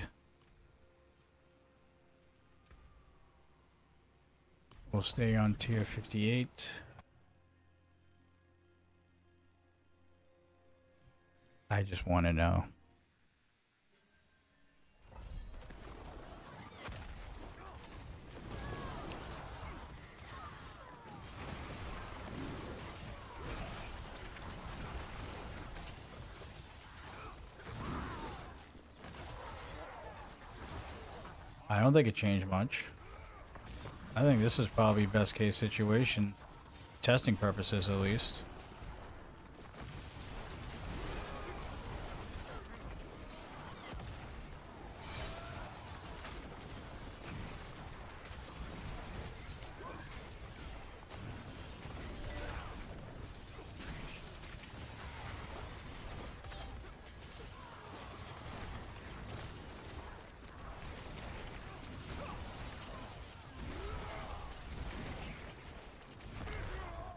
We'll stay on tier 58. I just want to know. I don't think it changed much. I think this is probably best case situation, testing purposes at least.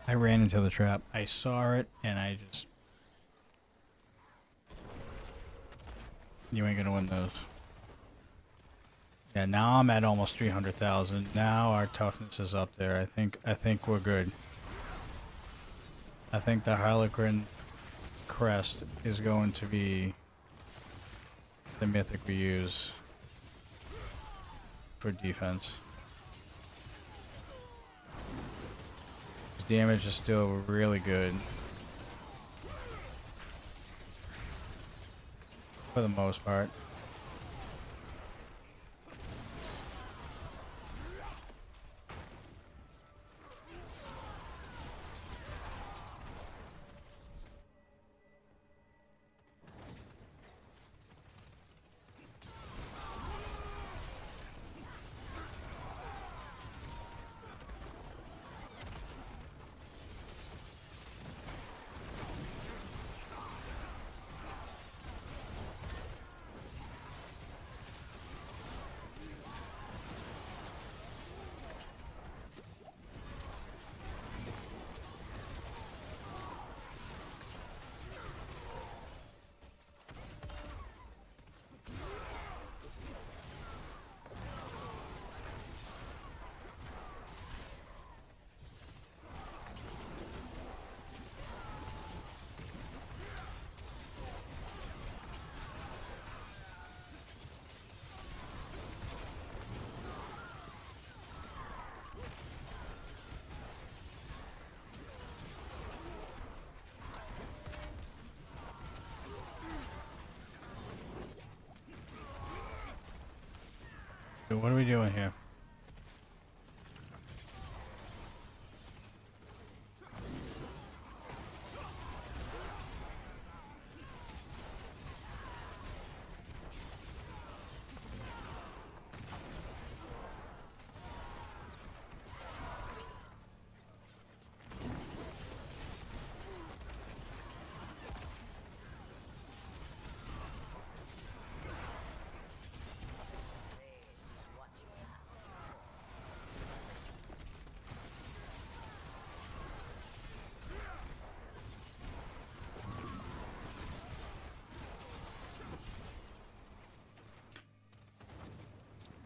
I ran into the trap. I saw it and I just... You ain't gonna win those. Yeah, now I'm at almost 300,000. Now our toughness is up there. I think we're good. I think the Harlequin crest is going to be the mythic we use for defense. His damage is still really good. For the most part. So what are we doing here?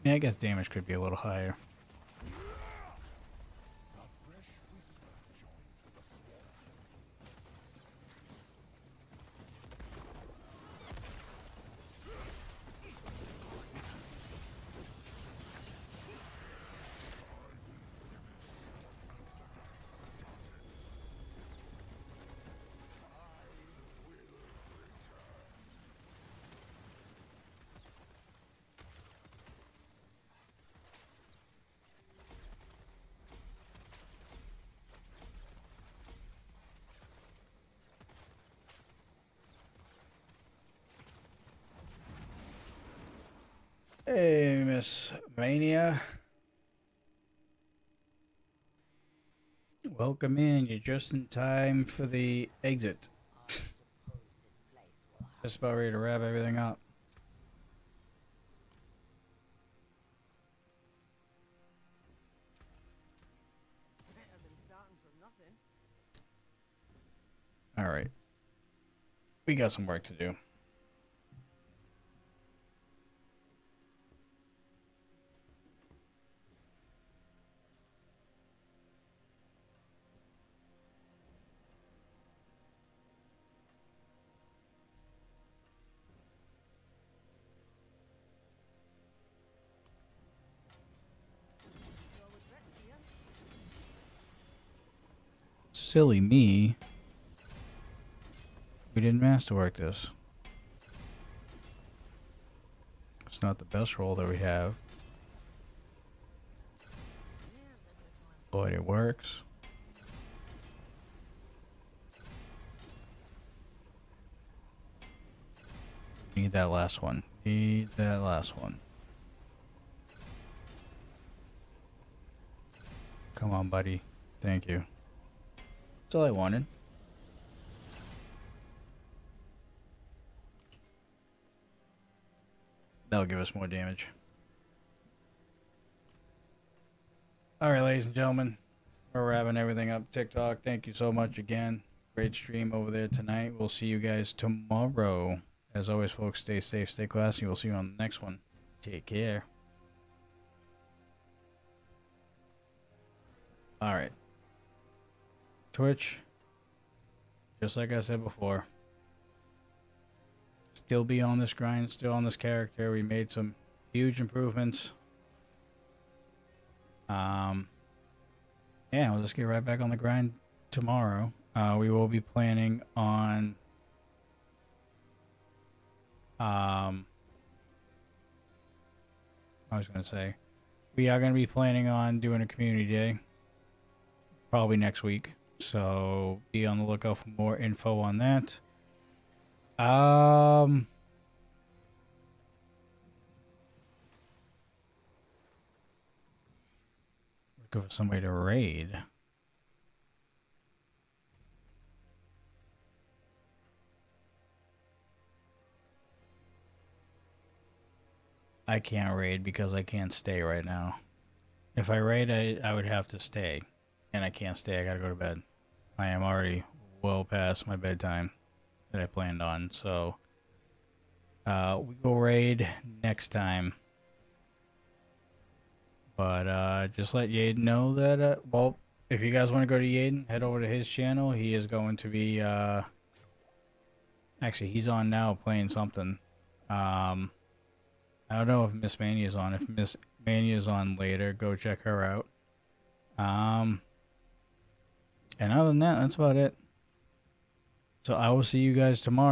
Yeah, I guess damage could be a little higher. Hey, Miss Mania. Welcome in. You're just in time for the exit. I suppose this place will have Just about ready to wrap everything up. Better than starting from nothing. All right. We got some work to do. So with Rex here, Silly me. We didn't masterwork this. It's not the best roll that we have, here's a good one. but it works. Need that last one. Need that last one. Come on, buddy. Thank you. That's all I wanted. That'll give us more damage. Alright, ladies and gentlemen. We're wrapping everything up. TikTok, thank you so much again. Great stream over there tonight. We'll see you guys tomorrow. As always, folks, stay safe, stay classy. We'll see you on the next one. Take care. Alright. Twitch. Just like I said before. Still be on this grind, still on this character. We made some huge improvements. Yeah, we'll just get right back on the grind tomorrow. We will be planning on I was gonna say we are gonna be planning on doing a community day probably next week. So be on the lookout for more info on that. Looking for somebody to raid. I can't raid because I can't stay right now. If I raid, I would have to stay. And I can't stay. I gotta go to bed. I am already well past my bedtime that I planned on. So, we go raid next time. But, just let Yaden know that, well, if you guys want to go to Yaden, head over to his channel. He is going to be, actually, he's on now playing something. I don't know if Miss Mania's on. If Miss Mania's on later, go check her out. And other than that, that's about it. So I will see you guys tomorrow.